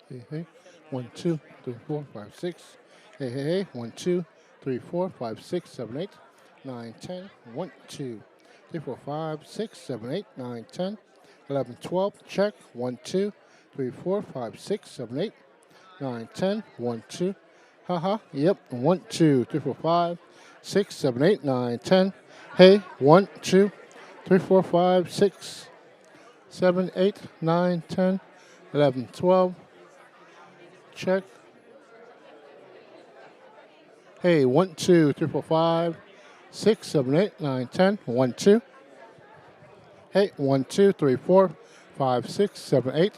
Hey, hey. 1, 2, 3, 4, 5, 6. Hey, hey, hey. 1, 2, 3, 4, 5, 6, 7, 8, 9, 10. 1, 2, 3, 4, 5, 6, 7, 8, 9, 10. 11, 12. Check. 1, 2, 3, 4, 5, 6, 7, 8, 9, 10. 1, 2. Haha. Yep. 1, 2, 3, 4, 5, 6, 7, 8, 9, 10. Hey. 1, 2, 3, 4, 5, 6, 7, 8, 9, 10. 11, 12. Check. Hey, 1, 2, 3, 4, 5, 6, 7, 8, 9, 10. 1, 2. Hey, 1, 2, 3, 4, 5, 6, 7, 8,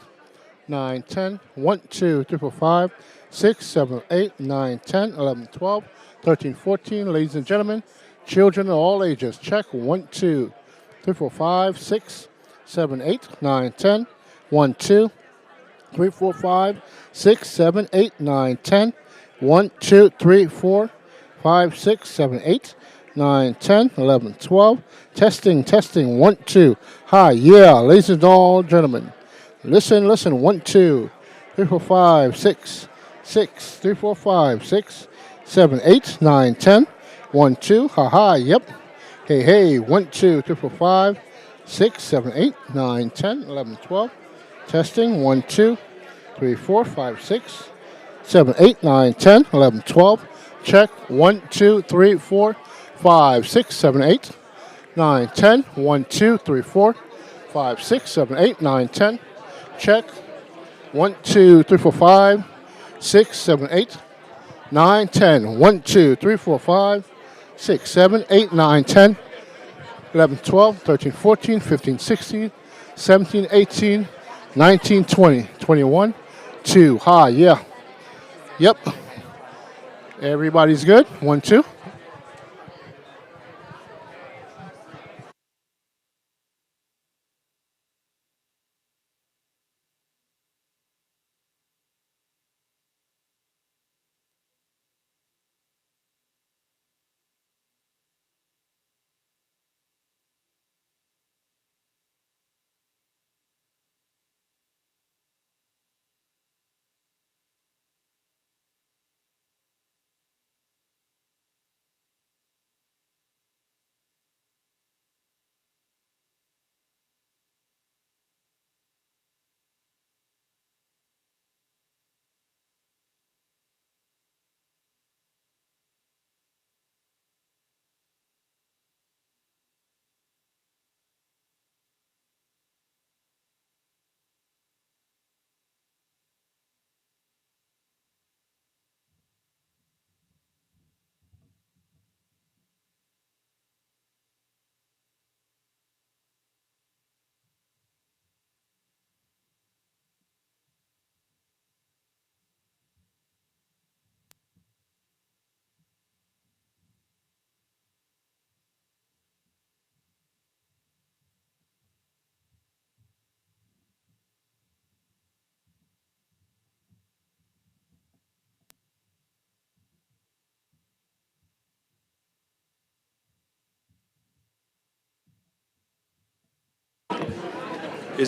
9, 10. 1, 2, 3, 4, 5, 6, 7, 8, 9, 10, 11, 12, 13, 14. Ladies and gentlemen, children of all ages, check. 1, 2, 3, 4, 5, 6, 7, 8, 9, 10. 1, 2, 3, 4, 5, 6, 7, 8, 9, 10. 1, 2, 3, 4, 5, 6, 7, 8, 9, 10, 11, 12. Testing, testing. 1, 2. Hi, yeah, ladies and gentlemen. Listen, listen. 1, 2, 3, 4, 5, 6, 6, 3, 4, 5, 6, 7, 8, 9, 10. 1, 2. Ha ha, yep. Hey, hey. 1, 2, 3, 4, 5, 6, 7, 8, 9, 10, 11, 12. Testing. 1, 2, 3, 4, 5, 6, 7, 8, 9, 10, 11, 12. Check. 1, 2, 3, 4, 5, 6, 7, 8, 9, 10. 1, 2, 3, 4, 5, 6, 7, 8, 9, 10. Check. 1, 2, 3, 4, 5, 6, 7, 8, 9, 10. 1, 2, 3, 4, 5, 6, 7, 8, 9, 10, 11, 12, 13, 14, 15, 16, 17, 18, 19, 20, 21, 2. Hi, yeah. Yep. Everybody's good. 1, 2.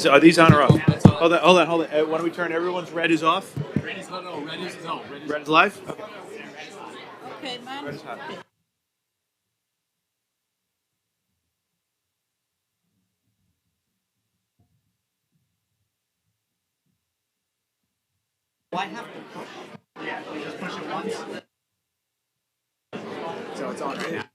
Are these on or off? Hold on, hold on, hold on. Why don't we turn everyone's red is off? Red is live. Okay. Okay, man. Red is hot. Why have to? Yeah, just push it once. So it's on right now.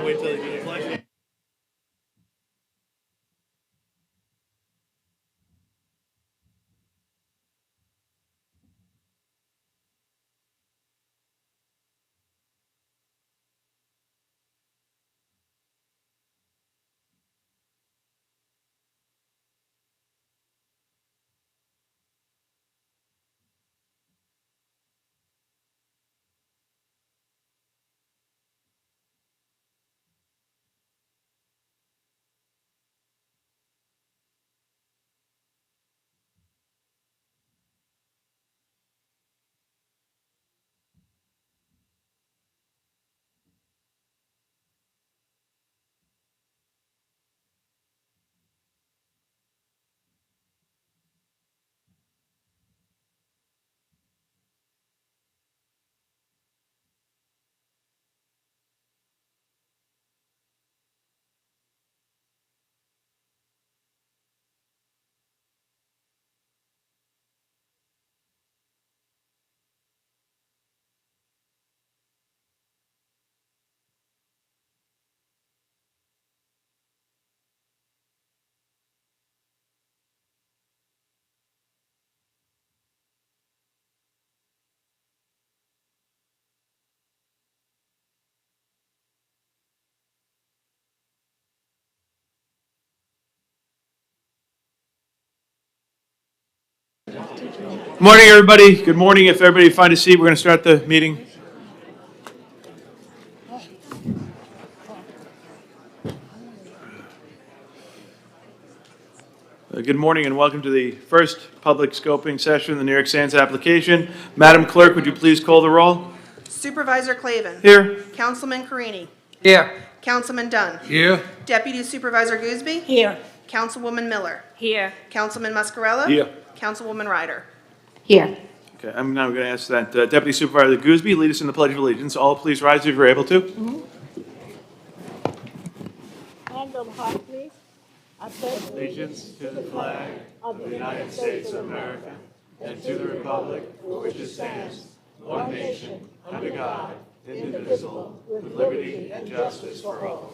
Wait till they do the flash. Good morning, everybody. Good morning. If everybody find a seat, we're going to start the meeting. Good morning and welcome to the first public scoping session of the New York Sands application. Madam Clerk, would you please call the roll? Supervisor Clavin. Here. Councilman Carini. Here. Councilman Dunn. Here. Deputy Supervisor Gooseby. Here. Councilwoman Miller. Here. Councilman Muscarella. Here. Councilwoman Ryder. Here. Okay, I'm now going to ask that Deputy Supervisor Gooseby lead us in the Pledge of Allegiance. All please rise if you're able to. Hand on heart, please. I pledge Allegiance to the flag of the United States of America and to the republic for which it stands, one nation, under God, indivisible, with liberty and justice for all.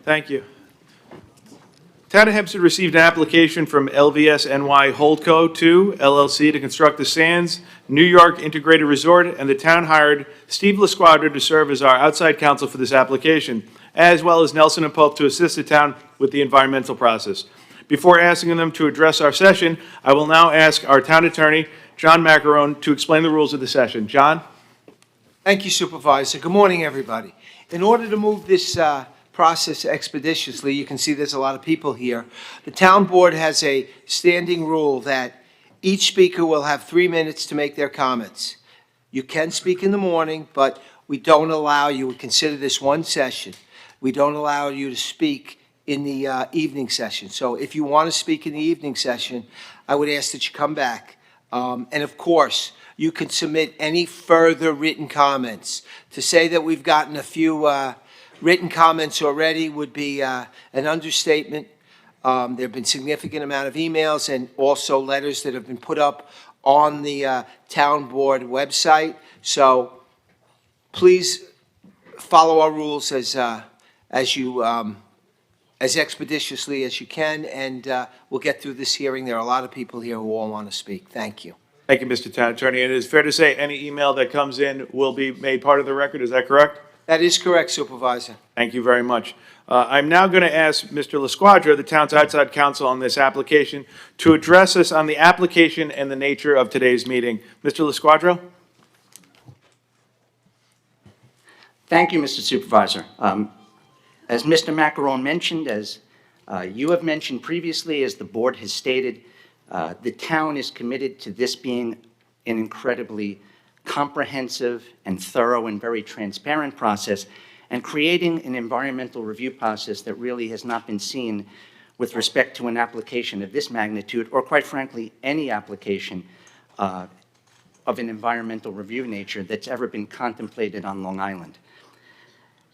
Thank you. Town of Hempstead received an application from LVS NY Holdco 2 LLC to construct the Sands New York Integrated Resort, and the town hired Steve LaSquadra to serve as our outside counsel for this application, as well as Nelson and Pope to assist the town with the environmental process. Before asking them to address our session, I will now ask our town attorney, John Macarone, to explain the rules of the session. John? Thank you, Supervisor. Good morning, everybody. In order to move this process expeditiously, you can see there's a lot of people here. The town board has a standing rule that each speaker will have 3 minutes to make their comments. You can speak in the morning, but we don't allow you, we consider this one session, we don't allow you to speak in the evening session. So if you want to speak in the evening session, I would ask that you come back. And of course, you can submit any further written comments. To say that we've gotten a few written comments already would be an understatement. There have been significant amount of emails and also letters that have been put up on the town board website. So please follow our rules as expeditiously as you can, and we'll get through this hearing. There are a lot of people here who all want to speak. Thank you. Thank you, Mr. Town Attorney. And it is fair to say any email that comes in will be made part of the record. Is that correct? That is correct, Supervisor. Thank you very much. I'm now going to ask Mr. LaSquadra, the town's outside counsel on this application, to address us on the application and the nature of today's meeting. Mr. LaSquadra? Thank you, Mr. Supervisor. As Mr. Macarone mentioned, as you have mentioned previously, as the board has stated, the town is committed to this being an incredibly comprehensive and thorough and very transparent process, and creating an environmental review process that really has not been seen with respect to an application of this magnitude, or quite frankly, any application of an environmental review nature that's ever been contemplated on Long Island.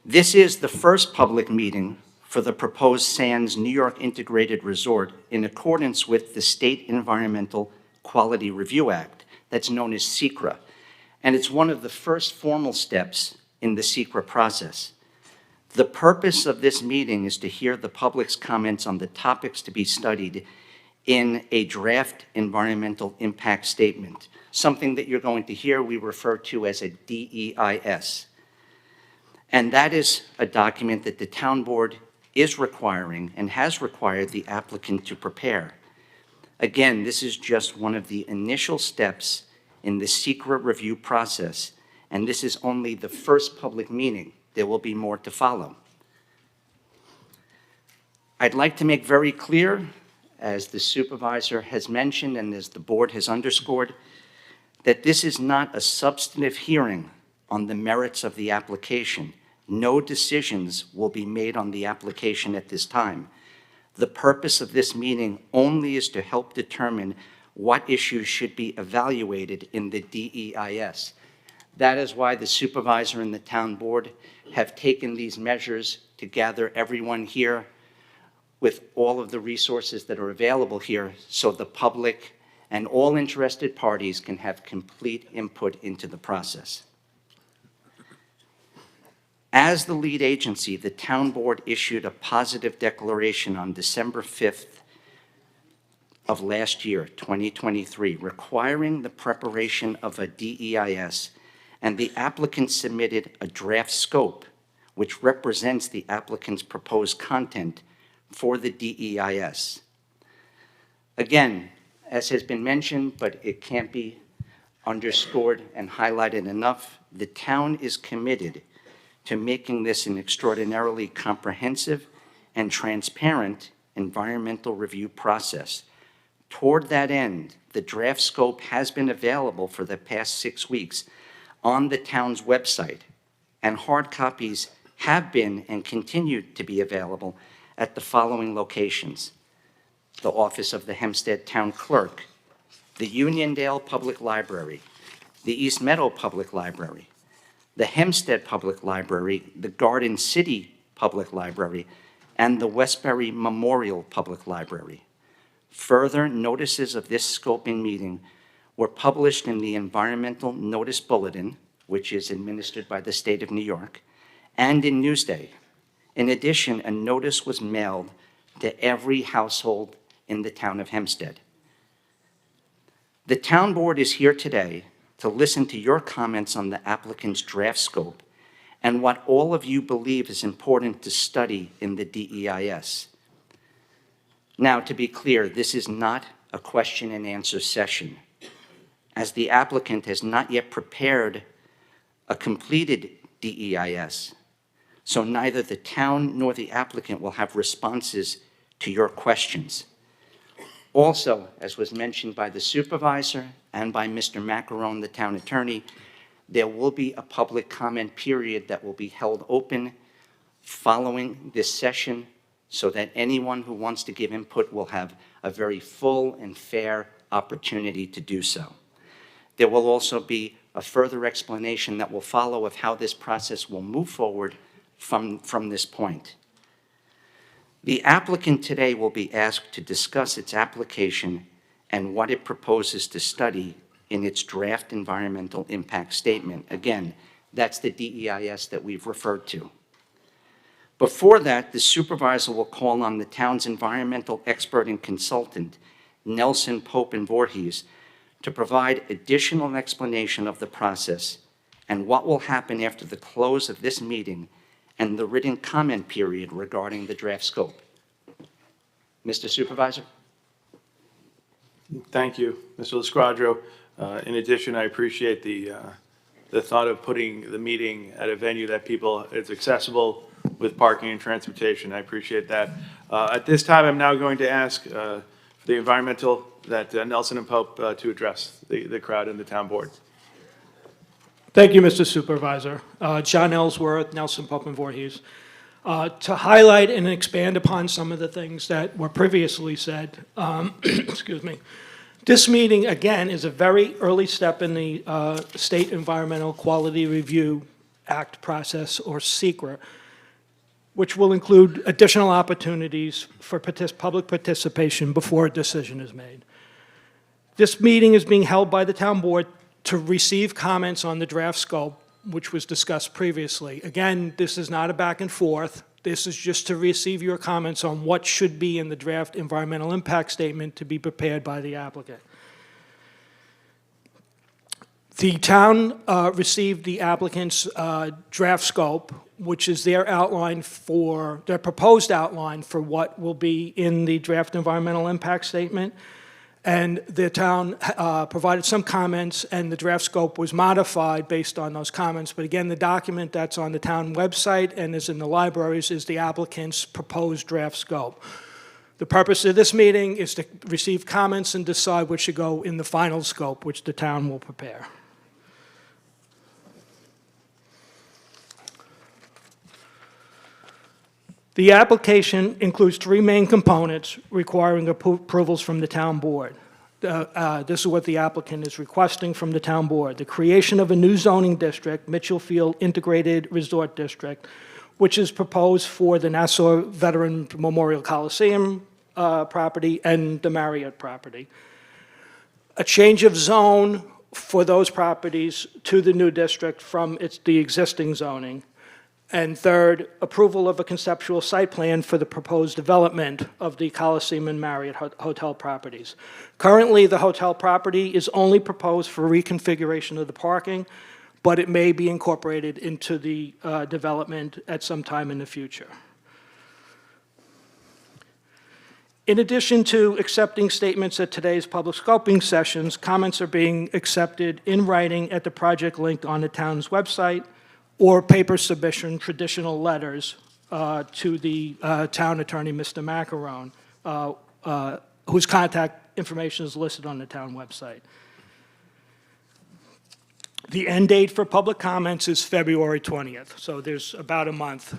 This is the first public meeting for the proposed Sands New York Integrated Resort in accordance with the State Environmental Quality Review Act, that's known as SEQRA. And it's one of the first formal steps in the SEQRA process. The purpose of this meeting is to hear the public's comments on the topics to be studied in a draft environmental impact statement, something that you're going to hear we refer to as a DEIS. And that is a document that the town board is requiring and has required the applicant to prepare. Again, this is just one of the initial steps in the SEQRA review process, and this is only the first public meeting. There will be more to follow. I'd like to make very clear, as the supervisor has mentioned and as the board has underscored, that this is not a substantive hearing on the merits of the application. No decisions will be made on the application at this time. The purpose of this meeting only is to help determine what issues should be evaluated in the DEIS. That is why the supervisor and the town board have taken these measures to gather everyone here with all of the resources that are available here so the public and all interested parties can have complete input into the process. As the lead agency, the town board issued a positive declaration on December 5th of last year, 2023, requiring the preparation of a DEIS, and the applicant submitted a draft scope, which represents the applicant's proposed content for the DEIS. Again, as has been mentioned, but it can't be underscored and highlighted enough, the town is committed to making this an extraordinarily comprehensive and transparent environmental review process. Toward that end, the draft scope has been available for the past 6 weeks on the town's website, and hard copies have been and continue to be available at the following locations: the office of the Hempstead Town Clerk, the Uniondale Public Library, the East Meadow Public Library, the Hempstead Public Library, the Garden City Public Library, and the Westbury Memorial Public Library. Further notices of this scoping meeting were published in the Environmental Notice Bulletin, which is administered by the state of New York, and in Newsday. In addition, a notice was mailed to every household in the town of Hempstead. The town board is here today to listen to your comments on the applicant's draft scope and what all of you believe is important to study in the DEIS. Now, to be clear, this is not a question and answer session, as the applicant has not yet prepared a completed DEIS, so neither the town nor the applicant will have responses to your questions. Also, as was mentioned by the supervisor and by Mr. Macaron, the town attorney, there will be a public comment period that will be held open following this session so that anyone who wants to give input will have a very full and fair opportunity to do so. There will also be a further explanation that will follow of how this process will move forward from this point. The applicant today will be asked to discuss its application and what it proposes to study in its draft environmental impact statement. Again, that's the DEIS that we've referred to. Before that, the supervisor will call on the town's environmental expert and consultant, Nelson Pope and Voorhees, to provide additional explanation of the process and what will happen after the close of this meeting and the written comment period regarding the draft scope. Mr. Supervisor? Thank you, Mr. LaSquadro. In addition, I appreciate the thought of putting the meeting at a venue that it's accessible with parking and transportation. I appreciate that. At this time, I'm now going to ask for the environmental, that Nelson and Pope to address the crowd and the town board. Thank you, Mr. Supervisor. John Ellsworth, Nelson Pope and Voorhees. To highlight and expand upon some of the things that were previously said, excuse me, this meeting, again, is a very early step in the State Environmental Quality Review Act process, or SEQRA, which will include additional opportunities for public participation before a decision is made. This meeting is being held by the town board to receive comments on the draft scope, which was discussed previously. Again, this is not a back and forth. This is just to receive your comments on what should be in the draft environmental impact statement to be prepared by the applicant. The town received the applicant's draft scope, which is their proposed outline for what will be in the draft environmental impact statement. And the town provided some comments, and the draft scope was modified based on those comments. But again, the document that's on the town website and is in the libraries is the applicant's proposed draft scope. The purpose of this meeting is to receive comments and decide what should go in the final scope, which the town will prepare. The application includes 3 main components requiring approvals from the town board. This is what the applicant is requesting from the town board: the creation of a new zoning district, Mitchellfield Integrated Resort District, which is proposed for the Nassau Veteran Memorial Coliseum property and the Marriott property. A change of zone for those properties to the new district from the existing zoning. And third, approval of a conceptual site plan for the proposed development of the Coliseum and Marriott hotel properties. Currently, the hotel property is only proposed for reconfiguration of the parking, but it may be incorporated into the development at some time in the future. In addition to accepting statements at today's public scoping sessions, comments are being accepted in writing at the project linked on the town's website or paper submission, traditional letters to the town attorney, Mr. Macarone, whose contact information is listed on the town website. The end date for public comments is February 20th, so there's about a month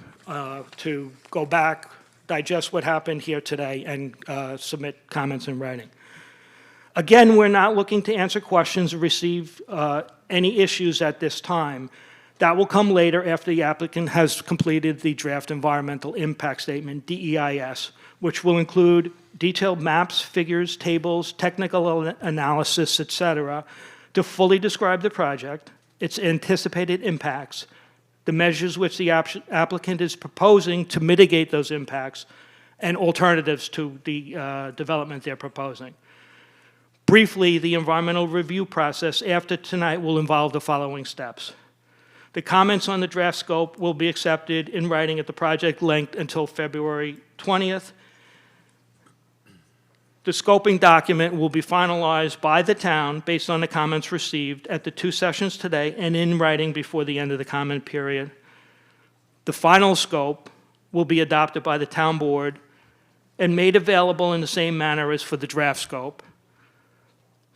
to go back, digest what happened here today, and submit comments in writing. Again, we're not looking to answer questions or receive any issues at this time. That will come later after the applicant has completed the draft environmental impact statement, DEIS, which will include detailed maps, figures, tables, technical analysis, etc., to fully describe the project, its anticipated impacts, the measures which the applicant is proposing to mitigate those impacts, and alternatives to the development they're proposing. Briefly, the environmental review process after tonight will involve the following steps. The comments on the draft scope will be accepted in writing at the project length until February 20th. The scoping document will be finalized by the town based on the comments received at the 2 sessions today and in writing before the end of the comment period. The final scope will be adopted by the town board and made available in the same manner as for the draft scope.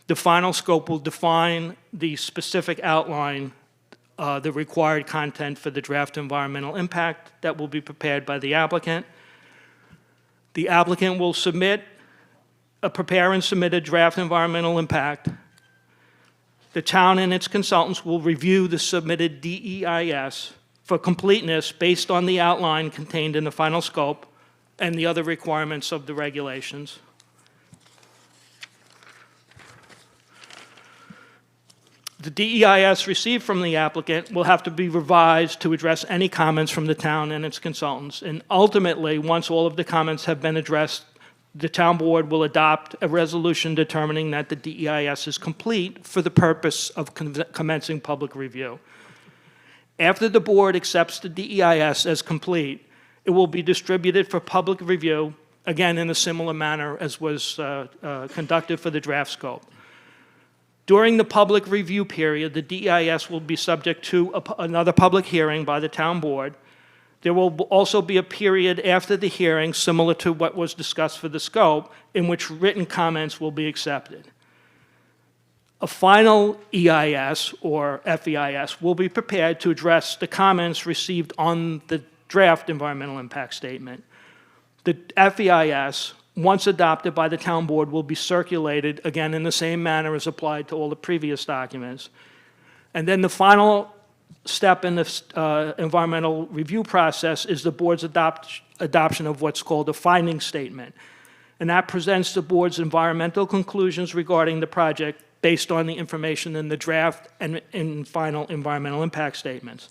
The final scope will define the specific outline, the required content for the draft environmental impact that will be prepared by the applicant. The applicant will prepare and submit a draft environmental impact. The town and its consultants will review the submitted DEIS for completeness based on the outline contained in the final scope and the other requirements of the regulations. The DEIS received from the applicant will have to be revised to address any comments from the town and its consultants. And ultimately, once all of the comments have been addressed, the town board will adopt a resolution determining that the DEIS is complete for the purpose of commencing public review. After the board accepts the DEIS as complete, it will be distributed for public review, again in a similar manner as was conducted for the draft scope. During the public review period, the DEIS will be subject to another public hearing by the town board. There will also be a period after the hearing, similar to what was discussed for the scope, in which written comments will be accepted. A final EIS or FEIS will be prepared to address the comments received on the draft environmental impact statement. The FEIS, once adopted by the town board, will be circulated, again, in the same manner as applied to all the previous documents. And then the final step in the environmental review process is the board's adoption of what's called a finding statement. And that presents the board's environmental conclusions regarding the project based on the information in the draft and in final environmental impact statements.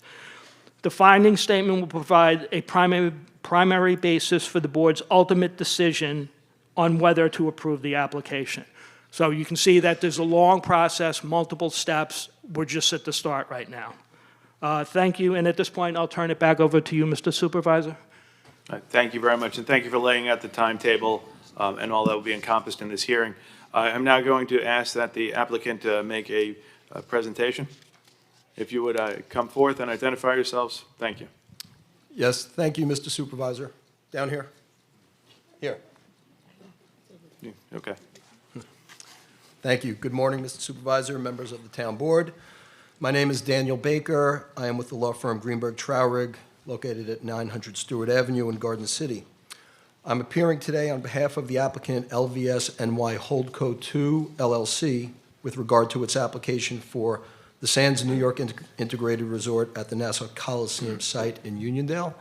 The finding statement will provide a primary basis for the board's ultimate decision on whether to approve the application. So you can see that there's a long process, multiple steps. We're just at the start right now. Thank you, and at this point, I'll turn it back over to you, Mr. Supervisor. Thank you very much, and thank you for laying out the timetable and all that will be encompassed in this hearing. I'm now going to ask that the applicant make a presentation. If you would come forth and identify yourselves. Thank you. Yes, thank you, Mr. Supervisor. Down here? Here. Okay. Thank you. Good morning, Mr. Supervisor, members of the Town Board. My name is Daniel Baker. I am with the law firm Greenberg Traurig, located at 900 Stewart Avenue in Garden City. I'm appearing today on behalf of the applicant LVS NY Holdco 2 LLC with regard to its application for the Sands New York Integrated Resort at the Nassau Coliseum site in Uniondale,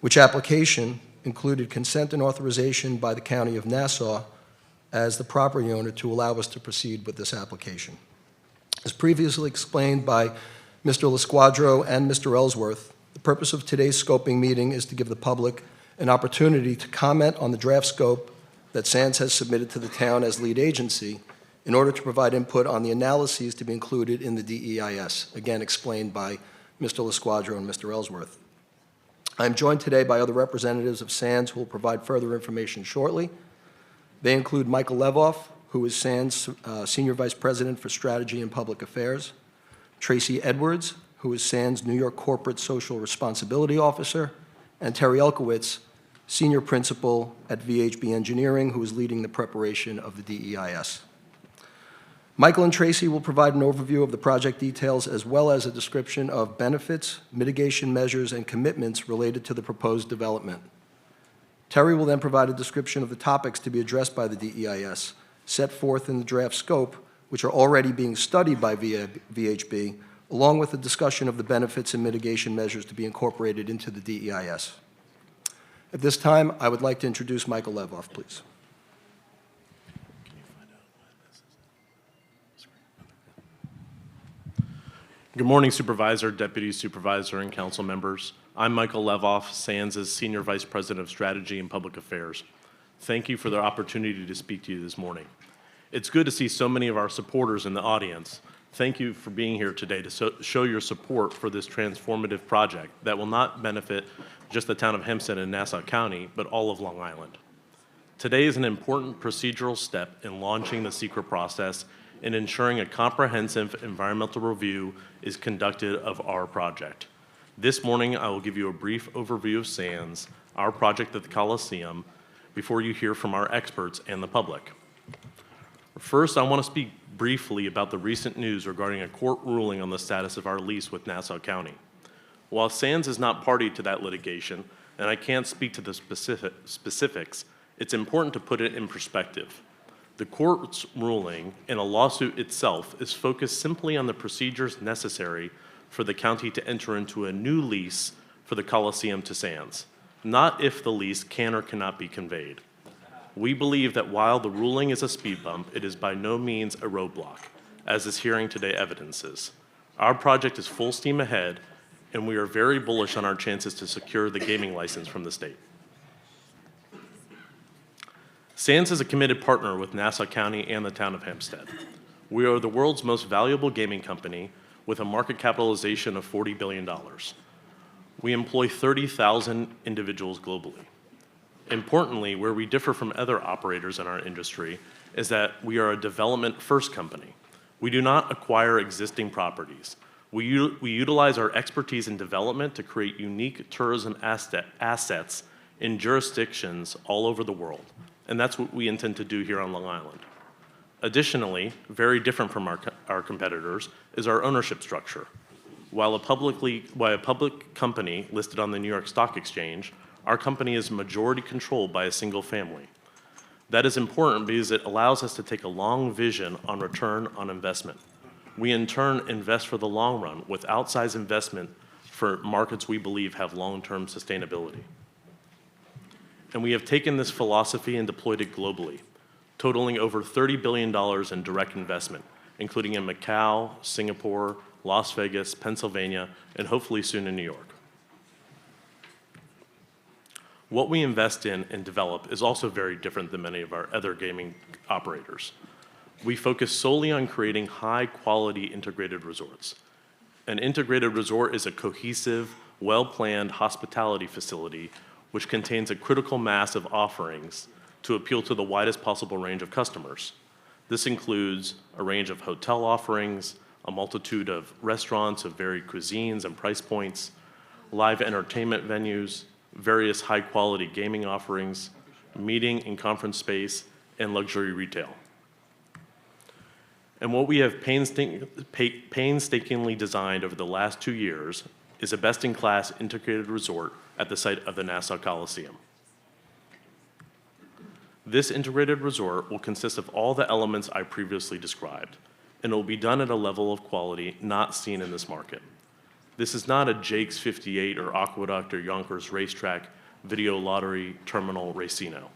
which application included consent and authorization by the County of Nassau as the property owner to allow us to proceed with this application. As previously explained by Mr. LaSquadro and Mr. Ellsworth, the purpose of today's scoping meeting is to give the public an opportunity to comment on the draft scope that Sands has submitted to the town as lead agency in order to provide input on the analyses to be included in the DEIS, again explained by Mr. LaSquadro and Mr. Ellsworth. I am joined today by other representatives of Sands who will provide further information shortly. They include Michael Levoff, who is Sands Senior Vice President for Strategy and Public Affairs, Tracy Edwards, who is Sands New York Corporate Social Responsibility Officer, and Terry Elkowitz, Senior Principal at VHB Engineering, who is leading the preparation of the DEIS. Michael and Tracy will provide an overview of the project details as well as a description of benefits, mitigation measures, and commitments related to the proposed development. Terry will then provide a description of the topics to be addressed by the DEIS, set forth in the draft scope, which are already being studied by VHB, along with a discussion of the benefits and mitigation measures to be incorporated into the DEIS. At this time, I would like to introduce Michael Levoff, please. Good morning, Supervisor, Deputy Supervisor, and Council members. I'm Michael Levoff, Sands' Senior Vice President of Strategy and Public Affairs. Thank you for the opportunity to speak to you this morning. It's good to see so many of our supporters in the audience. Thank you for being here today to show your support for this transformative project that will not benefit just the town of Hempstead and Nassau County, but all of Long Island. Today is an important procedural step in launching the secret process and ensuring a comprehensive environmental review is conducted of our project. This morning, I will give you a brief overview of SANS, our project at the Coliseum, before you hear from our experts and the public. First, I want to speak briefly about the recent news regarding a court ruling on the status of our lease with Nassau County. While SANS is not party to that litigation, and I can't speak to the specifics, it's important to put it in perspective. The court's ruling and a lawsuit itself is focused simply on the procedures necessary for the county to enter into a new lease for the Coliseum to SANS, not if the lease can or cannot be conveyed. We believe that while the ruling is a speed bump, it is by no means a roadblock, as this hearing today evidences. Our project is full steam ahead, and we are very bullish on our chances to secure the gaming license from the state. SANS is a committed partner with Nassau County and the town of Hempstead. We are the world's most valuable gaming company with a market capitalization of $40 billion. We employ 30,000 individuals globally. Importantly, where we differ from other operators in our industry is that we are a development-first company. We do not acquire existing properties. We utilize our expertise in development to create unique tourism assets in jurisdictions all over the world. And that's what we intend to do here on Long Island. Additionally, very different from our competitors is our ownership structure. While a public company listed on the New York Stock Exchange, our company is majority controlled by a single family. That is important because it allows us to take a long vision on return on investment. We in turn invest for the long run with outsized investment for markets we believe have long-term sustainability. And we have taken this philosophy and deployed it globally, totaling over $30 billion in direct investment, including in Macau, Singapore, Las Vegas, Pennsylvania, and hopefully soon in New York. What we invest in and develop is also very different than many of our other gaming operators. We focus solely on creating high-quality integrated resorts. An integrated resort is a cohesive, well-planned hospitality facility which contains a critical mass of offerings to appeal to the widest possible range of customers. This includes a range of hotel offerings, a multitude of restaurants of varied cuisines and price points, live entertainment venues, various high-quality gaming offerings, meeting and conference space, and luxury retail. And what we have painstakingly designed over the last 2 years is a best-in-class integrated resort at the site of the Nassau Coliseum. This integrated resort will consist of all the elements I previously described, and it will be done at a level of quality not seen in this market. This is not a Jake's 58 or Aqueduct or Yonkers Racetrack video lottery terminal racino.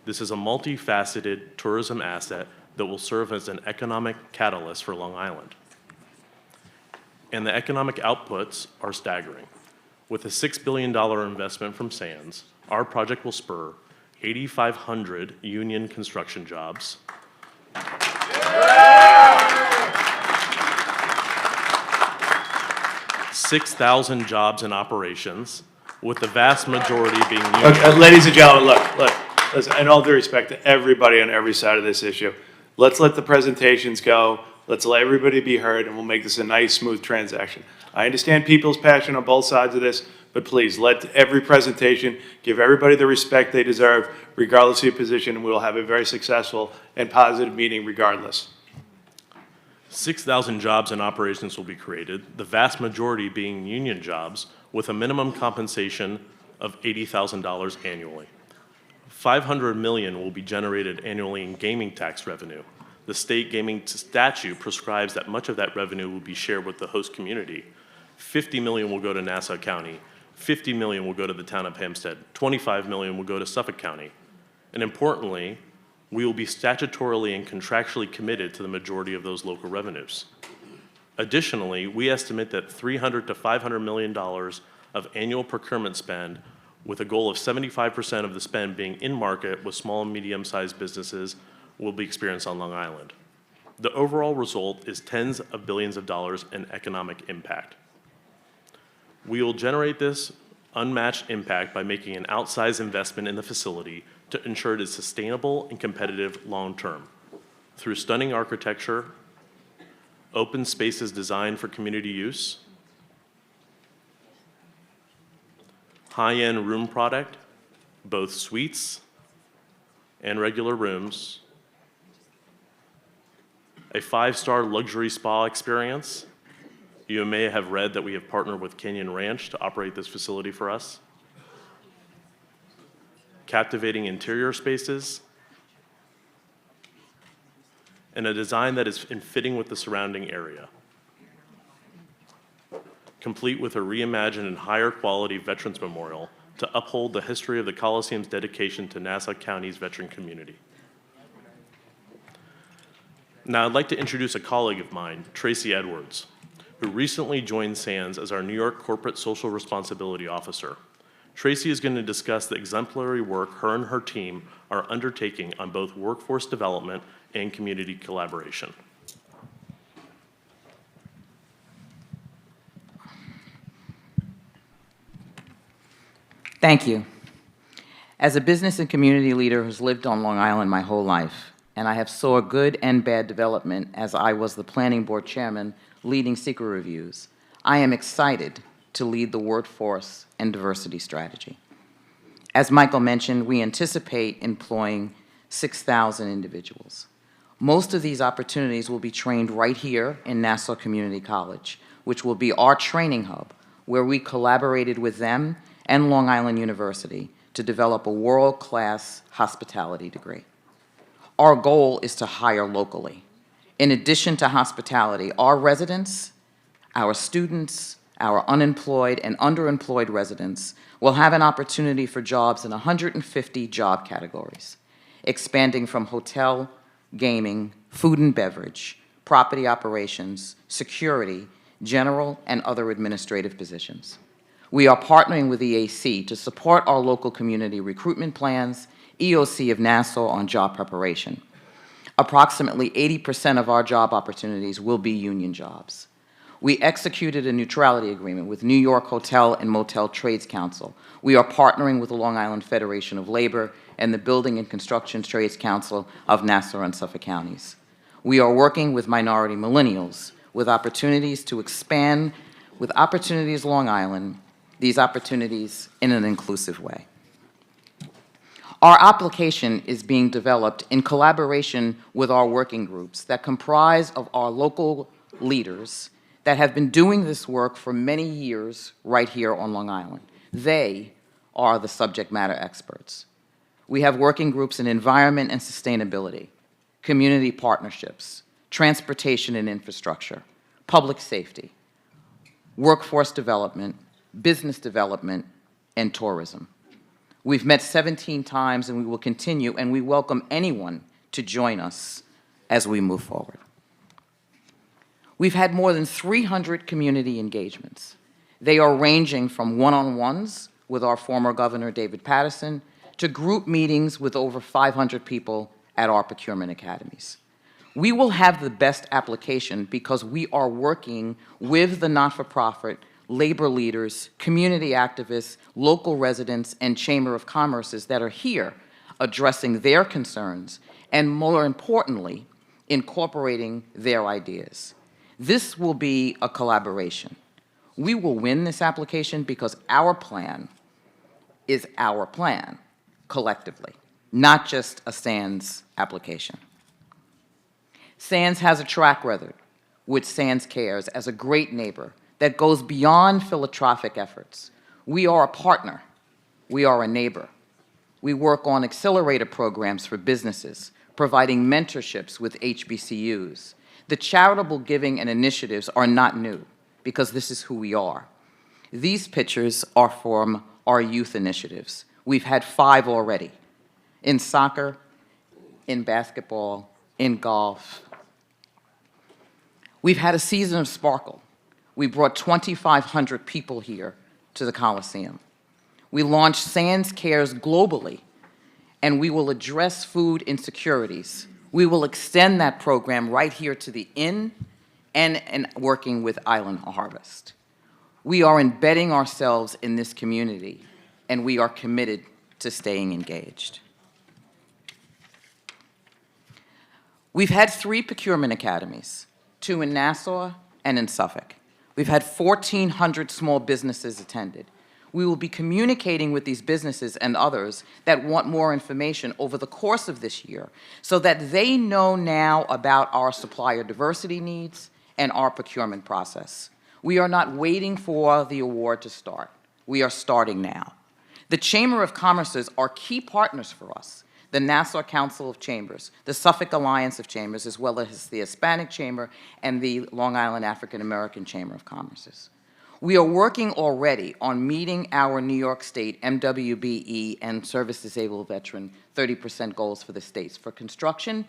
This is a multifaceted tourism asset that will serve as an economic catalyst for Long Island. And the economic outputs are staggering. With a $6 billion investment from SANS, our project will spur 8,500 union construction jobs, 6,000 jobs in operations, with the vast majority being union. Okay, ladies and gentlemen, look. Listen, in all due respect to everybody on every side of this issue, let's let the presentations go. Let's let everybody be heard, and we'll make this a nice, smooth transaction. I understand people's passion on both sides of this, but please, let every presentation give everybody the respect they deserve, regardless of your position, and we'll have a very successful and positive meeting regardless. 6,000 jobs and operations will be created, the vast majority being union jobs with a minimum compensation of $80,000 annually. $500 million will be generated annually in gaming tax revenue. The state gaming statute prescribes that much of that revenue will be shared with the host community. $50 million will go to Nassau County, $50 million will go to the town of Hempstead, $25 million will go to Suffolk County. And importantly, we will be statutorily and contractually committed to the majority of those local revenues. Additionally, we estimate that $300 to $500 million of annual procurement spend, with a goal of 75% of the spend being in market with small and medium-sized businesses, will be experienced on Long Island. The overall result is tens of billions of dollars in economic impact. We will generate this unmatched impact by making an outsized investment in the facility to ensure it is sustainable and competitive long-term. Through stunning architecture, open spaces designed for community use, high-end room product, both suites and regular rooms, a 5-star luxury spa experience. You may have read that we have partnered with Canyon Ranch to operate this facility for us. Captivating interior spaces, and a design that is in fitting with the surrounding area. Complete with a reimagined and higher quality Veterans Memorial to uphold the history of the Coliseum's dedication to Nassau County's veteran community. Now I'd like to introduce a colleague of mine, Tracy Edwards, who recently joined SANS as our New York Corporate Social Responsibility Officer. Tracy is going to discuss the exemplary work her and her team are undertaking on both workforce development and community collaboration. Thank you. As a business and community leader who's lived on Long Island my whole life, and I have saw good and bad development as I was the planning board chairman leading secret reviews, I am excited to lead the workforce and diversity strategy. As Michael mentioned, we anticipate employing 6,000 individuals. Most of these opportunities will be trained right here in Nassau Community College, which will be our training hub, where we collaborated with them and Long Island University to develop a world-class hospitality degree. Our goal is to hire locally. In addition to hospitality, our residents, our students, our unemployed and underemployed residents will have an opportunity for jobs in 150 job categories, expanding from hotel, gaming, food and beverage, property operations, security, general, and other administrative positions. We are partnering with EAC to support our local community recruitment plans, EOC of Nassau on job preparation. Approximately 80% of our job opportunities will be union jobs. We executed a neutrality agreement with New York Hotel and Motel Trades Council. We are partnering with the Long Island Federation of Labor and the Building and Construction Trades Council of Nassau and Suffolk counties. We are working with minority millennials with opportunities to expand with Opportunities Long Island, these opportunities in an inclusive way. Our application is being developed in collaboration with our working groups that comprise of our local leaders that have been doing this work for many years right here on Long Island. They are the subject matter experts. We have working groups in environment and sustainability, community partnerships, transportation and infrastructure, public safety, workforce development, business development, and tourism. We've met 17 times and we will continue, and we welcome anyone to join us as we move forward. We've had more than 300 community engagements. They are ranging from one-on-ones with our former Governor David Paterson to group meetings with over 500 people at our procurement academies. We will have the best application because we are working with the not-for-profit, labor leaders, community activists, local residents, and Chamber of Commerces that are here addressing their concerns, and more importantly, incorporating their ideas. This will be a collaboration. We will win this application because our plan is our plan collectively, not just a SANS application. SANS has a track record with SANS Cares as a great neighbor that goes beyond philanthropic efforts. We are a partner. We are a neighbor. We work on accelerator programs for businesses, providing mentorships with HBCUs. The charitable giving and initiatives are not new because this is who we are. These pictures are from our youth initiatives. We've had 5 already, in soccer, in basketball, in golf. We've had a season of sparkle. We brought 2,500 people here to the Coliseum. We launched SANS Cares globally, and we will address food insecurities. We will extend that program right here to the Inn and working with Island Harvest. We are embedding ourselves in this community, and we are committed to staying engaged. We've had 3 procurement academies, 2 in Nassau and in Suffolk. We've had 1,400 small businesses attended. We will be communicating with these businesses and others that want more information over the course of this year so that they know now about our supplier diversity needs and our procurement process. We are not waiting for the award to start. We are starting now. The Chamber of Commerces are key partners for us. The Nassau Council of Chambers, the Suffolk Alliance of Chambers, as well as the Hispanic Chamber and the Long Island African American Chamber of Commerces. We are working already on meeting our New York State MWBE and Service Disabled Veteran 30% goals for the states for construction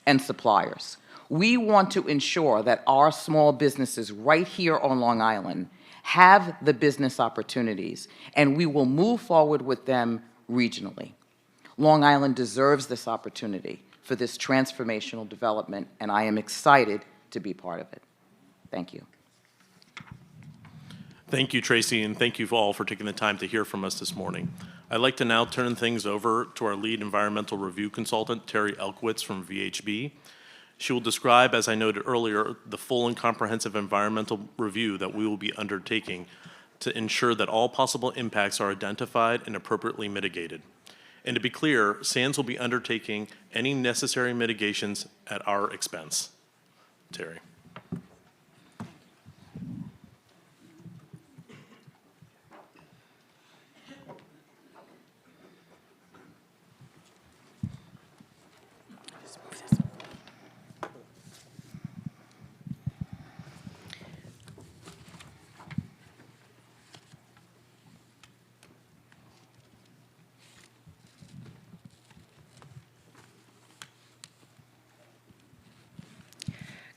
and suppliers. We want to ensure that our small businesses right here on Long Island have the business opportunities, and we will move forward with them regionally. Long Island deserves this opportunity for this transformational development, and I am excited to be part of it. Thank you. Thank you, Tracy, and thank you all for taking the time to hear from us this morning. I'd like to now turn things over to our lead environmental review consultant, Terry Elkowitz from VHB. She will describe, as I noted earlier, the full and comprehensive environmental review that we will be undertaking to ensure that all possible impacts are identified and appropriately mitigated. And to be clear, SANS will be undertaking any necessary mitigations at our expense. Terry.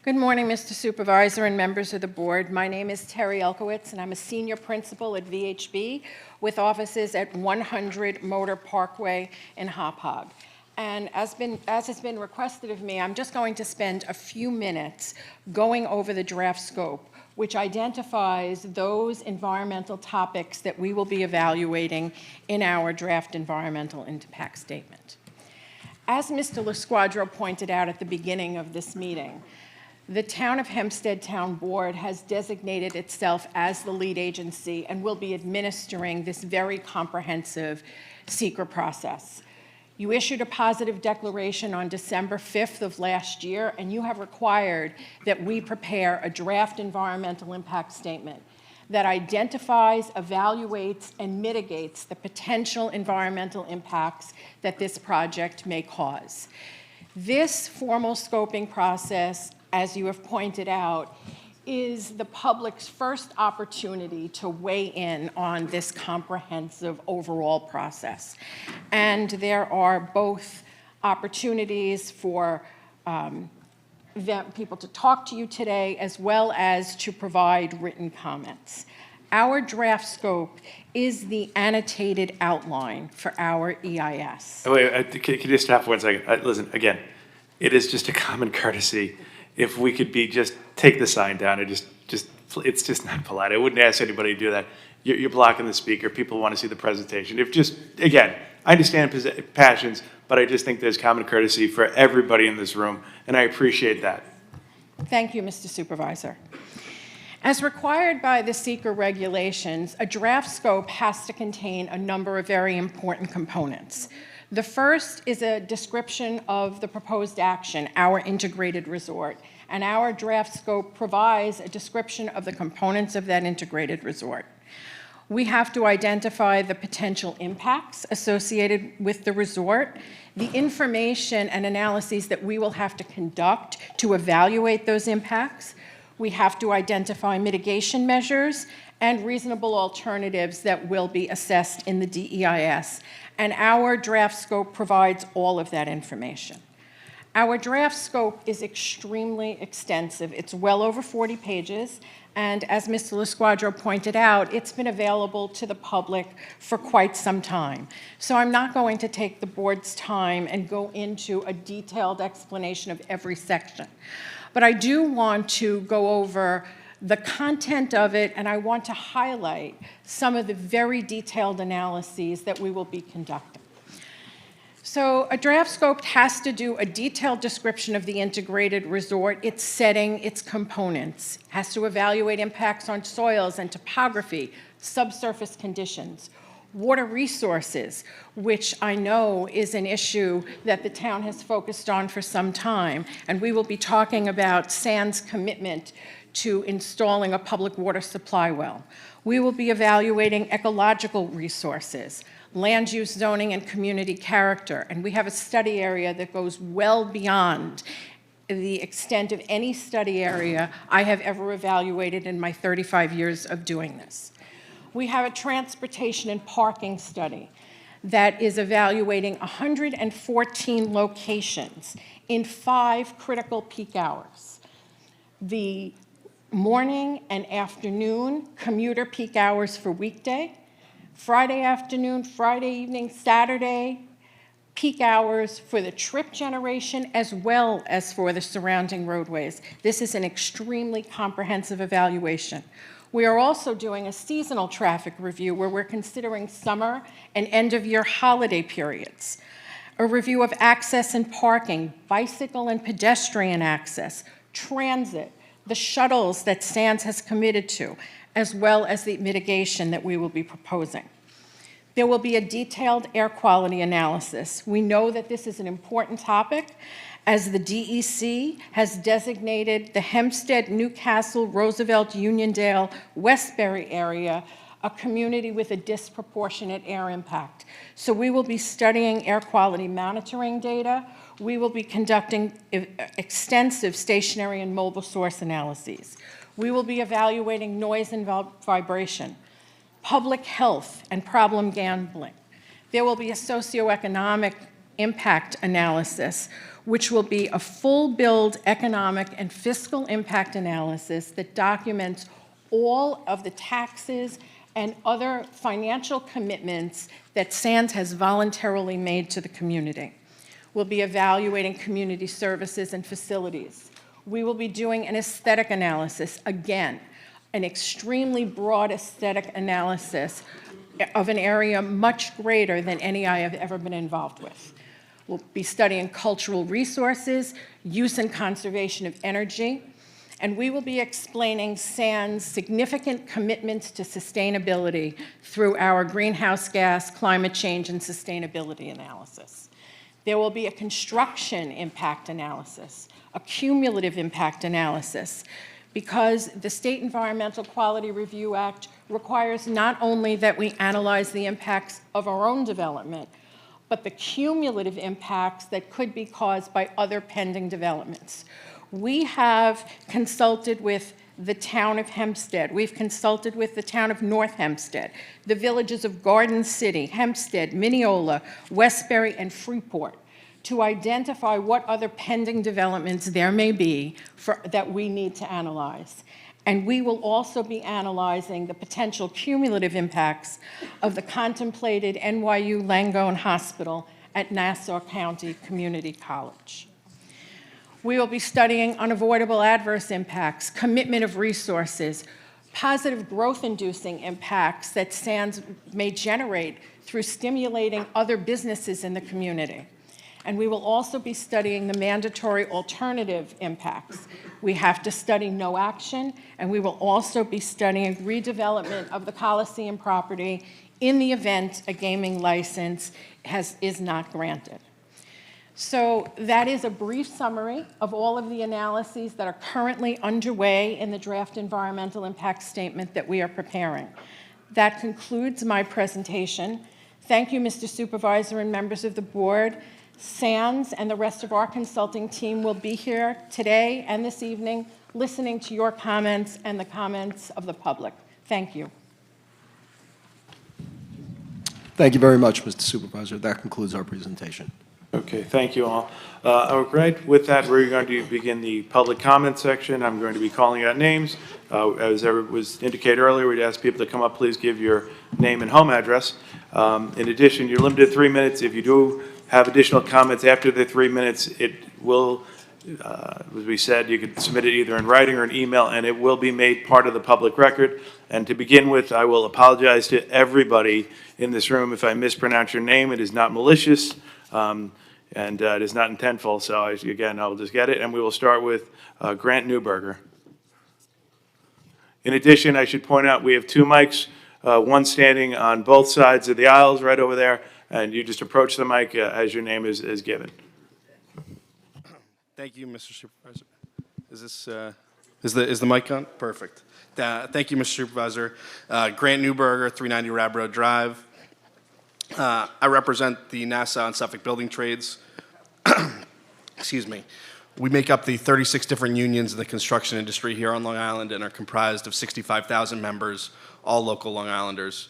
Good morning, Mr. Supervisor and members of the board. My name is Terry Elkowitz, and I'm a senior principal at VHB with offices at 100 Motor Parkway in Hauppauge. And as has been requested of me, I'm just going to spend a few minutes going over the draft scope, which identifies those environmental topics that we will be evaluating in our draft environmental impact statement. As Mr. LaSquadro pointed out at the beginning of this meeting, the Town of Hempstead Town Board has designated itself as the lead agency and will be administering this very comprehensive secret process. You issued a positive declaration on December 5th of last year, and you have required that we prepare a draft environmental impact statement that identifies, evaluates, and mitigates the potential environmental impacts that this project may cause. This formal scoping process, as you have pointed out, is the public's first opportunity to weigh in on this comprehensive overall process. And there are both opportunities for people to talk to you today, as well as to provide written comments. Our draft scope is the annotated outline for our EIS. Wait, can you just stop for 1 second? Listen, again, it is just a common courtesy if we could just take the sign down. It's just not polite. I wouldn't ask anybody to do that. You're blocking the speaker. People want to see the presentation. Again, I understand passions, but I just think there's common courtesy for everybody in this room, and I appreciate that. Thank you, Mr. Supervisor. As required by the seeker regulations, a draft scope has to contain a number of very important components. The first is a description of the proposed action, our integrated resort, and our draft scope provides a description of the components of that integrated resort. We have to identify the potential impacts associated with the resort, the information and analyses that we will have to conduct to evaluate those impacts. We have to identify mitigation measures and reasonable alternatives that will be assessed in the DEIS. And our draft scope provides all of that information. Our draft scope is extremely extensive. It's well over 40 pages. And as Mr. LaSquadro pointed out, it's been available to the public for quite some time. So I'm not going to take the board's time and go into a detailed explanation of every section. But I do want to go over the content of it, and I want to highlight some of the very detailed analyses that we will be conducting. So a draft scope has to do a detailed description of the integrated resort, its setting, its components, has to evaluate impacts on soils and topography, subsurface conditions, water resources, which I know is an issue that the town has focused on for some time, and we will be talking about SAN's commitment to installing a public water supply well. We will be evaluating ecological resources, land use zoning and community character, and we have a study area that goes well beyond the extent of any study area I have ever evaluated in my 35 years of doing this. We have a transportation and parking study that is evaluating 114 locations in 5 critical peak hours. The morning and afternoon commuter peak hours for weekday, Friday afternoon, Friday evening, Saturday peak hours for the trip generation as well as for the surrounding roadways. This is an extremely comprehensive evaluation. We are also doing a seasonal traffic review where we're considering summer and end-of-year holiday periods, a review of access and parking, bicycle and pedestrian access, transit, the shuttles that SANS has committed to, as well as the mitigation that we will be proposing. There will be a detailed air quality analysis. We know that this is an important topic as the DEC has designated the Hempstead, Newcastle, Roosevelt, Uniondale, Westbury area a community with a disproportionate air impact. So we will be studying air quality monitoring data. We will be conducting extensive stationary and mobile source analyses. We will be evaluating noise and vibration, public health, and problem gambling. There will be a socioeconomic impact analysis, which will be a full build economic and fiscal impact analysis that documents all of the taxes and other financial commitments that SANS has voluntarily made to the community. We'll be evaluating community services and facilities. We will be doing an aesthetic analysis, again, an extremely broad aesthetic analysis of an area much greater than any I have ever been involved with. We'll be studying cultural resources, use and conservation of energy, and we will be explaining SAN's significant commitments to sustainability through our greenhouse gas, climate change, and sustainability analysis. There will be a construction impact analysis, a cumulative impact analysis, because the State Environmental Quality Review Act requires not only that we analyze the impacts of our own development, but the cumulative impacts that could be caused by other pending developments. We have consulted with the town of Hempstead. We've consulted with the town of North Hempstead, the villages of Garden City, Hempstead, Mineola, Westbury, and Freeport to identify what other pending developments there may be that we need to analyze. And we will also be analyzing the potential cumulative impacts of the contemplated NYU Langone Hospital at Nassau County Community College. We will be studying unavoidable adverse impacts, commitment of resources, positive growth-inducing impacts that SANS may generate through stimulating other businesses in the community. And we will also be studying the mandatory alternative impacts. We have to study no action, and we will also be studying redevelopment of the Coliseum property in the event a gaming license is not granted. So that is a brief summary of all of the analyses that are currently underway in the draft environmental impact statement that we are preparing. That concludes my presentation. Thank you, Mr. Supervisor and members of the board. SANS and the rest of our consulting team will be here today and this evening listening to your comments and the comments of the public. Thank you. Thank you very much, Mr. Supervisor. That concludes our presentation. Okay, thank you all. All right, with that, we're going to begin the public comment section. I'm going to be calling out names. As was indicated earlier, we'd ask people to come up, please give your name and home address. In addition, you're limited to 3 minutes. If you do have additional comments after the 3 minutes, it will, as we said, you can submit it either in writing or an email, and it will be made part of the public record. And to begin with, I will apologize to everybody in this room if I mispronounce your name. It is not malicious. And it is not intentful, so again, I'll just get it, and we will start with Grant Newberger. In addition, I should point out we have 2 mics, one standing on both sides of the aisles right over there, and you just approach the mic as your name is given. Thank you, Mr. Supervisor. Is the mic on? Perfect. Thank you, Mr. Supervisor. Grant Newberger, 390 Rab Road Drive. I represent the Nassau and Suffolk building trades. Excuse me. We make up the 36 different unions in the construction industry here on Long Island and are comprised of 65,000 members, all local Long Islanders.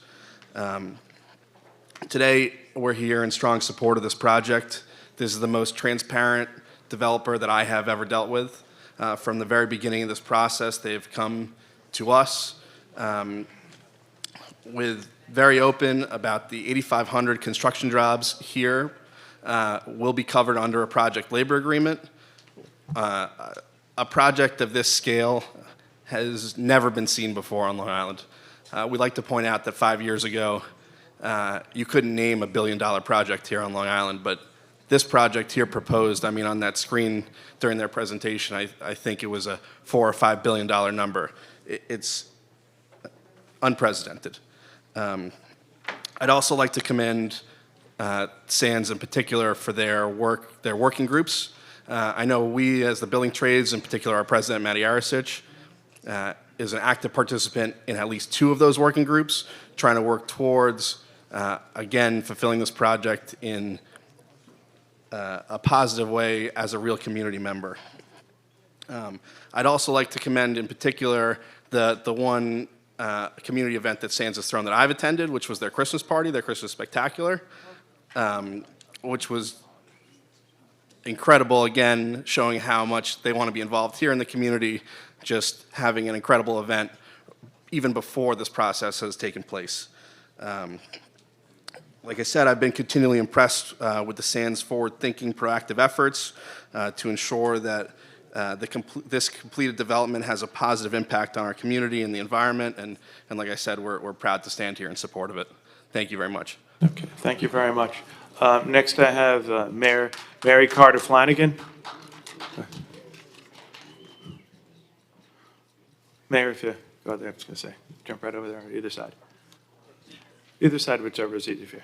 Today, we're here in strong support of this project. This is the most transparent developer that I have ever dealt with. From the very beginning of this process, they've come to us with very open about the 8,500 construction jobs here will be covered under a project labor agreement. A project of this scale has never been seen before on Long Island. We'd like to point out that 5 years ago, you couldn't name a billion-dollar project here on Long Island, but this project here proposed, I mean, on that screen during their presentation, I think it was a $4 or $5 billion number. It's unprecedented. I'd also like to commend SANS in particular for their working groups. I know we, as the building trades, in particular our president, Matty Arasich, is an active participant in at least 2 of those working groups, trying to work towards, again, fulfilling this project in a positive way as a real community member. I'd also like to commend in particular the one community event that SANS has thrown that I've attended, which was their Christmas party, their Christmas spectacular, which was incredible, again, showing how much they want to be involved here in the community, just having an incredible event even before this process has taken place. Like I said, I've been continually impressed with the SANS forward-thinking, proactive efforts to ensure that this completed development has a positive impact on our community and the environment, and like I said, we're proud to stand here in support of it. Thank you very much. Okay, thank you very much. Next, I have Mary Carter Flanagan. Mayor, if you go there, I was going to say, jump right over there, either side. Either side, whichever is easier for you.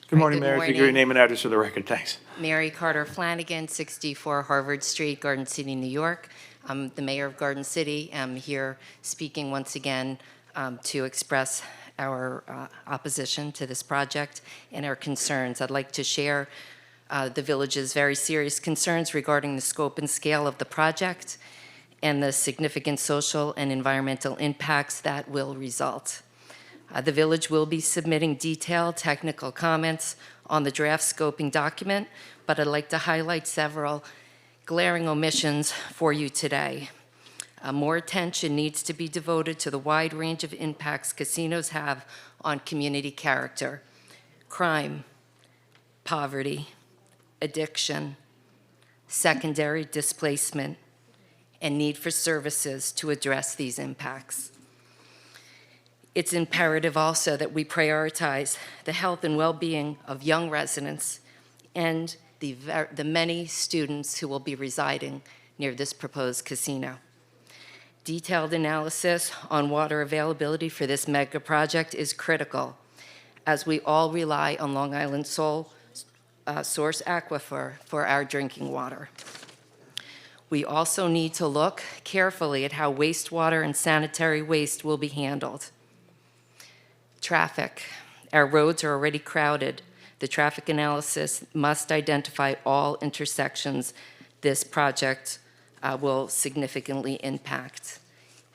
Good morning, Good Mayor. If you give your name and address for the record, thanks. Mary Carter Flanagan, 64 Harvard Street, Garden City, New York. I'm the mayor of Garden City. I'm here speaking once again to express our opposition to this project and our concerns. I'd like to share the village's very serious concerns regarding the scope and scale of the project and the significant social and environmental impacts that will result. The village will be submitting detailed technical comments on the draft scoping document, but I'd like to highlight several glaring omissions for you today. More attention needs to be devoted to the wide range of impacts casinos have on community character: crime, poverty, addiction, secondary displacement, and need for services to address these impacts. It's imperative also that we prioritize the health and well-being of young residents and the many students who will be residing near this proposed casino. Detailed analysis on water availability for this mega project is critical, as we all rely on Long Island's sole source aquifer for our drinking water. We also need to look carefully at how wastewater and sanitary waste will be handled. Traffic. Our roads are already crowded. The traffic analysis must identify all intersections this project will significantly impact.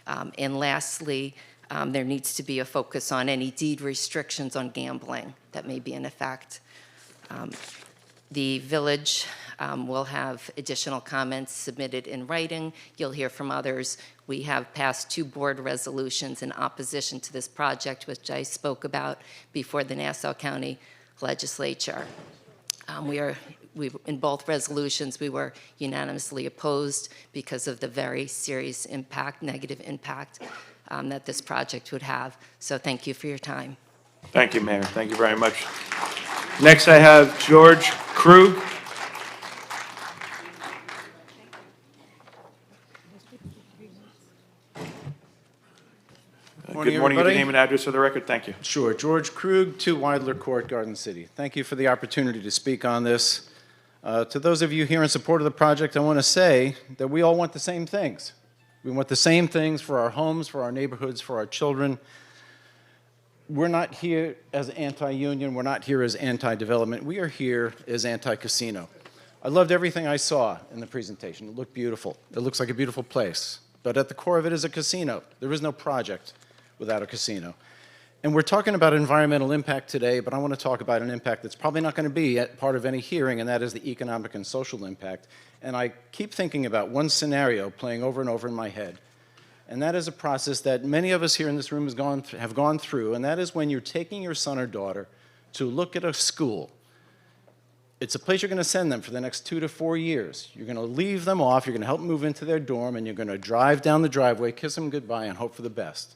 And lastly, there needs to be a focus on any deed restrictions on gambling that may be in effect. The village will have additional comments submitted in writing. You'll hear from others. We have passed 2 board resolutions in opposition to this project, which I spoke about before the Nassau County Legislature. In both resolutions, we were unanimously opposed because of the very serious impact, negative impact that this project would have. So thank you for your time. Thank you, Mayor. Thank you very much. Next, I have George Krug. Morning, Good morning. Your everybody. name and address for the record. Thank you. Sure. George Krug, 2 Weidler Court, Garden City. Thank you for the opportunity to speak on this. To those of you here in support of the project, I want to say that we all want the same things. We want the same things for our homes, for our neighborhoods, for our children. We're not here as anti-union. We're not here as anti-development. We are here as anti-casino. I loved everything I saw in the presentation. It looked beautiful. It looks like a beautiful place. But at the core of it is a casino. There is no project without a casino. And we're talking about environmental impact today, but I want to talk about an impact that's probably not going to be part of any hearing, and that is the economic and social impact. And I keep thinking about one scenario playing over and over in my head, and that is a process that many of us here in this room have gone through, and that is when you're taking your son or daughter to look at a school. It's a place you're going to send them for the next 2 to 4 years. You're going to leave them off, you're going to help move into their dorm, and you're going to drive down the driveway, kiss them goodbye, and hope for the best.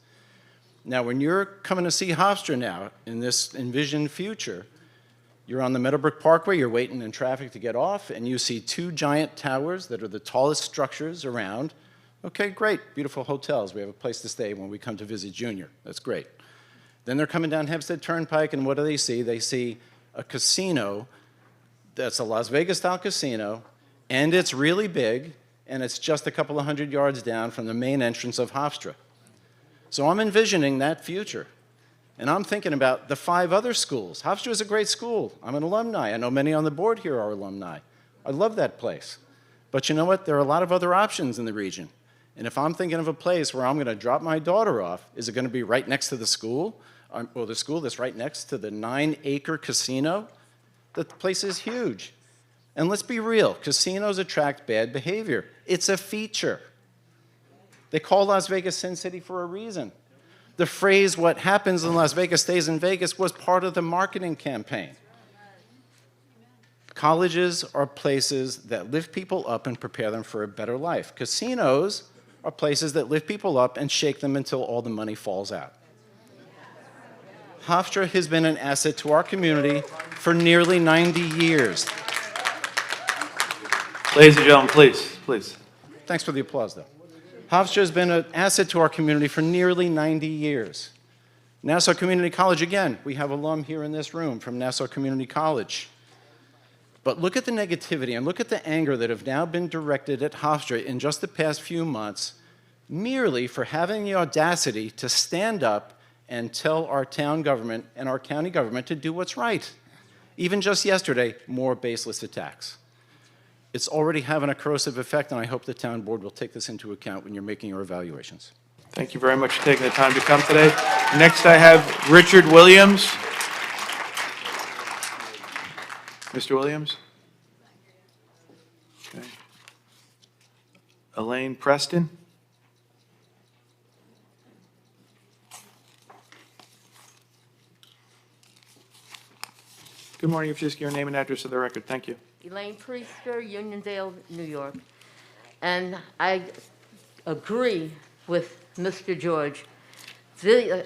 Now, when you're coming to see Hofstra now, in this envisioned future, you're on the Meadowbrook Parkway, you're waiting in traffic to get off, and you see 2 giant towers that are the tallest structures around. Okay, great, beautiful hotels. We have a place to stay when we come to visit Junior. That's great. Then they're coming down Hempstead Turnpike, and what do they see? They see a casino that's a Las Vegas-style casino, and it's really big, and it's just a couple of 100 yards down from the main entrance of Hofstra. So I'm envisioning that future, and I'm thinking about the 5 other schools. Hofstra is a great school. I'm an alumni. I know many on the board here are alumni. I love that place. But you know what? There are a lot of other options in the region. And if I'm thinking of a place where I'm going to drop my daughter off, is it going to be right next to the school, or the school that's right next to the 9-acre casino? The place is huge. And let's be real, casinos attract bad behavior. It's a feature. They call Las Vegas Sin City for a reason. The phrase, what happens in Las Vegas stays in Vegas, was part of the marketing campaign. Colleges are places that lift people up and prepare them for a better life. Casinos are places that lift people up and shake them until all the money falls out. Hofstra has been an asset to our community for nearly 90 years. Ladies and gentlemen, please, please. Thanks for the applause, though. Hofstra has been an asset to our community for nearly 90 years. Nassau Community College, again, we have alum here in this room from Nassau Community College. But look at the negativity and look at the anger that have now been directed at Hofstra in just the past few months, merely for having the audacity to stand up and tell our town government and our county government to do what's right. Even just yesterday, more baseless attacks. It's already having a corrosive effect, and I hope the town board will take this into account when you're making your evaluations. Thank you very much for taking the time to come today. Next, I have Richard Williams. Mr. Williams? Okay. Elaine Preston? Good morning. If you just give your name and address for the record. Thank you. Elaine Priester, Uniondale, New York. And I agree with Mr. George.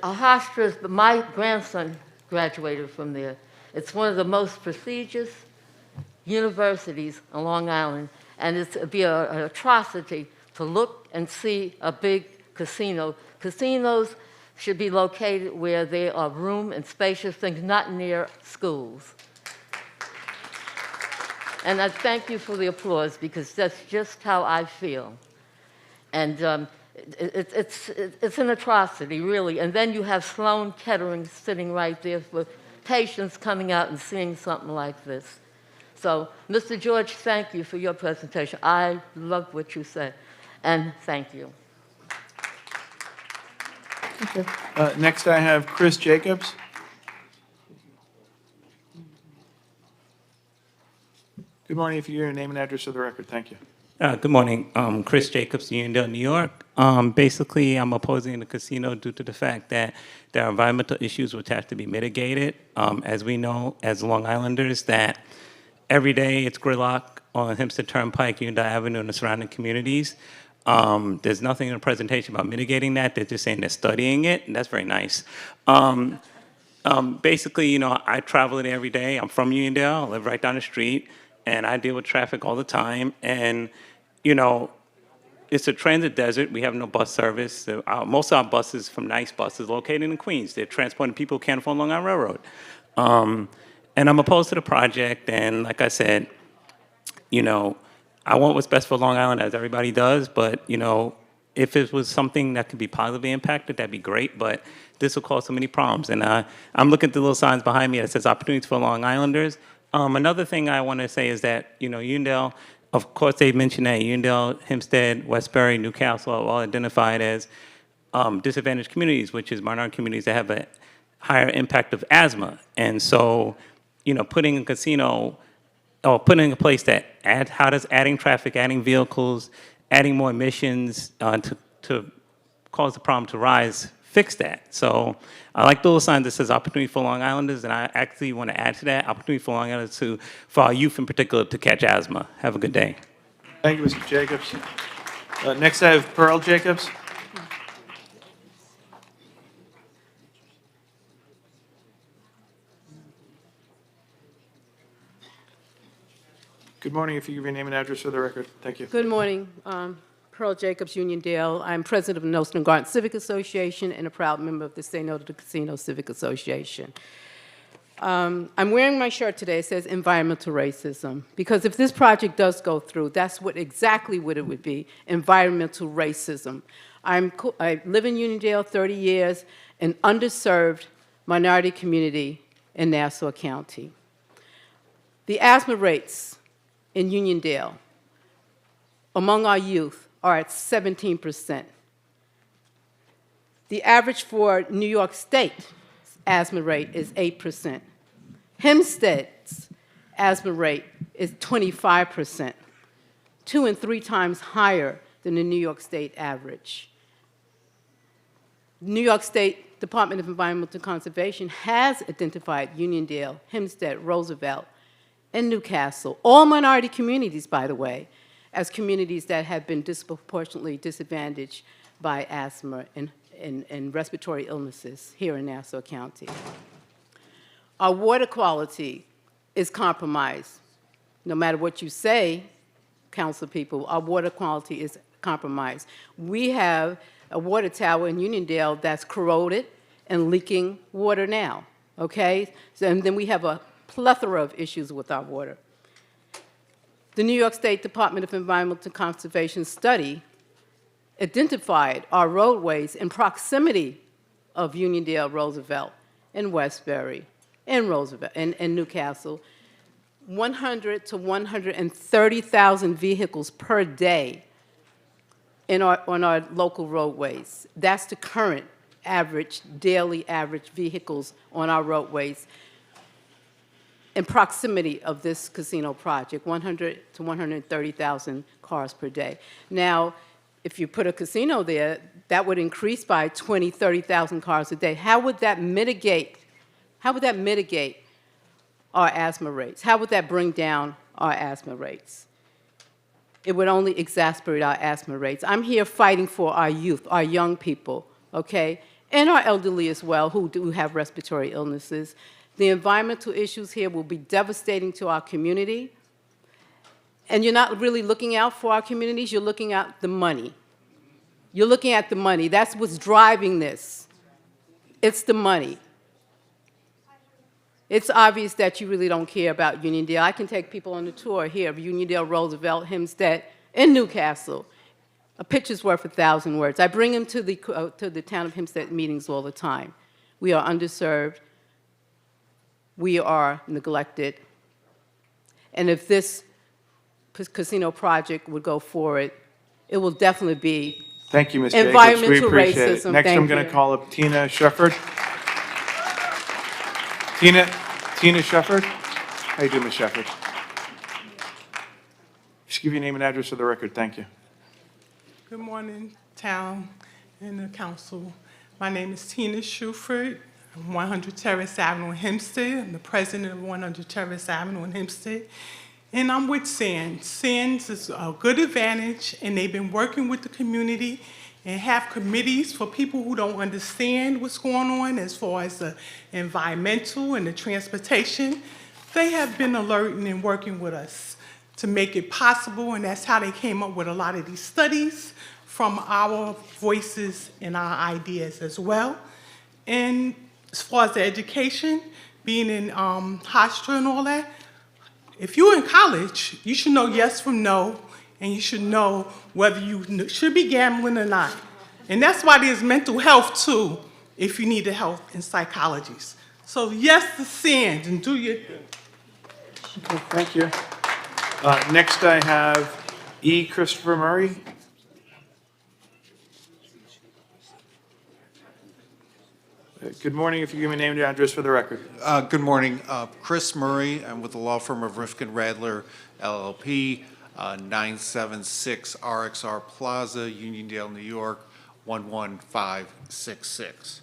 Hofstra's, my grandson graduated from there. It's one of the most prestigious universities on Long Island, and it'd be an atrocity to look and see a big casino. Casinos should be located where there are room and spacious things, not near schools. And I thank you for the applause, because that's just how I feel. And it's an atrocity, really. And then you have Sloan Kettering sitting right there for patients coming out and seeing something like this. So, Mr. George, thank you for your presentation. I love what you said, and thank you. Next, I have Chris Jacobs. Good morning. If you give your name and address for the record, thank you. Good morning. Chris Jacobs, Uniondale, New York. Basically, I'm opposing the casino due to the fact that there are environmental issues which have to be mitigated. As we know, as Long Islanders, that every day it's gridlock on Hempstead Turnpike, Uniondale Avenue, and the surrounding communities. There's nothing in the presentation about mitigating that. They're just saying they're studying it, and that's very nice. Basically, you know, I travel it every day. I'm from Uniondale. I live right down the street, and I deal with traffic all the time. And, you know, it's a transit desert. We have no bus service. Most of our buses from Nice Buses located in Queens. They're transporting people who can't afford Long Island Railroad. And I'm opposed to the project. And like I said, you know, I want what's best for Long Island, as everybody does. But, you know, if it was something that could be positively impacted, that'd be great. But this will cause so many problems. And I'm looking at the little signs behind me that says opportunities for Long Islanders. Another thing I want to say is that, you know, Uniondale, of course, they mentioned that Uniondale, Hempstead, Westbury, Newcastle are all identified as disadvantaged communities, which is minority communities that have a higher impact of asthma. And so, you know, putting a casino or putting a place that how does adding traffic, adding vehicles, adding more emissions to cause the problem to rise, fix that. So I like the little sign that says opportunity for Long Islanders, and I actually want to add to that, opportunity for Long Islanders for our youth in particular to catch asthma. Have a good day. Thank you, Mr. Jacobs. Next, I have Pearl Jacobs. Good morning. If you give your name and address for the record. Thank you. Good morning. Pearl Jacobs, Uniondale. I'm president of the Nelson Garden Civic Association and a proud member of the Say No to the Casino Civic Association. I'm wearing my shirt today. It says environmental racism, because if this project does go through, that's exactly what it would be, environmental racism. I live in Uniondale 30 years, an underserved minority community in Nassau County. The asthma rates in Uniondale among our youth are at 17%. The average for New York State asthma rate is 8%. Hempstead's asthma rate is 25%, 2 and 3 times higher than the New York State average. New York State Department of Environmental Conservation has identified Uniondale, Hempstead, Roosevelt, and Newcastle, all minority communities, by the way, as communities that have been disproportionately disadvantaged by asthma and respiratory illnesses here in Nassau County. Our water quality is compromised. No matter what you say, council people, our water quality is compromised. We have a water tower in Uniondale that's corroded and leaking water now, okay? And then we have a plethora of issues with our water. The New York State Department of Environmental Conservation study identified our roadways in proximity of Uniondale, Roosevelt, and Westbury, and Roosevelt, and Newcastle, 100 to 130,000 vehicles per day on our local roadways. That's the current average, daily average vehicles on our roadways in proximity of this casino project, 100 to 130,000 cars per day. Now, if you put a casino there, that would increase by 20, 30,000 cars a day. How would that mitigate our asthma rates? How would that bring down our asthma rates? it would only exacerbate our asthma rates. I'm here fighting for our youth, our young people, okay, and our elderly as well, who do have respiratory illnesses. The environmental issues here will be devastating to our community. And you're not really looking out for our communities, you're looking at the money. You're looking at the money. That's what's driving this. It's the money. It's obvious that you really don't care about Uniondale. I can take people on a tour here of Uniondale, Roosevelt, Hempstead, and Newcastle. A picture's worth 1,000 words. I bring them to the town of Hempstead meetings all the time. We are underserved. We are neglected. And if this casino project would go forward, it will definitely be Thank you, Ms. Jacobs. We environmental appreciate racism. it. Next, Thank I'm going you. to call up Tina Shefford. Tina Shefford. How you doing, Ms. Shefford? Just give your name and address for the record. Thank you. Good morning, town and the council. My name is Tina Shuford. I'm 100 Terrace Avenue in Hempstead. I'm the president of 100 Terrace Avenue in Hempstead. And I'm with SANS. SANS is a good advantage, and they've been working with the community and have committees for people who don't understand what's going on as far as the environmental and the transportation. They have been alerting and working with us to make it possible, and that's how they came up with a lot of these studies from our voices and our ideas as well. And as far as the education, being in Hofstra and all that, if you're in college, you should know yes from no, and you should know whether you should be gambling or not. And that's why there's mental health too, if you need the help in psychologies. So yes to SANS and do your thing. Okay, thank you. Next, I have E. Christopher Murray. Good morning. If you give me name and address for the record. Good morning. Chris Murray. I'm with the law firm of Rifkin Radler LLP, 976 RXR Plaza, Uniondale, New York, 11566.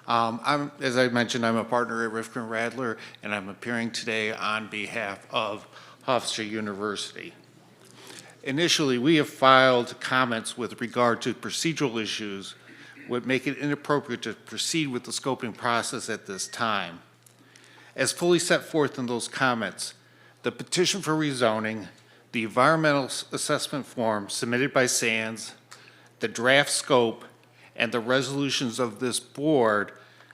As I mentioned, I'm a partner at Rifkin Radler, and I'm appearing today on behalf of Hofstra University. Initially, we have filed comments with regard to procedural issues would make it inappropriate to proceed with the scoping process at this time. As fully set forth in those comments, the petition for rezoning, the environmental assessment form submitted by SANS, the draft scope, and the resolutions of this board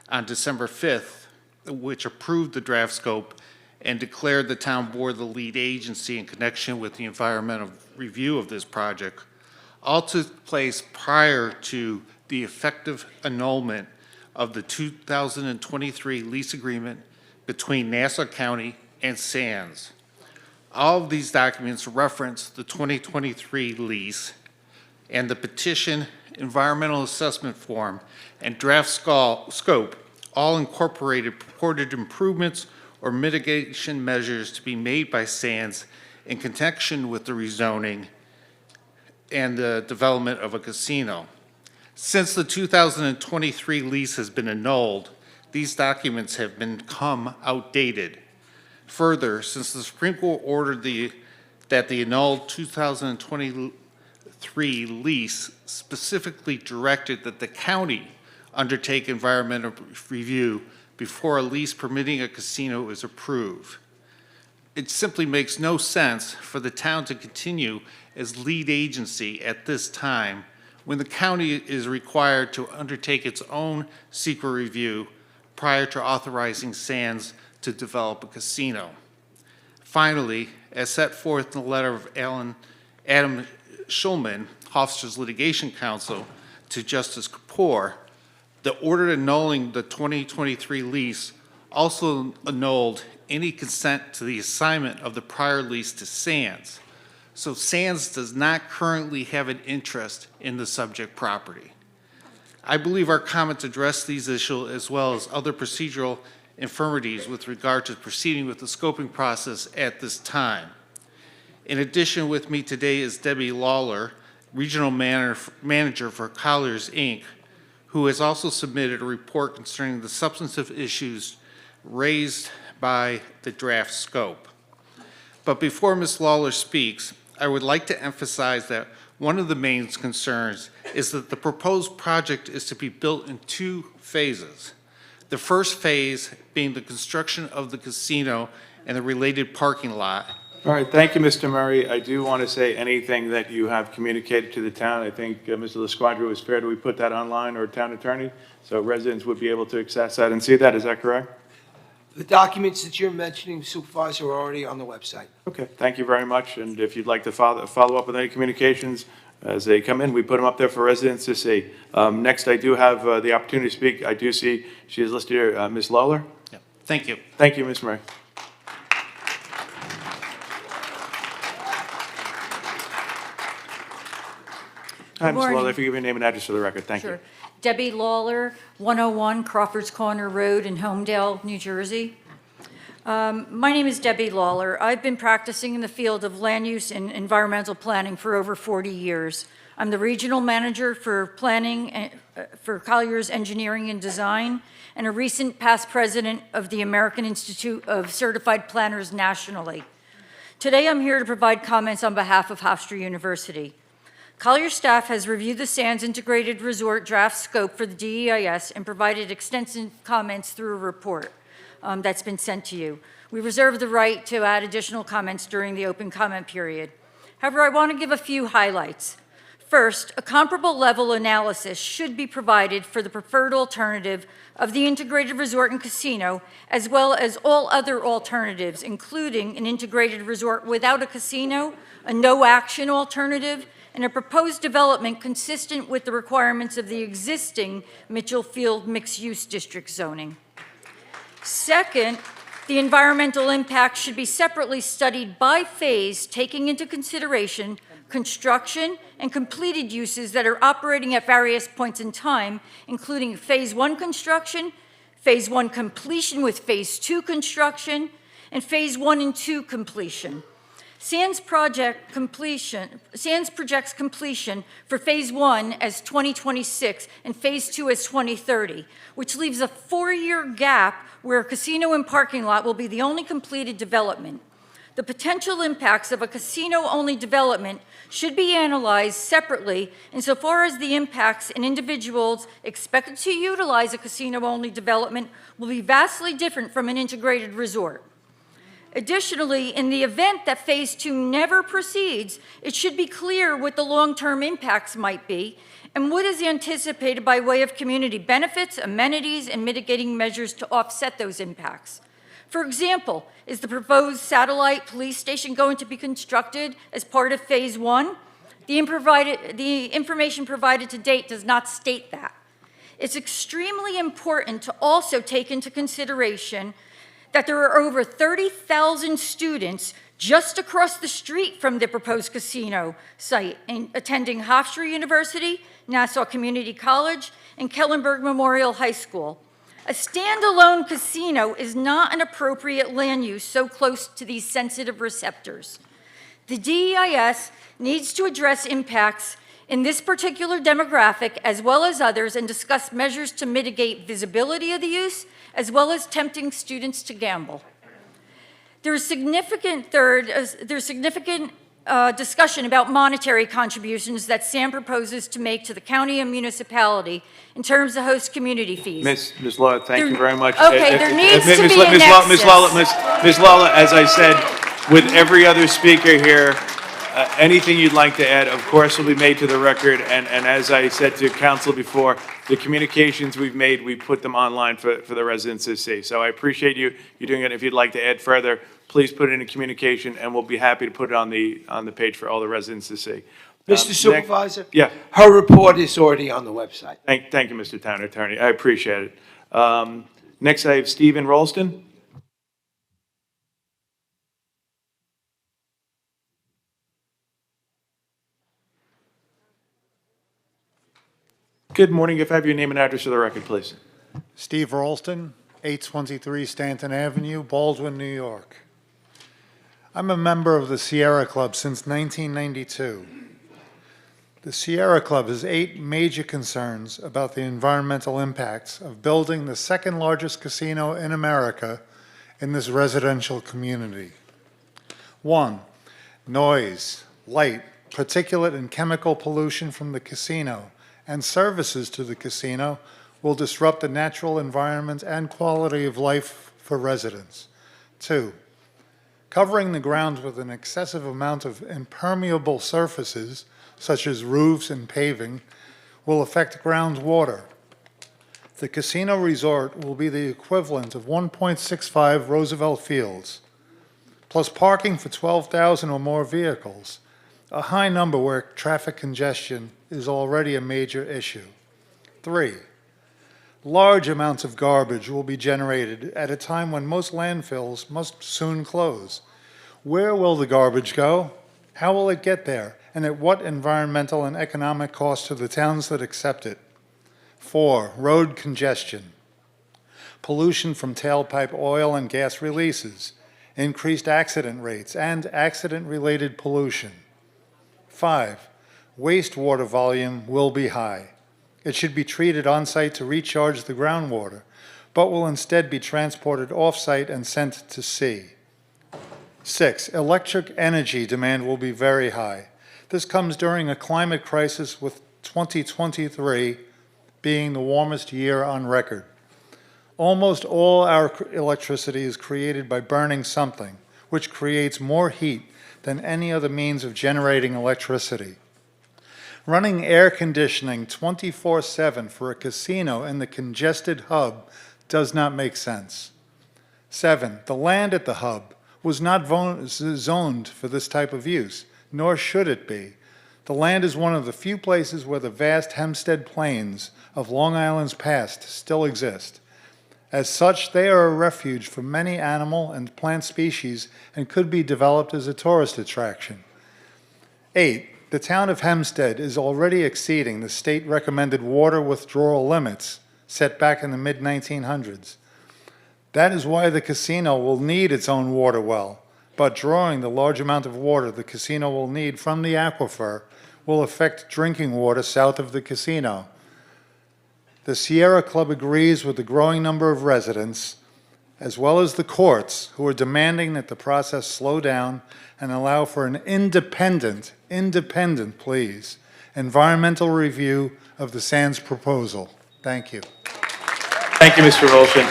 on December 5th, which approved the draft scope and declared the town board the lead agency in connection with the environmental review of this project, all took place prior to the effective annulment of the 2023 lease agreement between Nassau County and SANS. All of these documents reference the 2023 lease, and the petition, environmental assessment form, and draft scope all incorporated purported improvements or mitigation measures to be made by SANS in connection with the rezoning and the development of a casino. Since the 2023 lease has been annulled, these documents have become outdated. Further, since the Supreme Court ordered that the annulled 2023 lease specifically directed that the county undertake environmental review before a lease permitting a casino is approved, it simply makes no sense for the town to continue as lead agency at this time when the county is required to undertake its own secret review prior to authorizing SANS to develop a casino. Finally, as set forth in the letter of Adam Schulman, Hofstra's litigation counsel, to Justice Kapoor, the order annulling the 2023 lease also annulled any consent to the assignment of the prior lease to SANS. So SANS does not currently have an interest in the subject property. I believe our comments address these issues as well as other procedural infirmities with regard to proceeding with the scoping process at this time. In addition, with me today is Debbie Lawler, Regional Manager for Colliers, Inc., who has also submitted a report concerning the substantive issues raised by the draft scope. But before Ms. Lawler speaks, I would like to emphasize that one of the main concerns is that the proposed project is to be built in 2 phases. The first phase being the construction of the casino and the related parking lot. All right, thank you, Mr. Murray. I do want to say anything that you have communicated to the town. I think, Mr. LaSquadra, was fair that we put that online, or town attorney, so residents would be able to access that and see that. Is that correct? The documents that you're mentioning, Supervisor, are already on the website. Okay, thank you very much. And if you'd like to follow up with any communications as they come in, we put them up there for residents to see. Next, I do have the opportunity to speak. I do see she is listed here, Ms. Lawler. Yeah. Thank you. Thank you, Ms. Murray. Hi, Ms. morning. Lawler. If you give your name and address for the record, thank you. Sure. Debbie Lawler, 101 Crawford's Corner Road in Homedale, New Jersey. My name is Debbie Lawler. I've been practicing in the field of land use and environmental planning for over 40 years. I'm the regional manager for planning for Collier's Engineering and Design, and a recent past president of the American Institute of Certified Planners nationally. Today, I'm here to provide comments on behalf of Hofstra University. Collier staff has reviewed the Sands Integrated Resort draft scope for the DEIS and provided extensive comments through a report that's been sent to you. We reserve the right to add additional comments during the open comment period. However, I want to give a few highlights. First, a comparable level analysis should be provided for the preferred alternative of the integrated resort and casino, as well as all other alternatives, including an integrated resort without a casino, a no-action alternative, and a proposed development consistent with the requirements of the existing Mitchell Field mixed-use district zoning. Second, the environmental impact should be separately studied by phase, taking into consideration construction and completed uses that are operating at various points in time, including Phase 1 construction, Phase 1 completion with Phase 2 construction, and Phase 1 and 2 completion. Sands projects completion for Phase 1 as 2026 and Phase 2 as 2030, which leaves a 4-year gap where a casino and parking lot will be the only completed development. The potential impacts of a casino-only development should be analyzed separately insofar as the impacts and individuals expected to utilize a casino-only development will be vastly different from an integrated resort. Additionally, in the event that Phase 2 never proceeds, it should be clear what the long-term impacts might be and what is anticipated by way of community benefits, amenities, and mitigating measures to offset those impacts. For example, is the proposed satellite police station going to be constructed as part of Phase 1? The information provided to date does not state that. It's extremely important to also take into consideration that there are over 30,000 students just across the street from the proposed casino site attending Hofstra University, Nassau Community College, and Kellenberg Memorial High School. A standalone casino is not an appropriate land use so close to these sensitive receptors. The DEIS needs to address impacts in this particular demographic as well as others and discuss measures to mitigate visibility of the use as well as tempting students to gamble. There's significant discussion about monetary contributions that SAM proposes to make to the county and municipality in terms of host community fees. Ms. Lawler, thank you very much. Okay, there needs to be a nexus. Ms. Lawler, as I said, with every other speaker here, anything you'd like to add, of course, will be made to the record. And as I said to council before, the communications we've made, we put them online for the residents to see. So I appreciate you doing it. If you'd like to add further, please put it in a communication, and we'll be happy to put it on the page for all the residents to see. Mr. Supervisor? Yeah. Her report is already on the website. Thank you, Mr. Town Attorney. I appreciate it. Next, I have Stephen Rolston. Good morning. If I have your name and address for the record, please. Steve Ralston, 823 Stanton Avenue, Baldwin, New York. I'm a member of the Sierra Club since 1992. The Sierra Club has 8 major concerns about the environmental impacts of building the second largest casino in America in this residential community. 1, noise. light, particulate, and chemical pollution from the casino and services to the casino will disrupt the natural environment and quality of life for residents. 2, covering the grounds with an excessive amount of impermeable surfaces, such as roofs and paving, will affect groundwater. The casino resort will be the equivalent of 1.65 Roosevelt Fields, plus parking for 12,000 or more vehicles, a high number where traffic congestion is already a major issue. 3, large amounts of garbage will be generated at a time when most landfills must soon close. Where will the garbage go? How will it get there? And at what environmental and economic cost to the towns that accept it? 4, road congestion, pollution from tailpipe oil and gas releases, increased accident rates, and accident-related pollution. 5, wastewater volume will be high. It should be treated on-site to recharge the groundwater, but will instead be transported off-site and sent to sea. 6, electric energy demand will be very high. This comes during a climate crisis, with 2023 being the warmest year on record. Almost all our electricity is created by burning something, which creates more heat than any other means of generating electricity. Running air conditioning 24/7 for a casino in the congested hub does not make sense. 7, the land at the hub was not zoned for this type of use, nor should it be. The land is one of the few places where the vast Hempstead plains of Long Island's past still exist. As such, they are a refuge for many animal and plant species and could be developed as a tourist attraction. 8, the town of Hempstead is already exceeding the state-recommended water withdrawal limits set back in the mid-1900s. That is why the casino will need its own water well, but drawing the large amount of water the casino will need from the aquifer will affect drinking water south of the casino. The Sierra Club agrees with the growing number of residents, as well as the courts, who are demanding that the process slow down and allow for an independent, please, environmental review of the Sands proposal. Thank you. Thank you, Mr. Olson.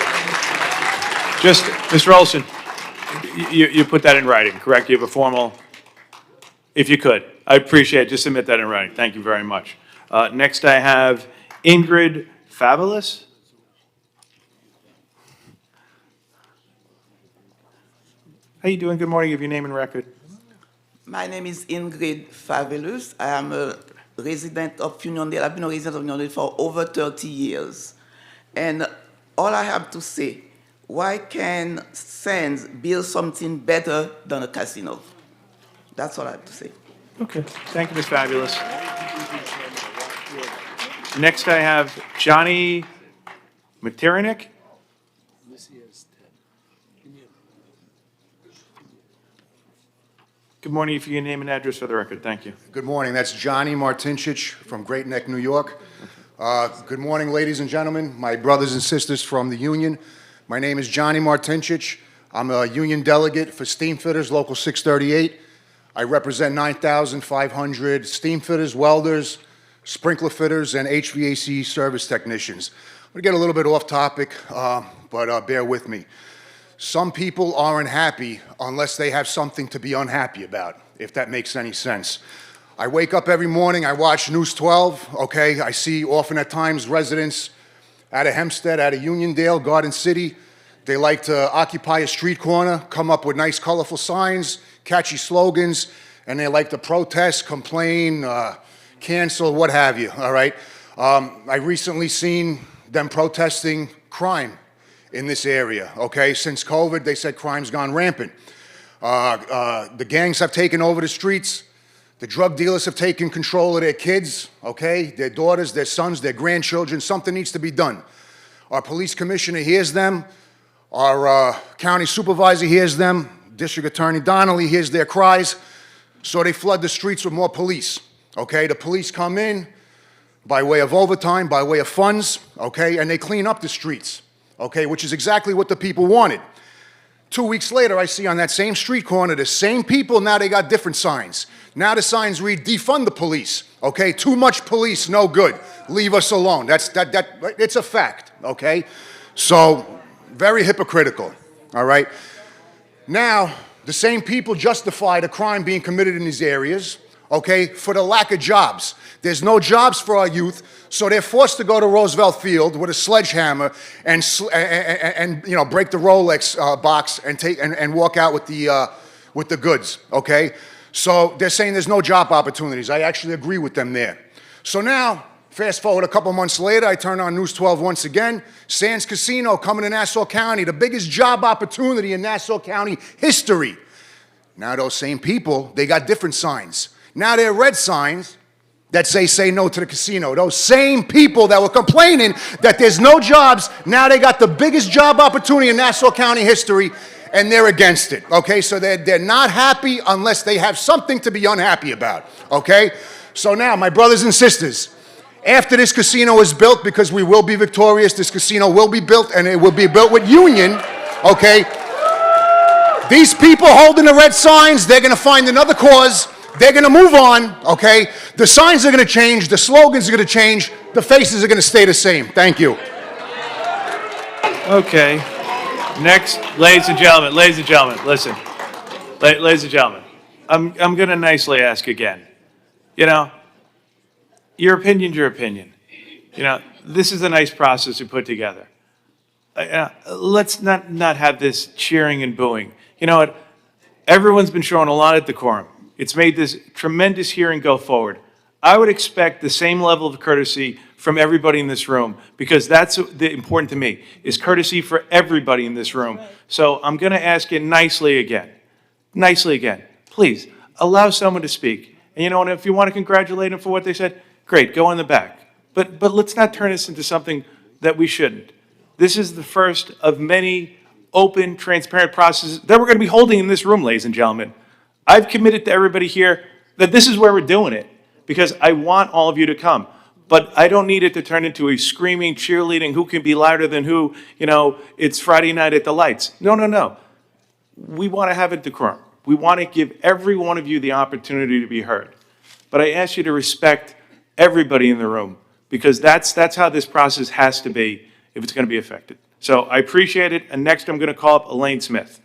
Just, Mr. Olson, you put that in writing, correct? You have a formal, if you could. I appreciate it. Just submit that in writing. Thank you very much. Next, I have Ingrid Fabulous. How you doing? Good morning. Give your name and record. My name is Ingrid Fabulous. I am a resident of Uniondale. I've been a resident of Uniondale for over 30 years. And all I have to say, why can Sands build something better than a casino? That's all I have to say. Okay. Thank you, Ms. Fabulous. Next, I have Johnny Materanik. Good morning. If you can name and address for the record. Thank you. Good morning. That's Johnny Martincich from Great Neck, New York. Good morning, ladies and gentlemen, my brothers and sisters from the union. My name is Johnny Martincich. I'm a union delegate for steam fitters, Local 638. I represent 9,500 steam fitters, welders, sprinkler fitters, and HVAC service technicians. I'm going to get a little bit off topic, but bear with me. Some people aren't happy unless they have something to be unhappy about, if that makes any sense. I wake up every morning, I watch News 12, okay? I see often at times residents out of Hempstead, out of Uniondale, Garden City. They like to occupy a street corner, come up with nice, colorful signs, catchy slogans, and they like to protest, complain, cancel, what have you, all right? I recently seen them protesting crime in this area, okay? Since COVID, they said crime's gone rampant. The gangs have taken over the streets. The drug dealers have taken control of their kids, okay? Their daughters, their sons, their grandchildren. Something needs to be done. Our police commissioner hears them. Our county supervisor hears them. District Attorney Donnelly hears their cries. So they flood the streets with more police, okay? The police come in by way of overtime, by way of funds, okay? And they clean up the streets, okay? Which is exactly what the people wanted. 2 weeks later, I see on that same street corner, the same people, now they got different signs. Now the signs read, defund the police, okay? Too much police, no good. Leave us alone. It's a fact, okay? So, very hypocritical, all right? Now, the same people justify the crime being committed in these areas, okay, for the lack of jobs. There's no jobs for our youth, so they're forced to go to Roosevelt Field with a sledgehammer and you know, break the Rolex box and walk out with the goods, okay? So they're saying there's no job opportunities. I actually agree with them there. So now, fast forward a couple months later, I turn on News 12 once again. Sands Casino coming to Nassau County, the biggest job opportunity in Nassau County history. Now those same people, they got different signs. Now they're red signs that say no to the casino. Those same people that were complaining that there's no jobs, now they got the biggest job opportunity in Nassau County history, and they're against it, okay? So they're not happy unless they have something to be unhappy about, okay? So now, my brothers and sisters, after this casino is built, because we will be victorious, this casino will be built, and it will be built with union, okay? These people holding the red signs, they're gonna find another cause, they're gonna move on, okay? The signs are gonna change, the slogans are gonna change, the faces are gonna stay the same. Thank you. Okay. Next, ladies and gentlemen, listen. Ladies and gentlemen, I'm going to nicely ask again. You know, your opinion's your opinion. You know, this is a nice process we put together. Let's not have this cheering and booing. You know what? Everyone's been showing a lot of decorum. It's made this tremendous hearing go forward. I would expect the same level of courtesy from everybody in this room, because that's important to me, is courtesy for everybody in this room. So I'm going to ask you nicely again, please, allow someone to speak. And you know what, if you want to congratulate them for what they said, great, go in the back. But let's not turn this into something that we shouldn't. This is the first of many open, transparent processes that we're going to be holding in this room, ladies and gentlemen. I've committed to everybody here that this is where we're doing it, because I want all of you to come. But I don't need it to turn into a screaming, cheerleading, who can be louder than who, you know, it's Friday night at the lights. No. We want to have a decorum. We want to give every one of you the opportunity to be heard. But I ask you to respect everybody in the room, because that's how this process has to be if it's going to be effective. So I appreciate it, and next I'm going to call up Elaine Smith.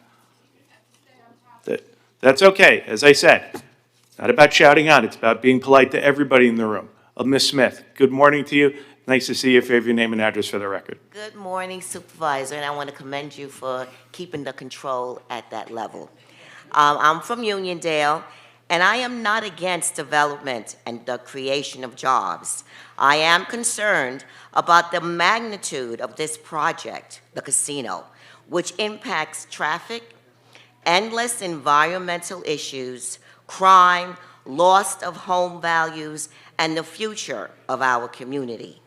That's okay, as I said. It's not about shouting out, it's about being polite to everybody in the room. Ms. Smith, good morning to you. Nice to see you. If you have your name and address for the record. Good morning, Supervisor, and I want to commend you for keeping the control at that level. I'm from Uniondale, and I am not against development and the creation of jobs. I am concerned about the magnitude of this project, the casino, which impacts traffic, endless environmental issues, crime, loss of home values, and the future of our community.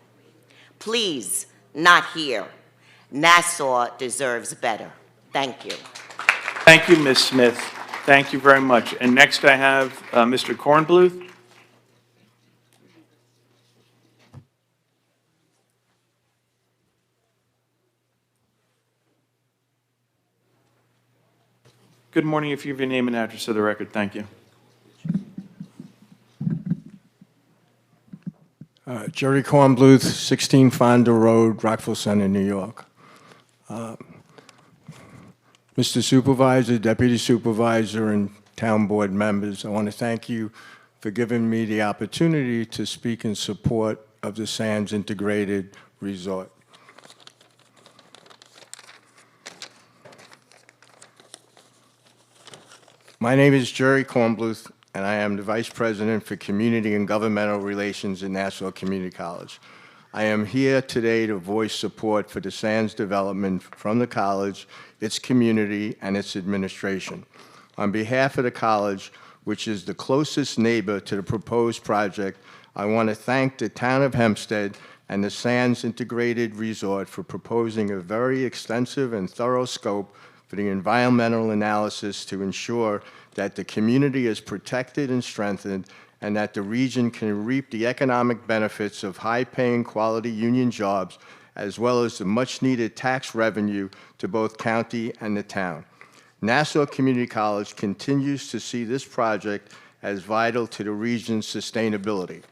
Please, not here. Nassau deserves better. Thank you. Thank you, Ms. Smith. Thank you very much. And next I have Mr. Kornbluth. Good morning. If you have your name and address for the record, thank you. Jerry Kornbluth, 16 Fonda Road, Rockville Center, New York. Mr. Supervisor, Deputy Supervisor, and Town Board members, I want to thank you for giving me the opportunity to speak in support of the Sands Integrated Resort. My name is Jerry Kornbluth, and I am the Vice President for Community and Governmental Relations at Nassau Community College. I am here today to voice support for the Sands development from the college, its community, and its administration. On behalf of the college, which is the closest neighbor to the proposed project, I want to thank the town of Hempstead and the Sands Integrated Resort for proposing a very extensive and thorough scope for the environmental analysis to ensure that the community is protected and strengthened, and that the region can reap the economic benefits of high-paying quality union jobs, as well as the much-needed tax revenue to both county and the town. Nassau Community College continues to see this project as vital to the region's sustainability.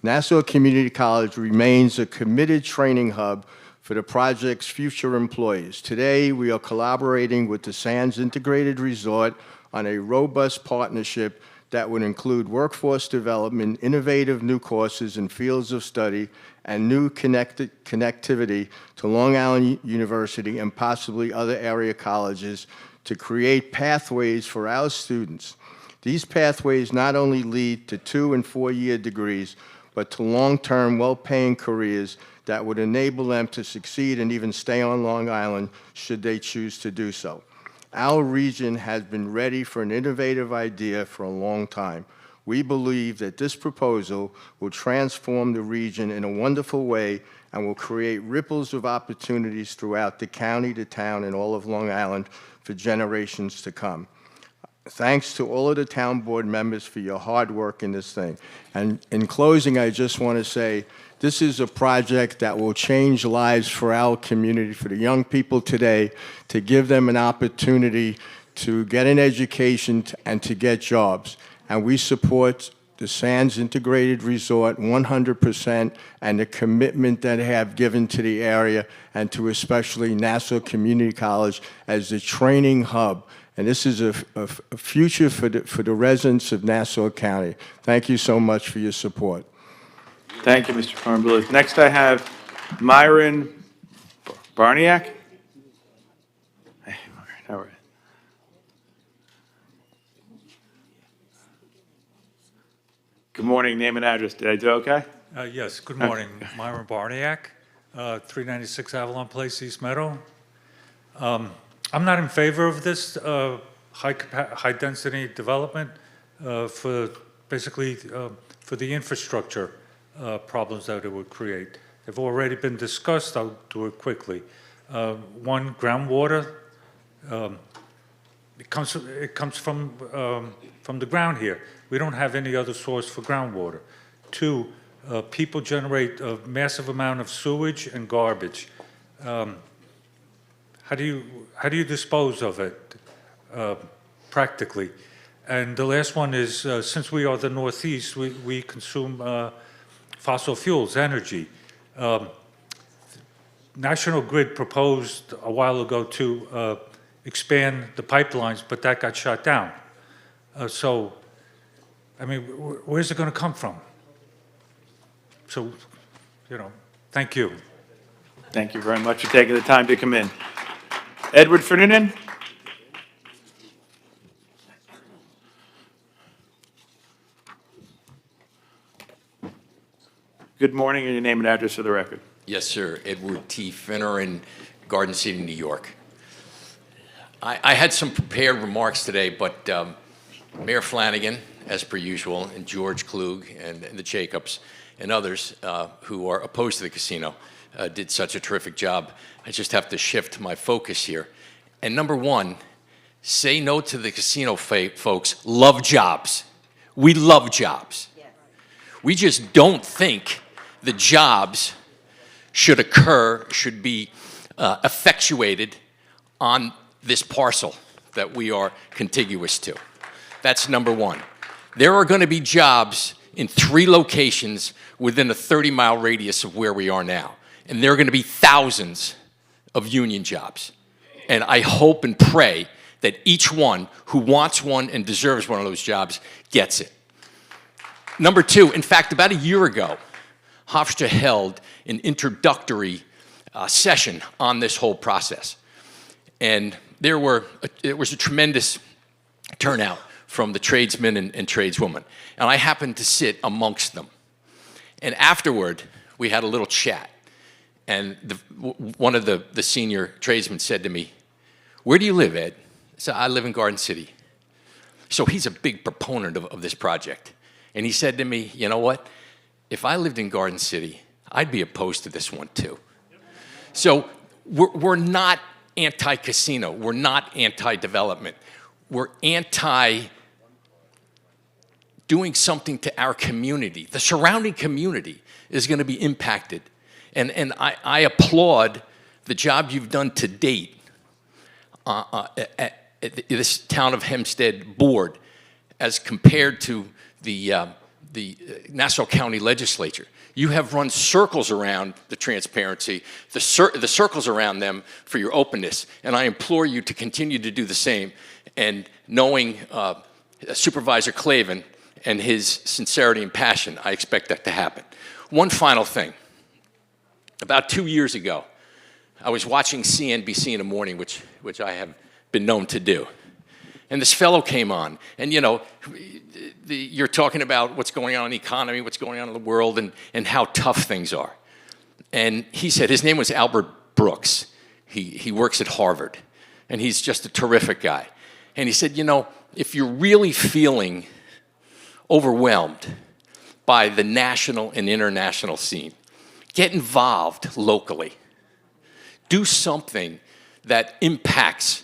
Nassau Community College remains a committed training hub for the project's future employees. Today, we are collaborating with the Sands Integrated Resort on a robust partnership that would include workforce development, innovative new courses and fields of study, and new connectivity to Long Island University and possibly other area colleges to create pathways for our students. These pathways not only lead to 2- and 4-year degrees, but to long-term, well-paying careers that would enable them to succeed and even stay on Long Island should they choose to do so. Our region has been ready for an innovative idea for a long time. We believe that this proposal will transform the region in a wonderful way and will create ripples of opportunities throughout the county, the town, and all of Long Island for generations to come. Thanks to all of the town board members for your hard work in this thing. And in closing, I just want to say, this is a project that will change lives for our community, for the young people today, to give them an opportunity to get an education and to get jobs. And we support the Sands Integrated Resort 100% and the commitment that they have given to the area and to especially Nassau Community College as the training hub. And this is a future for the residents of Nassau County. Thank you so much for your support. Thank you, Mr. Kornbluth. Next, I have Myron Barniak. Hey, Myron, how are you? Good morning, name and address. Did I do okay? Yes, good morning. Myron Barniak, 396 Avalon Place, East Meadow. I'm not in favor of this high-density development for basically for the infrastructure problems that it would create. They've already been discussed. I'll do it quickly. One, groundwater. It comes from the ground here. We don't have any other source for groundwater. Two, people generate a massive amount of sewage and garbage. How do you dispose of it practically? And the last one is, since we are the Northeast, we consume fossil fuels, energy. National Grid proposed a while ago to expand the pipelines, but that got shut down. So, I mean, where's it going to come from? So, thank you. Thank you very much for taking the time to come in. Edward Ferdinand. Good morning, and your name and address for the record. Yes, sir. Edward T. Finner in Garden City, New York. I had some prepared remarks today, but Mayor Flanagan, as per usual, and George Klug and the Jacobs and others who are opposed to the casino did such a terrific job. I just have to shift my focus here. And number one, say no to the casino folks. Love jobs. We love jobs. We just don't think the jobs should be effectuated on this parcel that we are contiguous to. That's number one. There are going to be jobs in 3 locations within a 30-mile radius of where we are now. And there are going to be thousands of union jobs. And I hope and pray that each one who wants one and deserves one of those jobs gets it. Number two, in fact, about a year ago, Hofstra held an introductory session on this whole process. And it was a tremendous turnout from the tradesmen and tradeswomen. And I happened to sit amongst them. And afterward, we had a little chat. And one of the senior tradesmen said to me, "Where do you live, Ed?" I said, "I live in Garden City." So he's a big proponent of this project. And he said to me, "You know what? If I lived in Garden City, I'd be opposed to this one too." So we're not anti-casino. We're not anti-development. We're doing something to our community. The surrounding community is going to be impacted. And I applaud the job you've done to date this town of Hempstead board as compared to the Nassau County Legislature. You have run circles around the transparency, the circles around them for your openness, and I implore you to continue to do the same. And knowing Supervisor Clavin and his sincerity and passion, I expect that to happen. One final thing. About 2 years ago, I was watching CNBC in the morning, which I have been known to do. And this fellow came on, and you know, you're talking about what's going on in the economy, what's going on in the world, and how tough things are. And he said, his name was Albert Brooks. He works at Harvard, and he's just a terrific guy. And he said, you know, if you're really feeling overwhelmed by the national and international scene, get involved locally. Do something that impacts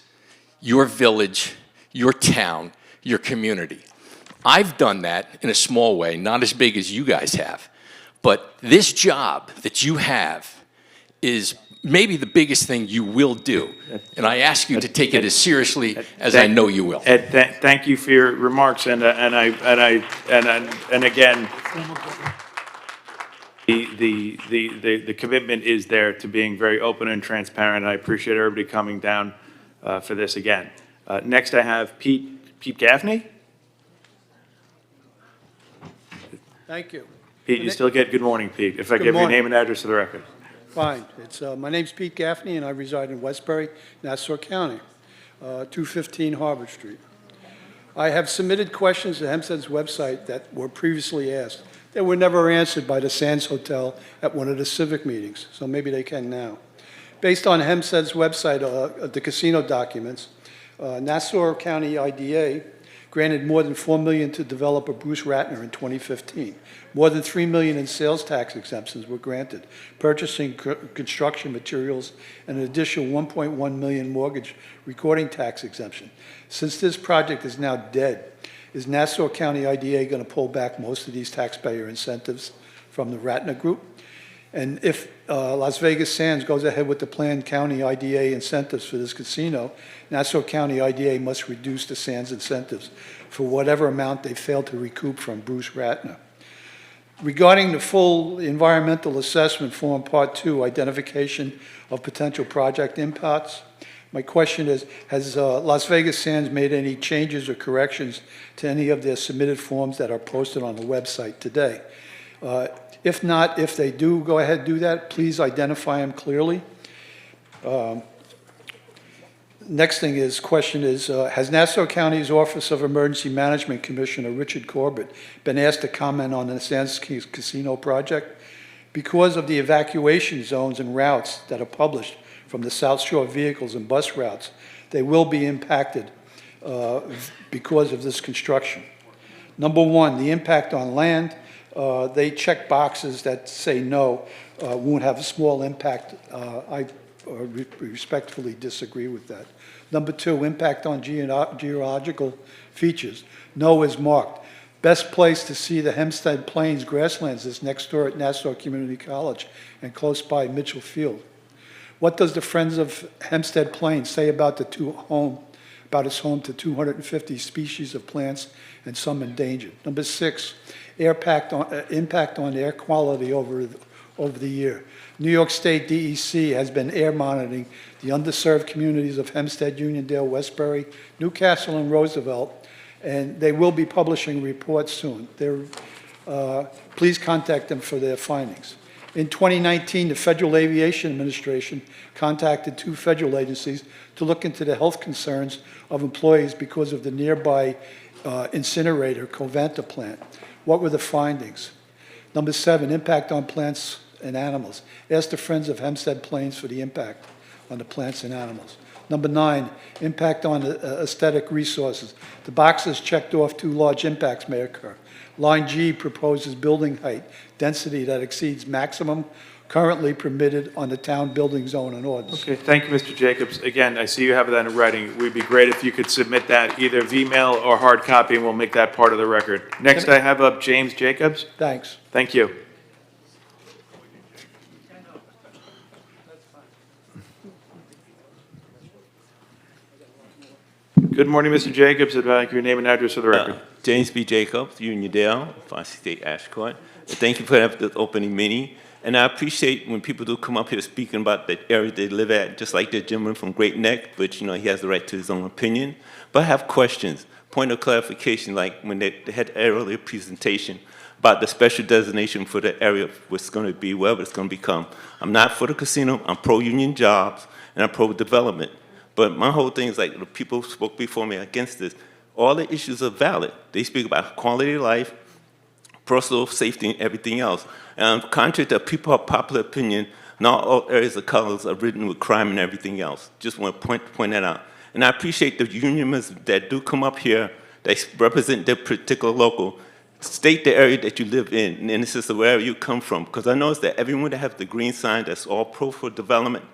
your village, your town, your community. I've done that in a small way, not as big as you guys have. But this job that you have is maybe the biggest thing you will do. And I ask you to take it as seriously as I know you will. Ed, thank you for your remarks, and again, the commitment is there to being very open and transparent. And I appreciate everybody coming down for this again. Next, I have Pete Gaffney. Thank you. Pete, you still get good morning, Pete. If I give your name and address to the record. Fine. My name's Pete Gaffney, and I reside in Westbury, Nassau County, 215 Harvard Street. I have submitted questions to Hempstead's website that were previously asked. They were never answered by the Sands Hotel at one of the civic meetings, so maybe they can now. Based on Hempstead's website, the casino documents, Nassau County IDA granted more than $4 million to developer Bruce Ratner in 2015. More than $3 million in sales tax exemptions were granted, purchasing construction materials, and an additional $1.1 million mortgage recording tax exemption. Since this project is now dead, is Nassau County IDA going to pull back most of these taxpayer incentives from the Ratner Group? And if Las Vegas Sands goes ahead with the planned county IDA incentives for this casino, Nassau County IDA must reduce the Sands incentives for whatever amount they fail to recoup from Bruce Ratner. Regarding the full environmental assessment form, Part 2, identification of potential project impacts, my question is, has Las Vegas Sands made any changes or corrections to any of their submitted forms that are posted on the website today? If not, if they do go ahead and do that, please identify them clearly. Next thing is, question is, has Nassau County's Office of Emergency Management Commissioner Richard Corbett been asked to comment on the Sands Casino project? Because of the evacuation zones and routes that are published from the South Shore vehicles and bus routes, they will be impacted because of this construction. Number one, the impact on land. They check boxes that say no, won't have a small impact. I respectfully disagree with that. Number two, impact on geological features. No is marked. Best place to see the Hempstead Plains grasslands is next door at Nassau Community College and close by Mitchell Field. What does the Friends of Hempstead Plains say about its home to 250 species of plants and some endangered? Number six, impact on air quality over the year. New York State DEC has been air monitoring the underserved communities of Hempstead, Uniondale, Westbury, Newcastle, and Roosevelt, and they will be publishing reports soon. Please contact them for their findings. In 2019, the Federal Aviation Administration contacted 2 federal agencies to look into the health concerns of employees because of the nearby incinerator, Covanta plant. What were the findings? Number 7, impact on plants and animals. Ask the Friends of Hempstead Plains for the impact on the plants and animals. Number 9, impact on aesthetic resources. The boxes checked off 2 large impacts may occur. Line G proposes building height density that exceeds maximum currently permitted on the town building zone and ordinance. Okay, thank you, Mr. Jacobs. Again, I see you have that in writing. It would be great if you could submit that either email or hard copy, and we'll make that part of the record. Next, I have up James Jacobs. Thanks. Thank you. Good morning, Mr. Jacobs. I'd like your name and address for the record. James B. Jacobs, Uniondale, Foster State, Ashcourt. Thank you for having this opening meeting. And I appreciate when people do come up here speaking about the area they live at, just like the gentleman from Great Neck, but he has the right to his own opinion. But I have questions, point of clarification, like when they had the earlier presentation about the special designation for the area of what's going to be, wherever it's going to become. I'm not for the casino, I'm pro-union jobs, and I'm pro-development. But my whole thing is like the people who spoke before me against this, all the issues are valid. They speak about quality of life, personal safety, and everything else. And contrary to people's popular opinion, not all areas of colors are ridden with crime and everything else. Just want to point that out. And I appreciate the unionists that do come up here, that represent their particular local, state the area that you live in, and this is wherever you come from. Because I noticed that everyone that has the green sign that's all pro for development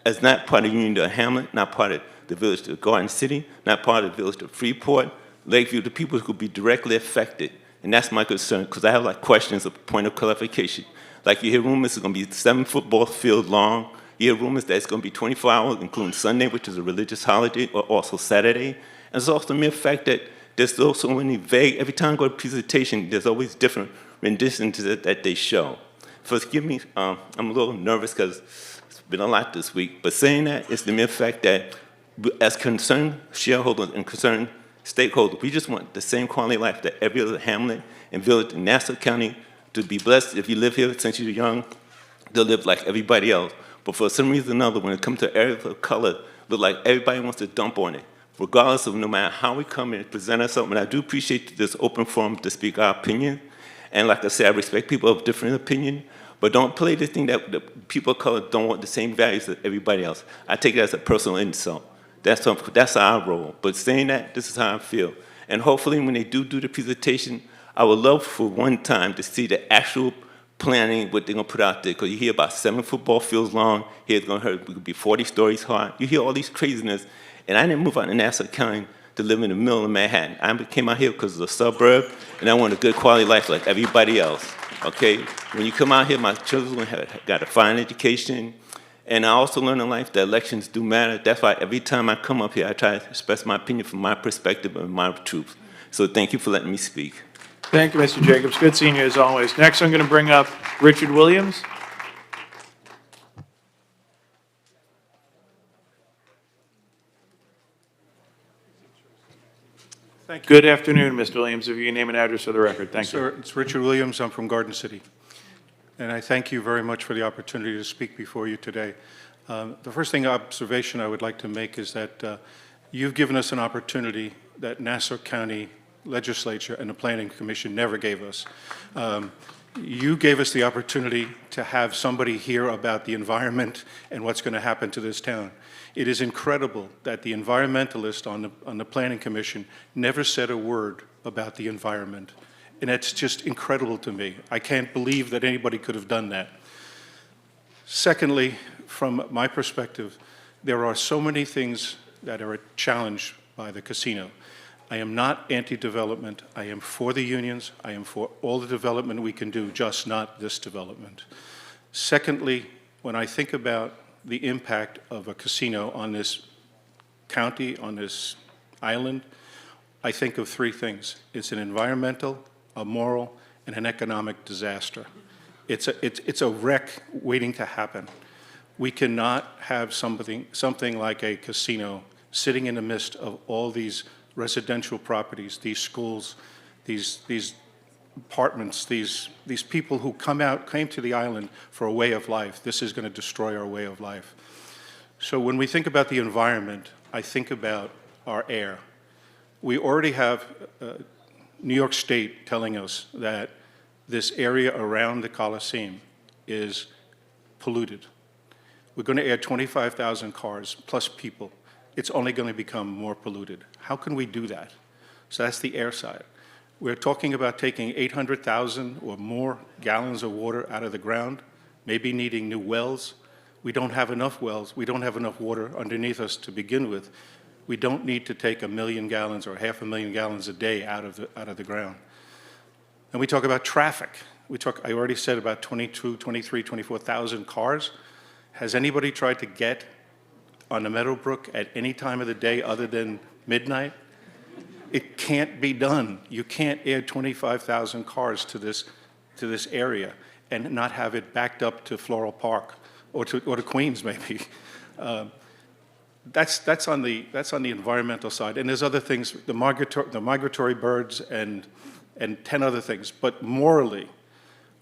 is not part of Uniondale Hamlet, not part of the village to Garden City, not part of the village to Freeport, Lakeview, the people who could be directly affected. And that's my concern, because I have like questions of point of clarification. Like you hear rumors it's going to be 7 football fields long. You hear rumors that it's going to be 24 hours, including Sunday, which is a religious holiday, or also Saturday. And it's also the mere fact that there's still so many vague, every time I go to a presentation, there's always different renditions that they show. Forgive me, I'm a little nervous because it's been a lot this week, but saying that, it's the mere fact that as concerned shareholders and concerned stakeholders, we just want the same quality of life that every other hamlet and village in Nassau County to be blessed. If you live here since you're young, they'll live like everybody else. But for some reason or another, when it comes to areas of color, look like everybody wants to dump on it, regardless of no matter how we come and present ourselves. And I do appreciate this open forum to speak our opinion. And like I said, I respect people of different opinion, but don't play this thing that the people of color don't want the same values as everybody else. I take it as a personal insult. That's our role. But saying that, this is how I feel. And hopefully when they do the presentation, I would love for one time to see the actual planning, what they're going to put out there, because you hear about 7 football fields long, here it's going to be 40 stories high. You hear all these craziness, and I didn't move out to Nassau County to live in the middle of Manhattan. I came out here because it's a suburb, and I want a good quality life like everybody else, okay? When you come out here, my children have got a fine education, and I also learned in life that elections do matter. That's why every time I come up here, I try to express my opinion from my perspective and my truth. So thank you for letting me speak. Thank you, Mr. Jacobs. Good seeing you as always. Next, I'm going to bring up Richard Williams. Thank you. Good afternoon, Mr. Williams. If you can name and address for the record. Thank you. Sir, it's Richard Williams. I'm from Garden City. And I thank you very much for the opportunity to speak before you today. The first observation I would like to make is that you've given us an opportunity that Nassau County Legislature and the Planning Commission never gave us. You gave us the opportunity to have somebody hear about the environment and what's going to happen to this town. It is incredible that the environmentalist on the Planning Commission never said a word about the environment. And that's just incredible to me. I can't believe that anybody could have done that. Secondly, from my perspective, there are so many things that are challenged by the casino. I am not anti-development. I am for the unions. I am for all the development we can do, just not this development. Secondly, when I think about the impact of a casino on this county, on this island, I think of 3 things. It's an environmental, a moral, and an economic disaster. It's a wreck waiting to happen. We cannot have something like a casino sitting in the midst of all these residential properties, these schools, these apartments, these people who came to the island for a way of life. This is going to destroy our way of life. So when we think about the environment, I think about our air. We already have New York State telling us that this area around the Coliseum is polluted. We're going to add 25,000 cars plus people. It's only going to become more polluted. How can we do that? So that's the air side. We're talking about taking 800,000 or more gallons of water out of the ground, maybe needing new wells. We don't have enough wells. We don't have enough water underneath us to begin with. We don't need to take 1 million gallons or 500,000 gallons a day out of the ground. And we talk about traffic. I already said about 22, 23, 24,000 cars. Has anybody tried to get on the Meadowbrook at any time of the day other than midnight. It can't be done. You can't add 25,000 cars to this area and not have it backed up to Floral Park or to Queens maybe. That's on the environmental side, and there's other things, the migratory birds and 10 other things. But morally,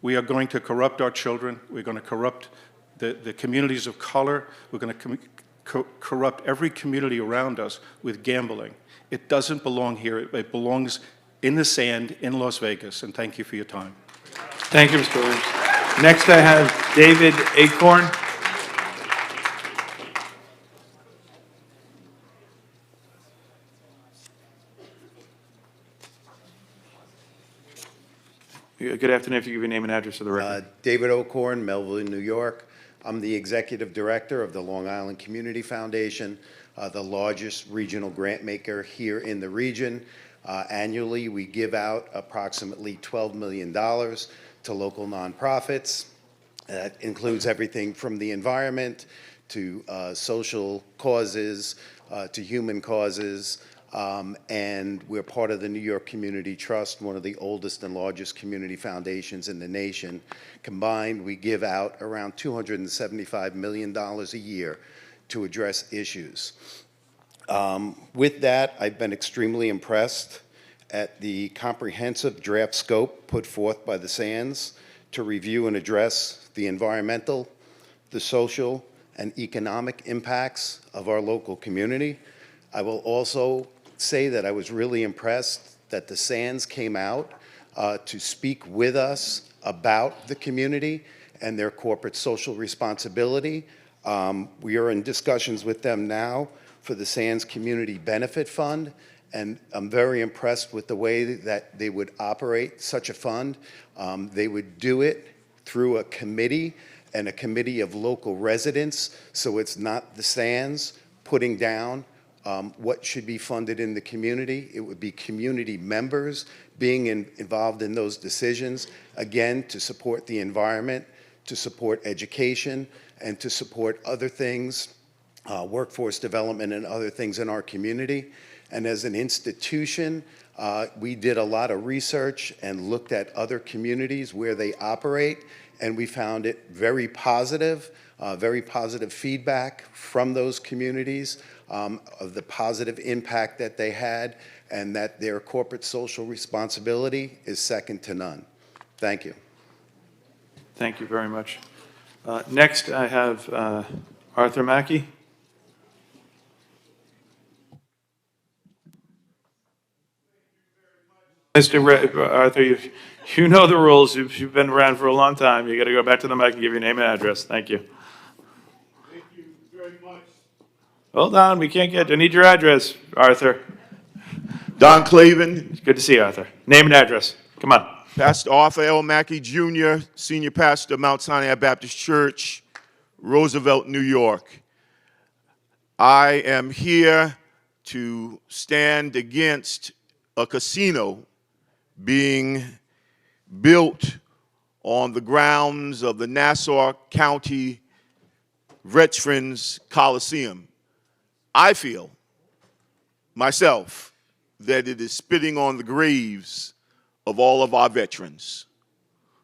we are going to corrupt our children. We're going to corrupt the communities of color. We're going to corrupt every community around us with gambling. It doesn't belong here. It belongs in the sand in Las Vegas. And thank you for your time. Thank you, Mr. Williams. Next, I have David Acorn. Good afternoon. If you give your name and address for the record. David Ocorn, Melville, New York. I'm the executive director of the Long Island Community Foundation, the largest regional grant maker here in the region. Annually, we give out approximately $12 million to local nonprofits. That includes everything from the environment to social causes to human causes. And we're part of the New York Community Trust, one of the oldest and largest community foundations in the nation. Combined, we give out around $275 million a year to address issues. With that, I've been extremely impressed at the comprehensive draft scope put forth by the SANS to review and address the environmental, the social, and economic impacts of our local community. I will also say that I was really impressed that the SANS came out to speak with us about the community and their corporate social responsibility. We are in discussions with them now for the SANS Community Benefit Fund, and I'm very impressed with the way that they would operate such a fund. They would do it through a committee and a committee of local residents, so it's not the SANS putting down what should be funded in the community. It would be community members being involved in those decisions, again, to support the environment, to support education, and to support other things, workforce development and other things in our community. And as an institution, we did a lot of research and looked at other communities where they operate, and we found it very positive feedback from those communities of the positive impact that they had, and that their corporate social responsibility is second to none. Thank you. Thank you very much. Next, I have Arthur Mackey. Mr. Arthur, you know the rules. You've been around for a long time. You got to go back to the mic and give your name and address. Thank you. Thank you very much. Hold on, we can't get. I need your address, Arthur. Don Clavin. Good to see you, Arthur. Name and address. Come on. Pastor Arthur L. Mackey, Jr., Senior Pastor, Mount Sinai Baptist Church, Roosevelt, New York. I am here to stand against a casino being built on the grounds of the Nassau County Veterans Coliseum. I feel, myself, that it is spitting on the graves of all of our veterans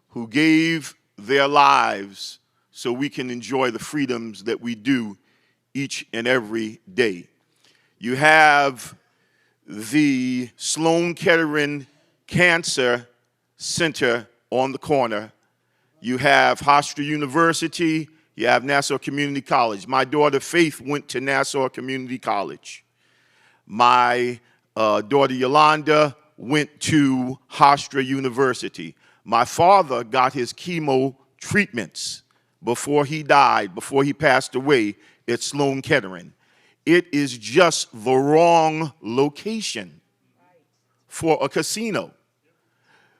who gave their lives so we can enjoy the freedoms that we do each and every day. You have the Sloan Kettering Cancer Center on the corner. You have Hofstra University. You have Nassau Community College. My daughter Faith went to Nassau Community College. My daughter Yolanda went to Hofstra University. My father got his chemo treatments before he died, before he passed away at Sloan Kettering. It is just the wrong location for a casino.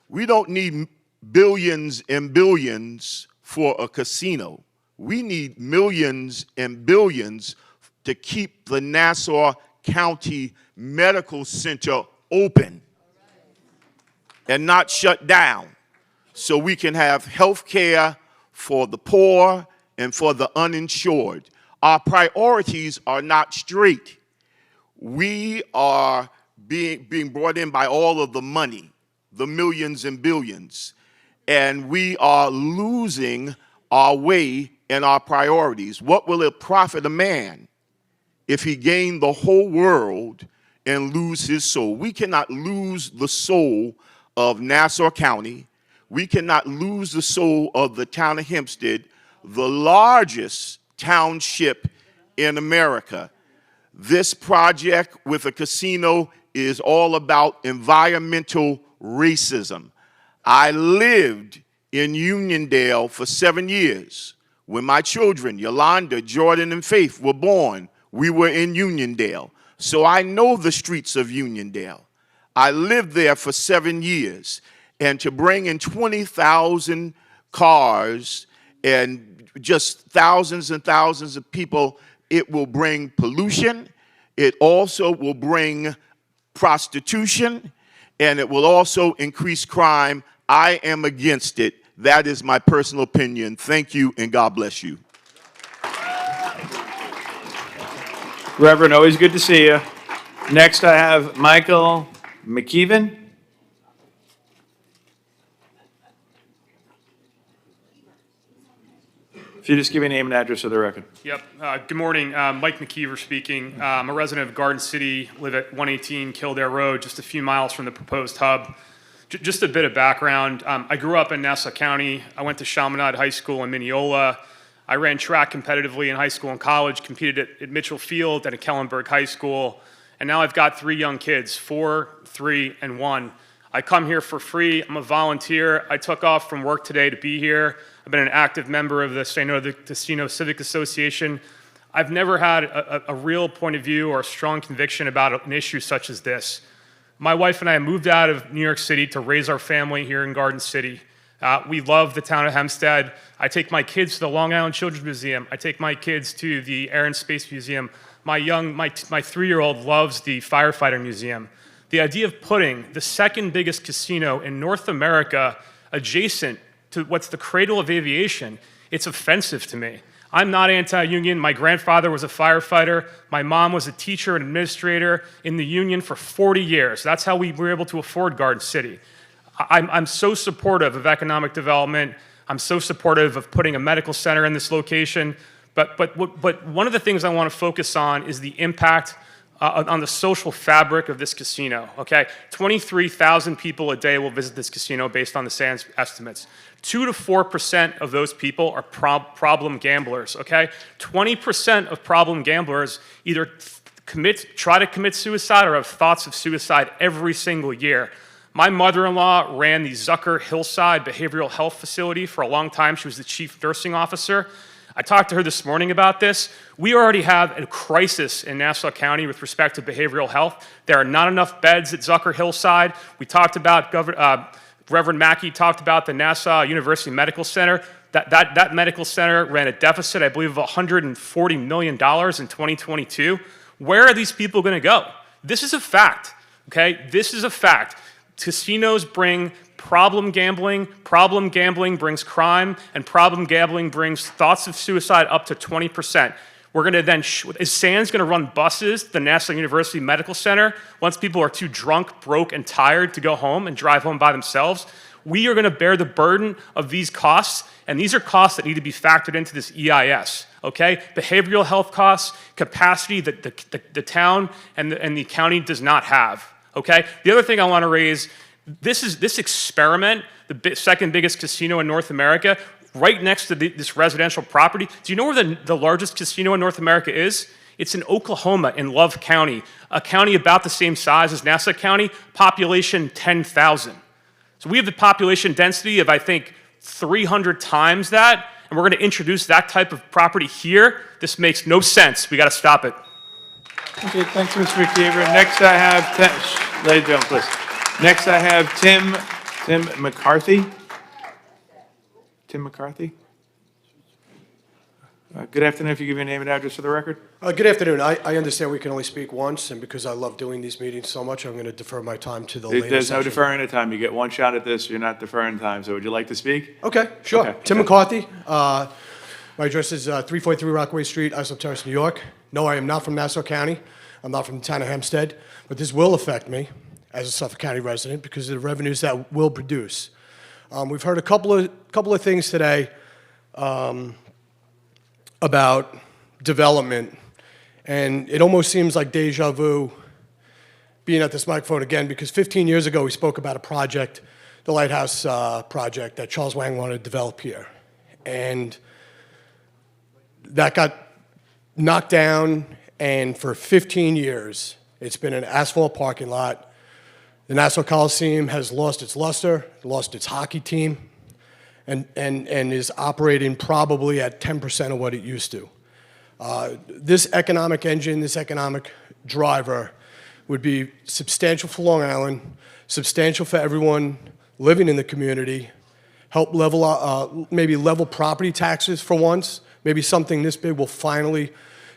We don't need billions and billions for a casino. We need millions and billions to keep the Nassau County Medical Center open and not shut down, so we can have health care for the poor and for the uninsured. Our priorities are not straight. we are being brought in by all of the money, the millions and billions, and we are losing our way and our priorities. What will it profit a man if he gain the whole world and lose his soul? We cannot lose the soul of Nassau County. We cannot lose the soul of the town of Hempstead, the largest township in America. This project with a casino is all about environmental racism. I lived in Uniondale for 7 years. When my children, Yolanda, Jordan, and Faith, were born, we were in Uniondale. So I know the streets of Uniondale. I lived there for 7 years. And to bring in 20,000 cars and just thousands and thousands of people, it will bring pollution. It also will bring prostitution, and it will also increase crime. I am against it. That is my personal opinion. Thank you, and God bless you. Reverend, always good to see you. Next, I have Michael McKeevan. If you just give me a name and address for the record. Yep. Good morning. Mike McKeever speaking. I'm a resident of Garden City, live at 118 Kildare Road, just a few miles from the proposed hub. Just a bit of background. I grew up in Nassau County. I went to Chaminade High School in Mineola. I ran track competitively in high school and college, competed at Mitchell Field and at Kellenberg High School. And now I've got 3 young kids, 4, 3, and 1. I come here for free. I'm a volunteer. I took off from work today to be here. I've been an active member of the Say No to the Casino Civic Association. I've never had a real point of view or a strong conviction about an issue such as this. My wife and I moved out of New York City to raise our family here in Garden City. We love the town of Hempstead. I take my kids to the Long Island Children's Museum. I take my kids to the Air and Space Museum. My 3-year-old loves the Firefighter Museum. The idea of putting the second biggest casino in North America adjacent to what's the cradle of aviation, it's offensive to me. I'm not anti-union. My grandfather was a firefighter. My mom was a teacher and administrator in the union for 40 years. That's how we were able to afford Garden City. I'm so supportive of economic development. I'm so supportive of putting a medical center in this location. But one of the things I want to focus on is the impact on the social fabric of this casino, okay? 23,000 people a day will visit this casino based on the Sands estimates. 2 to 4% of those people are problem gamblers, okay? 20% of problem gamblers either try to commit suicide or have thoughts of suicide every single year. My mother-in-law ran the Zucker Hillside Behavioral Health Facility for a long time. She was the chief nursing officer. I talked to her this morning about this. We already have a crisis in Nassau County with respect to behavioral health. There are not enough beds at Zucker Hillside. We talked about, Reverend Mackey talked about the Nassau University Medical Center. That medical center ran a deficit, I believe, of $140 million in 2022. Where are these people going to go? This is a fact, okay? This is a fact. Casinos bring problem gambling brings crime, and problem gambling brings thoughts of suicide up to 20%. We're going to then, is Sands going to run buses to the Nassau University Medical Center once people are too drunk, broke, and tired to go home and drive home by themselves? We are going to bear the burden of these costs, and these are costs that need to be factored into this EIS, okay? Behavioral health costs, capacity that the town and the county does not have, okay? The other thing I want to raise, this experiment, the second biggest casino in North America, right next to this residential property. Do you know where the largest casino in North America is? It's in Oklahoma, in Love County, a county about the same size as Nassau County, population 10,000. So we have the population density of, I think, 300 times that, and we're going to introduce that type of property here. This makes no sense. We got to stop it. Okay, thanks, Mr. McKeever. Next I have, ladies and gentlemen, please. Next I have Tim McCarthy. Tim McCarthy. Good afternoon. If you give your name and address for the record. Good afternoon. I understand we can only speak once, and because I love doing these meetings so much, I'm going to defer my time to the later There's no session. deferring of time. You get one shot at this. You're not deferring time. So would you like to speak? Okay, sure. Okay. Tim McCarthy. My address is 343 Rockaway Street, Islip Terrace, New York. No, I am not from Nassau County. I'm not from the town of Hempstead, but this will affect me as a Suffolk County resident because of the revenues that will produce. We've heard a couple of things today about development, and it almost seems like deja vu being at this microphone again, because 15 years ago we spoke about a project, the Lighthouse project that Charles Wang wanted to develop here. And that got knocked down, and for 15 years, it's been an asphalt parking lot. The Nassau Coliseum has lost its luster, lost its hockey team, and is operating probably at 10% of what it used to. This economic engine, this economic driver would be substantial for Long Island, substantial for everyone living in the community, help level, maybe level property taxes for once. Maybe something this big will finally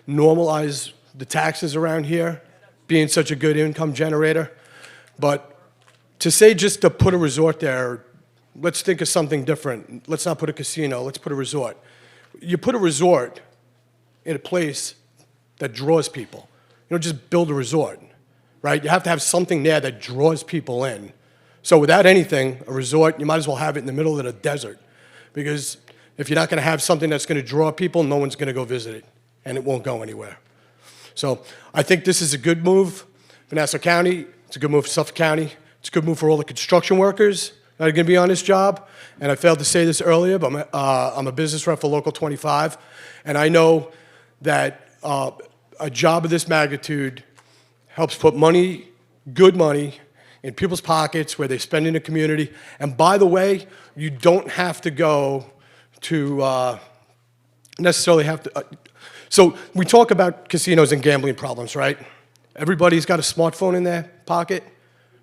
normalize the taxes around here, being such a good income generator. But to say just to put a resort there, let's think of something different. Let's not put a casino, let's put a resort. You put a resort in a place that draws people. You don't just build a resort, right? You have to have something there that draws people in. So without anything, a resort, you might as well have it in the middle of the desert, because if you're not going to have something that's going to draw people, no one's going to go visit it, and it won't go anywhere. So I think this is a good move for Nassau County. It's a good move for Suffolk County. It's a good move for all the construction workers that are going to be on this job. And I failed to say this earlier, but I'm a business rep for Local 25, and I know that a job of this magnitude helps put money, good money, in people's pockets where they spend in the community. And by the way, you don't have to go to necessarily have to. So we talk about casinos and gambling problems, right? Everybody's got a smartphone in their pocket.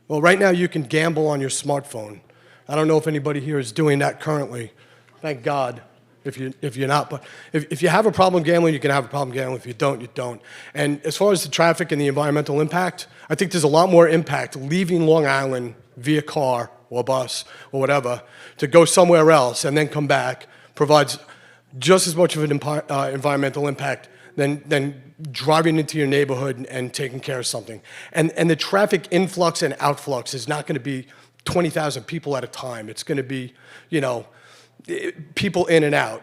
Well, right now you can gamble on your smartphone. I don't know if anybody here is doing that currently. Thank God. If you're not, but if you have a problem gambling, you can have a problem gambling. If you don't, you don't. And as far as the traffic and the environmental impact, I think there's a lot more impact leaving Long Island via car or bus or whatever to go somewhere else and then come back provides just as much of an environmental impact than driving into your neighborhood and taking care of something. And the traffic influx and outflux is not going to be 20,000 people at a time. It's going to be, you know, people in and out.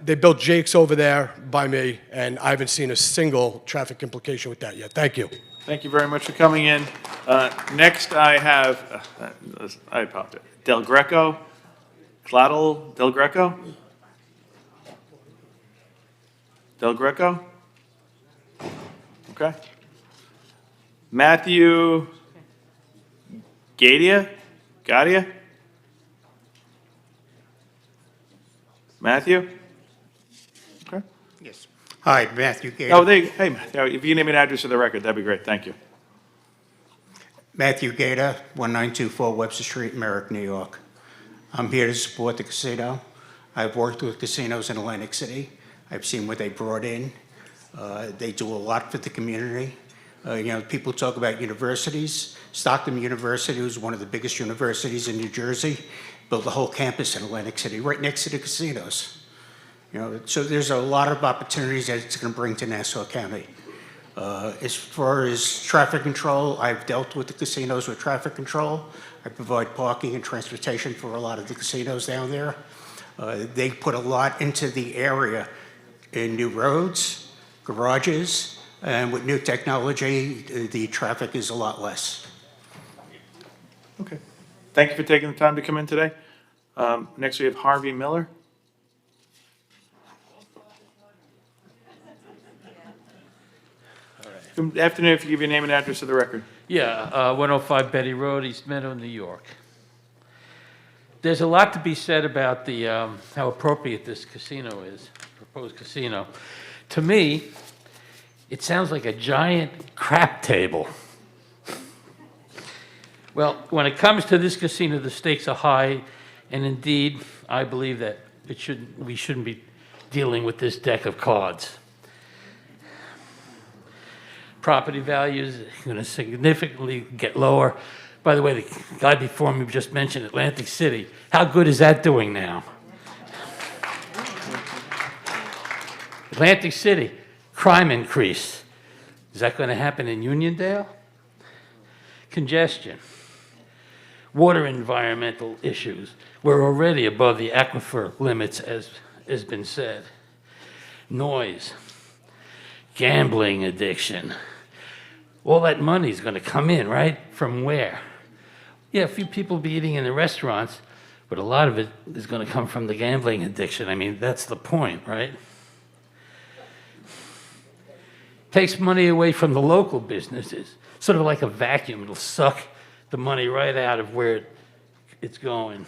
They built Jake's over there by me, and I haven't seen a single traffic implication with that yet. Thank you. Thank you very much for coming in. Next, I have, I apologize, Del Greco, Claudel Del Greco? Del Greco? Okay. Matthew Gadia? Matthew? Okay. Yes. Hi, Matthew Gator. Oh, hey, Matthew, if you can name an address of the record, that'd be great. Thank you. Matthew Gator, 1924 Webster Street, Merrick, New York. I'm here to support the casino. I've worked with casinos in Atlantic City. I've seen what they brought in. They do a lot for the community. You know, people talk about universities. Stockton University was one of the biggest universities in New Jersey. Built a whole campus in Atlantic City, right next to the casinos. You know, so there's a lot of opportunities that it's going to bring to Nassau County. As far as traffic control, I've dealt with the casinos with traffic control. I provide parking and transportation for a lot of the casinos down there. They put a lot into the area in new roads, garages, and with new technology, the traffic is a lot less. Okay. Thank you for taking the time to come in today. Next, we have Harvey Miller. Good afternoon. If you give your name and address of the record. Yeah, 105 Betty Road, East Meadow, New York. There's a lot to be said about the how appropriate this casino is, proposed casino. To me, it sounds like a giant crap table. Well, when it comes to this casino, the stakes are high, and indeed, I believe that we shouldn't be dealing with this deck of cards. Property values are going to significantly get lower. By the way, the guy before me just mentioned Atlantic City. How good is that doing now? Atlantic City, crime increase, Is that going to happen in Uniondale? Congestion, water environmental issues. We're already above the aquifer limits, as has been said. Noise, gambling addiction. All that money's going to come in, right? From where? Yeah, a few people will be eating in the restaurants, but a lot of it is going to come from the gambling addiction. I mean, that's the point, right? Takes money away from the local businesses, sort of like a vacuum. It'll suck the money right out of where it's going.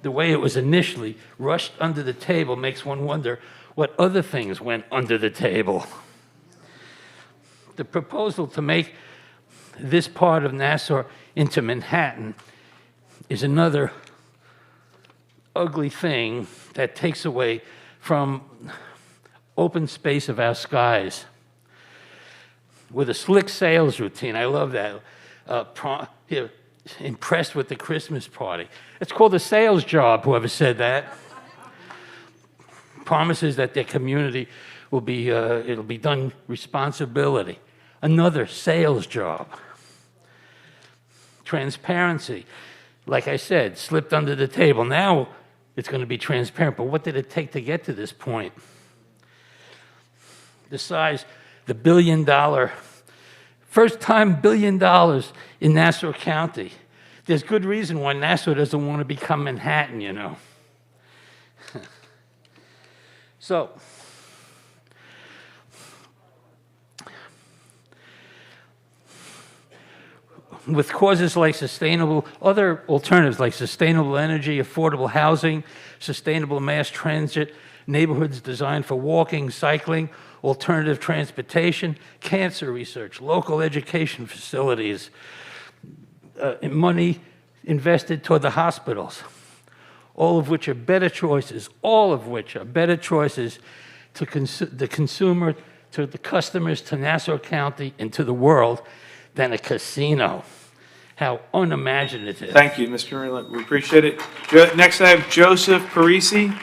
The way it was initially rushed under the table makes one wonder what other things went under the table. The proposal to make this part of Nassau into Manhattan is another ugly thing that takes away from open space of our skies. With a slick sales routine, I love that. Impressed with the Christmas party. It's called a sales job, whoever said that. Promises that their community will be, it'll be done responsibility. Another sales job. Transparency, like I said, slipped under the table. Now it's going to be transparent, but what did it take to get to this point? The size, the $1 billion, first time $1 billion in Nassau County. There's good reason why Nassau doesn't want to become Manhattan, you know. So, with causes like other alternatives like sustainable energy, affordable housing, sustainable mass transit, neighborhoods designed for walking, cycling, alternative transportation, cancer research, local education facilities, money invested toward the hospitals, all of which are better choices, to the consumer, to the customers, to Nassau County, and to the world than a casino. How unimaginative. Thank you, Mr. Murlett. We appreciate it. Next, I have Joseph Parisi.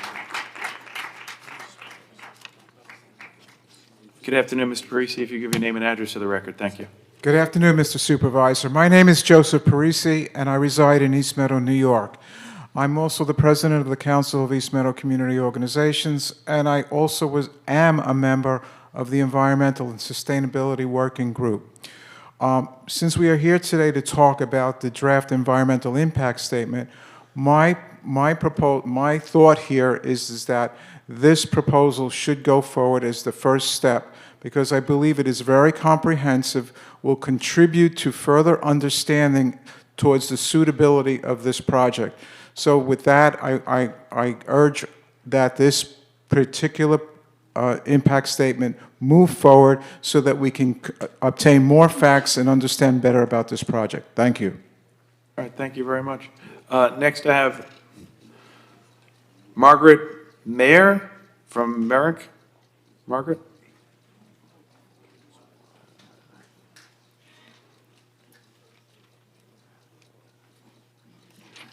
Good afternoon, Mr. Parisi. If you give your name and address to the record, thank you. Good afternoon, Mr. Supervisor. My name is Joseph Parisi, and I reside in East Meadow, New York. I'm also the president of the Council of East Meadow Community Organizations, and I also am a member of the Environmental and Sustainability Working Group. Since we are here today to talk about the draft environmental impact statement, my thought here is that this proposal should go forward as the first step, because I believe it is very comprehensive, will contribute to further understanding towards the suitability of this project. So with that, I urge that this particular impact statement move forward so that we can obtain more facts and understand better about this project. Thank you. All right, thank you very much. Next, I have Margaret Mayer from Merrick. Margaret?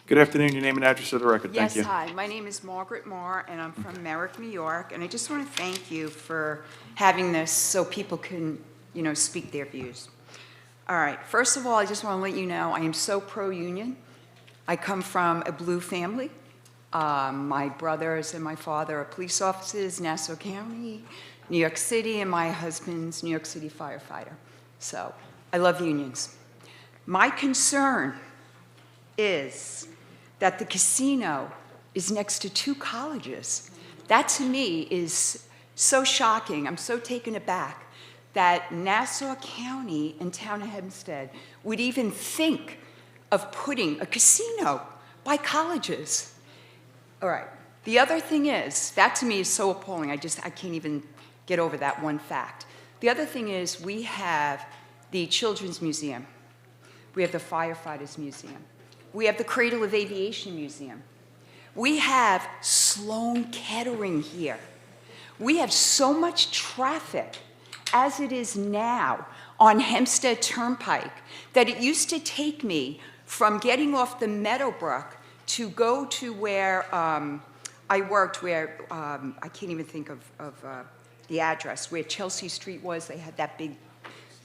Good afternoon. Your name and address to the record. Thank you. Yes, hi. My name is Margaret Marr, and I'm from Merrick, New York. And I just want to thank you for having this so people can, speak their views. All right. First of all, I just want to let you know I am so pro-union. I come from a blue family. My brothers and my father are police officers, Nassau County, New York City, and my husband's New York City firefighter. So I love unions. My concern is that the casino is next to 2 colleges. That to me is so shocking. I'm so taken aback that Nassau County and Town of Hempstead would even think of putting a casino by colleges. All right. The other thing is, that to me is so appalling. I can't even get over that one fact. The other thing is we have the Children's Museum. We have the Firefighters Museum. We have the Cradle of Aviation Museum. We have Sloan Kettering here. We have so much traffic as it is now on Hempstead Turnpike that it used to take me from getting off the Meadowbrook to go to where I worked, where I can't even think of the address, where Chelsea Street was, they had that big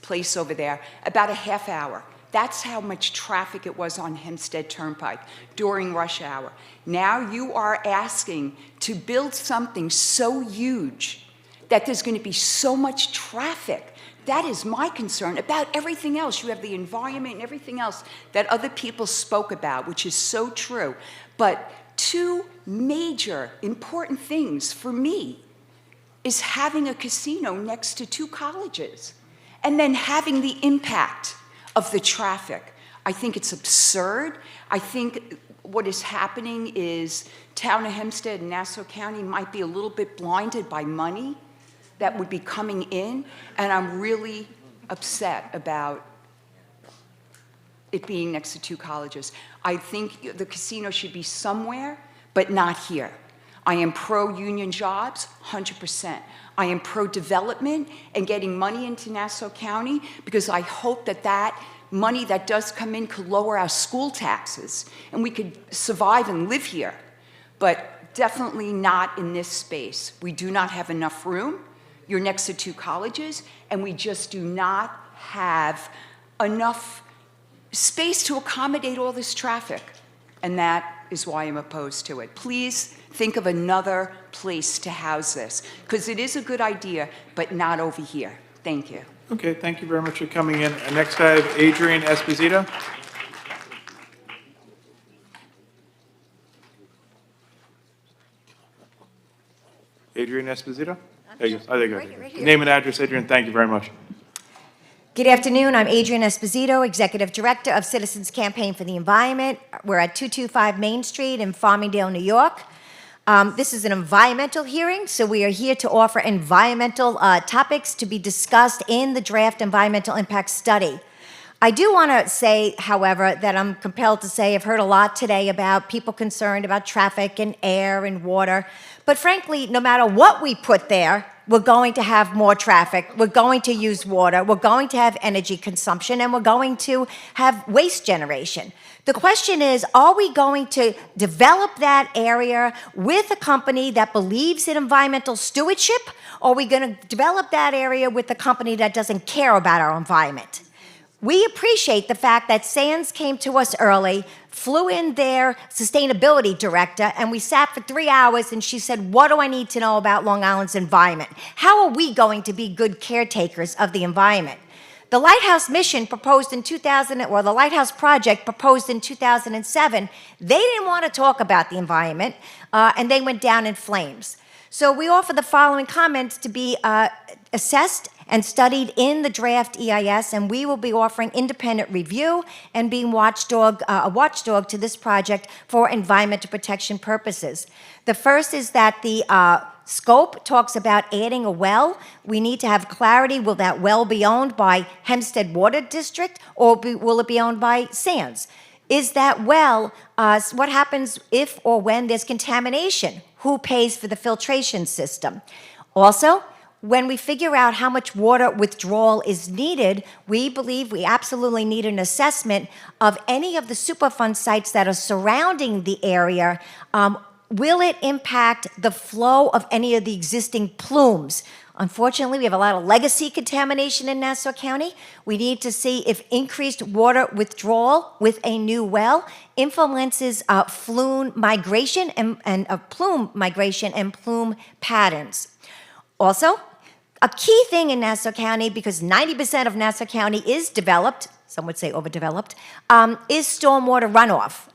place over there, about a half hour. That's how much traffic it was on Hempstead Turnpike during rush hour. Now you are asking to build something so huge that there's going to be so much traffic. That is my concern. About everything else, you have the environment and everything else that other people spoke about, which is so true. But two major important things for me is having a casino next to two colleges and then having the impact of the traffic. I think it's absurd. I think what is happening is Town of Hempstead and Nassau County might be a little bit blinded by money that would be coming in, and I'm really upset about it being next to two colleges. I think the casino should be somewhere, but not here. I am pro-union jobs, 100%. I am pro-development and getting money into Nassau County because I hope that that money that does come in could lower our school taxes and we could survive and live here, but definitely not in this space. We do not have enough room. You're next to two colleges, and we just do not have enough space to accommodate all this traffic, and that is why I'm opposed to it. Please think of another place to house this, because it is a good idea, but not over here. Thank you. Okay, thank you very much for coming in. Next, I have Adrian Esposito. Adrian Esposito? There you go. Oh, there you go. Right here. Name and address, Adrian. Thank you very much. Good afternoon. I'm Adrian Esposito, Executive Director of Citizens Campaign for the Environment. We're at 225 Main Street in Farmingdale, New York. This is an environmental hearing, so we are here to offer environmental topics to be discussed in the draft environmental impact study. I do want to say, however, that I'm compelled to say I've heard a lot today about people concerned about traffic and air and water. But frankly, no matter what we put there, we're going to have more traffic, we're going to use water, we're going to have energy consumption, and we're going to have waste generation. The question is, are we going to develop that area with a company that believes in environmental stewardship, or are we going to develop that area with a company that doesn't care about our environment? We appreciate the fact that Sands came to us early, flew in their sustainability director, and we sat for 3 hours, and she said, what do I need to know about Long Island's environment? How are we going to be good caretakers of the environment? The Lighthouse mission proposed in 2000, or the Lighthouse project proposed in 2007, they didn't want to talk about the environment, and they went down in flames. So we offer the following comments to be assessed and studied in the draft EIS, and we will be offering independent review and being a watchdog to this project for environmental protection purposes. The first is that the scope talks about adding a well. We need to have clarity, will that well be owned by Hempstead Water District, or will it be owned by Sands? Is that well, what happens if or when there's contamination? Who pays for the filtration system? Also, when we figure out how much water withdrawal is needed, we believe we absolutely need an assessment of any of the Superfund sites that are surrounding the area. Will it impact the flow of any of the existing plumes? Unfortunately, we have a lot of legacy contamination in Nassau County. We need to see if increased water withdrawal with a new well influences plume migration and plume patterns. Also, a key thing in Nassau County, because 90% of Nassau County is developed, some would say overdeveloped, is stormwater runoff.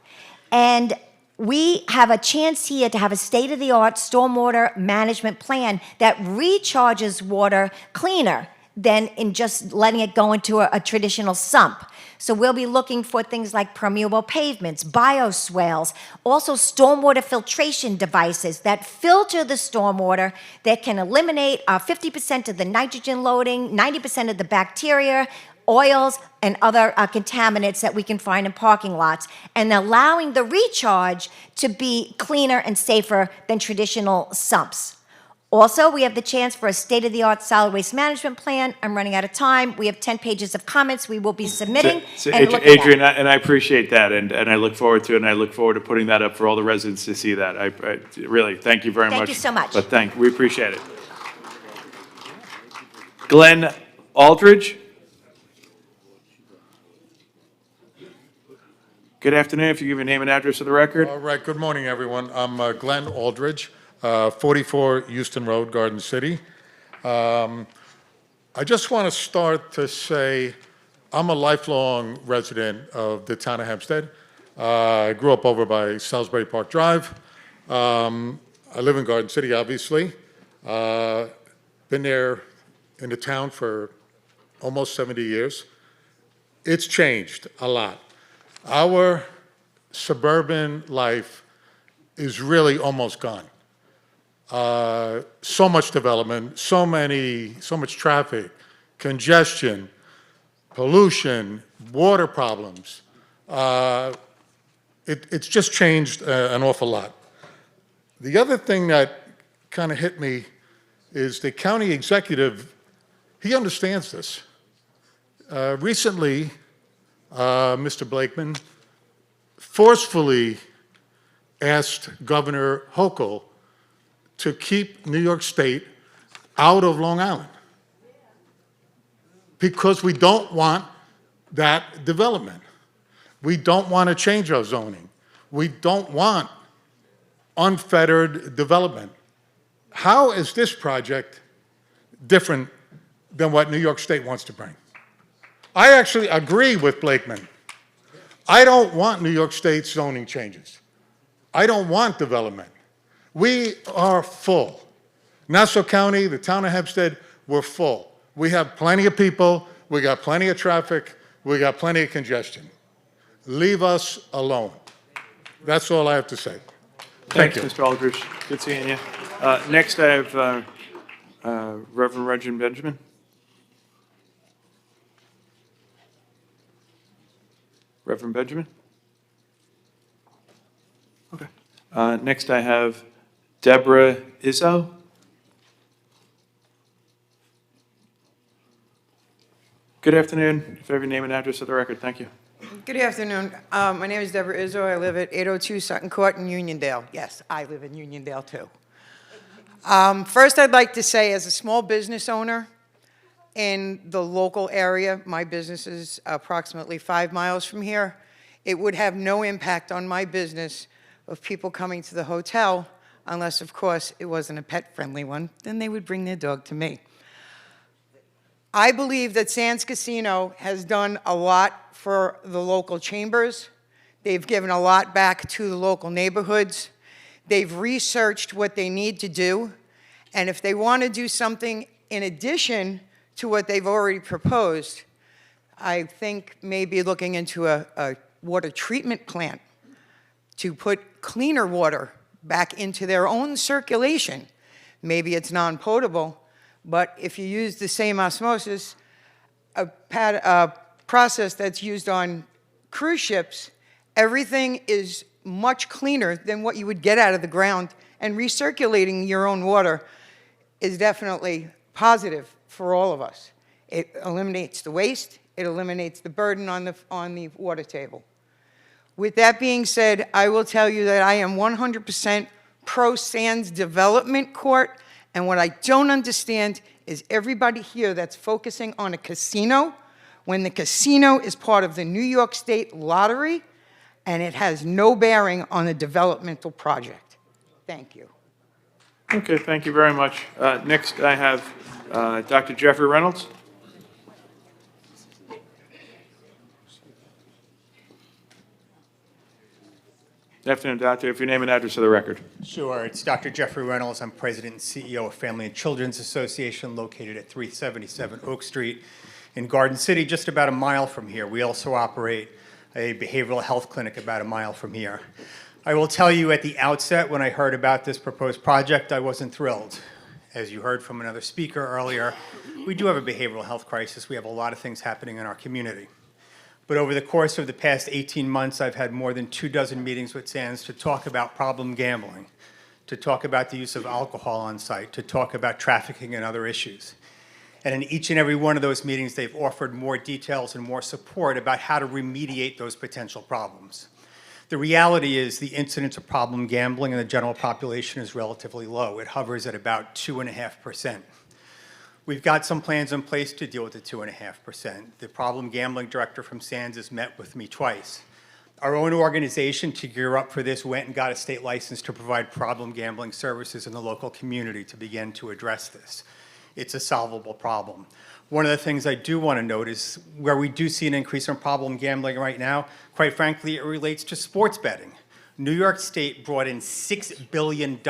And we have a chance here to have a state-of-the-art stormwater management plan that recharges water cleaner than in just letting it go into a traditional sump. So we'll be looking for things like permeable pavements, bioswales, also stormwater filtration devices that filter the stormwater, that can eliminate 50% of the nitrogen loading, 90% of the bacteria, oils, and other contaminants that we can find in parking lots, and allowing the recharge to be cleaner and safer than traditional sumps. Also, we have the chance for a state-of-the-art solid waste management plan. I'm running out of time. We have 10 pages of comments we will be submitting. Adrian, and I appreciate that, and I look forward to it, and I look forward to putting that up for all the residents to see that. I really thank you very much. Thank you so much. But we appreciate it. Glenn Aldridge. Good afternoon. If you give your name and address for the record. All right, good morning, everyone. I'm Glenn Aldridge, 44 Houston Road, Garden City. I just want to start to say I'm a lifelong resident of the town of Hempstead. I grew up over by Salisbury Park Drive. I live in Garden City, obviously. Been there in the town for almost 70 years. It's changed a lot. Our suburban life is really almost gone. So much development, so much traffic, congestion, pollution, water problems. It's just changed an awful lot. The other thing that kind of hit me is the county executive, he understands this. Recently, Mr. Blakeman forcefully asked Governor Hochul to keep New York State out of Long Island because we don't want that development. We don't want to change our zoning. We don't want unfettered development. How is this project different than what New York State wants to bring? I actually agree with Blakeman. I don't want New York State zoning changes. I don't want development. We are full. Nassau County, the town of Hempstead, we're full. We have plenty of people, we got plenty of traffic, we got plenty of congestion. Leave us alone. That's all I have to say. Thank Thanks, you. Mr. Aldridge. Good seeing you. Next, I have Reverend Reginald Benjamin. Reverend Benjamin? Okay. Next, I have Deborah Izzo. Good afternoon. If you have your name and address for the record, thank you. Good afternoon. My name is Deborah Izzo. I live at 802 Sutton Court in Uniondale. Yes, I live in Uniondale too. First, I'd like to say, as a small business owner in the local area, my business is approximately 5 miles from here. It would have no impact on my business of people coming to the hotel unless, of course, it wasn't a pet-friendly one. Then they would bring their dog to me. I believe that Sands Casino has done a lot for the local chambers. They've given a lot back to the local neighborhoods. They've researched what they need to do. And if they want to do something in addition to what they've already proposed, I think maybe looking into a water treatment plant to put cleaner water back into their own circulation. Maybe it's non-potable, but if you use the same osmosis, a process that's used on cruise ships, everything is much cleaner than what you would get out of the ground, and recirculating your own water is definitely positive for all of us. It eliminates the waste, it eliminates the burden on the water table. With that being said, I will tell you that I am 100% pro-Sands Development Court, and what I don't understand is everybody here that's focusing on a casino when the casino is part of the New York State Lottery and it has no bearing on a developmental project. Thank you. Okay, thank you very much. Next, I have Dr. Jeffrey Reynolds. Good afternoon, Doctor. If your name and address for the record. Sure. It's Dr. Jeffrey Reynolds. I'm President and CEO of Family and Children's Association, located at 377 Oak Street in Garden City, just about a mile from here. We also operate a behavioral health clinic about a mile from here. I will tell you at the outset, when I heard about this proposed project, I wasn't thrilled. As you heard from another speaker earlier, we do have a behavioral health crisis. We have a lot of things happening in our community. But over the course of the past 18 months, I've had more than 24 meetings with Sands to talk about problem gambling, to talk about the use of alcohol on site, to talk about trafficking and other issues. And in each and every one of those meetings, they've offered more details and more support about how to remediate those potential problems. The reality is the incidence of problem gambling in the general population is relatively low. It hovers at about 2.5%. We've got some plans in place to deal with the 2.5%. The problem gambling director from Sands has met with me twice. Our own organization, to gear up for this, went and got a state license to provide problem gambling services in the local community to begin to address this. It's a solvable problem. One of the things I do want to note is where we do see an increase in problem gambling right now, quite frankly, it relates to sports betting. New York State brought in $6 billion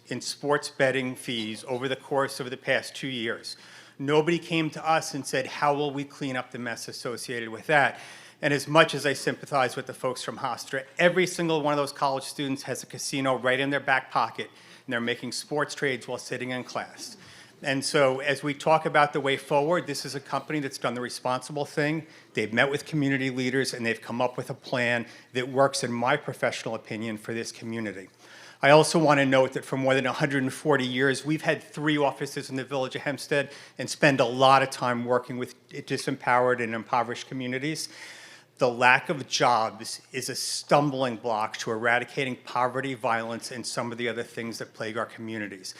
in sports betting fees over the course of the past 2 years. Nobody came to us and said, how will we clean up the mess associated with that? And as much as I sympathize with the folks from Hofstra, every single one of those college students has a casino right in their back pocket, and they're making sports trades while sitting in class. And so as we talk about the way forward, this is a company that's done the responsible thing. They've met with community leaders, and they've come up with a plan that works, in my professional opinion, for this community. I also want to note that for more than 140 years, we've had 3 offices in the village of Hempstead and spend a lot of time working with disempowered and impoverished communities. The lack of jobs is a stumbling block to eradicating poverty, violence, and some of the other things that plague our communities.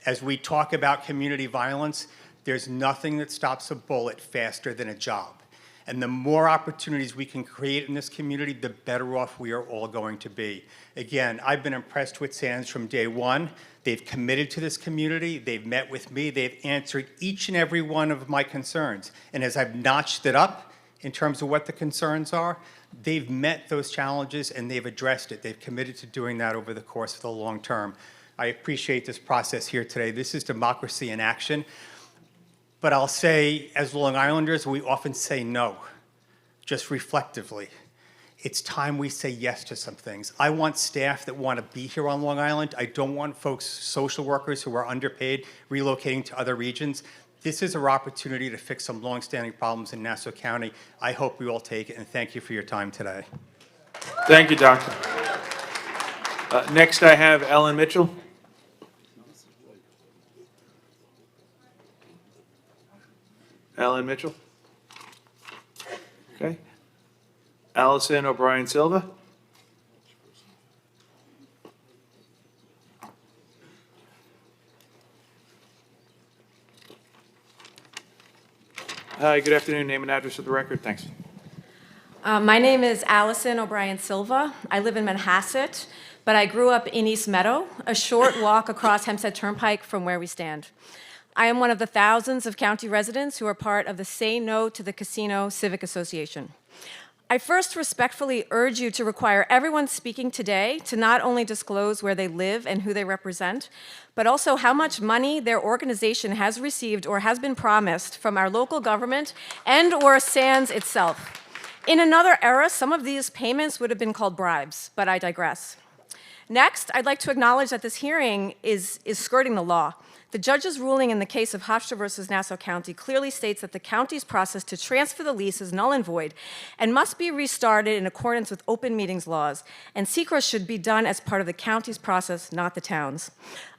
As we talk about community violence, there's nothing that stops a bullet faster than a job. And the more opportunities we can create in this community, the better off we are all going to be. Again, I've been impressed with Sands from day one. They've committed to this community. They've met with me. They've answered each and every one of my concerns. And as I've notched it up in terms of what the concerns are, they've met those challenges and they've addressed it. They've committed to doing that over the course of the long term. I appreciate this process here today. This is democracy in action. But I'll say, as Long Islanders, we often say no, just reflectively. It's time we say yes to some things. I want staff that want to be here on Long Island. I don't want folks, social workers who are underpaid, relocating to other regions. This is our opportunity to fix some longstanding problems in Nassau County. I hope we all take it, and thank you for your time today. Thank you, Doctor. Next, I have Ellen Mitchell. Ellen Mitchell. Okay. Allison O'Brien Silva. Hi, good afternoon. Name and address for the record. Thanks. My name is Allison O'Brien Silva. I live in Manhasset, but I grew up in East Meadow, a short walk across Hempstead Turnpike from where we stand. I am one of the thousands of county residents who are part of the Say No to the Casino Civic Association. I first respectfully urge you to require everyone speaking today to not only disclose where they live and who they represent, but also how much money their organization has received or has been promised from our local government and or Sands itself. In another era, some of these payments would have been called bribes, but I digress. Next, I'd like to acknowledge that this hearing is skirting the law. The judge's ruling in the case of Hofstra versus Nassau County clearly states that the county's process to transfer the lease is null and void and must be restarted in accordance with open meetings laws, and SECRA should be done as part of the county's process, not the town's.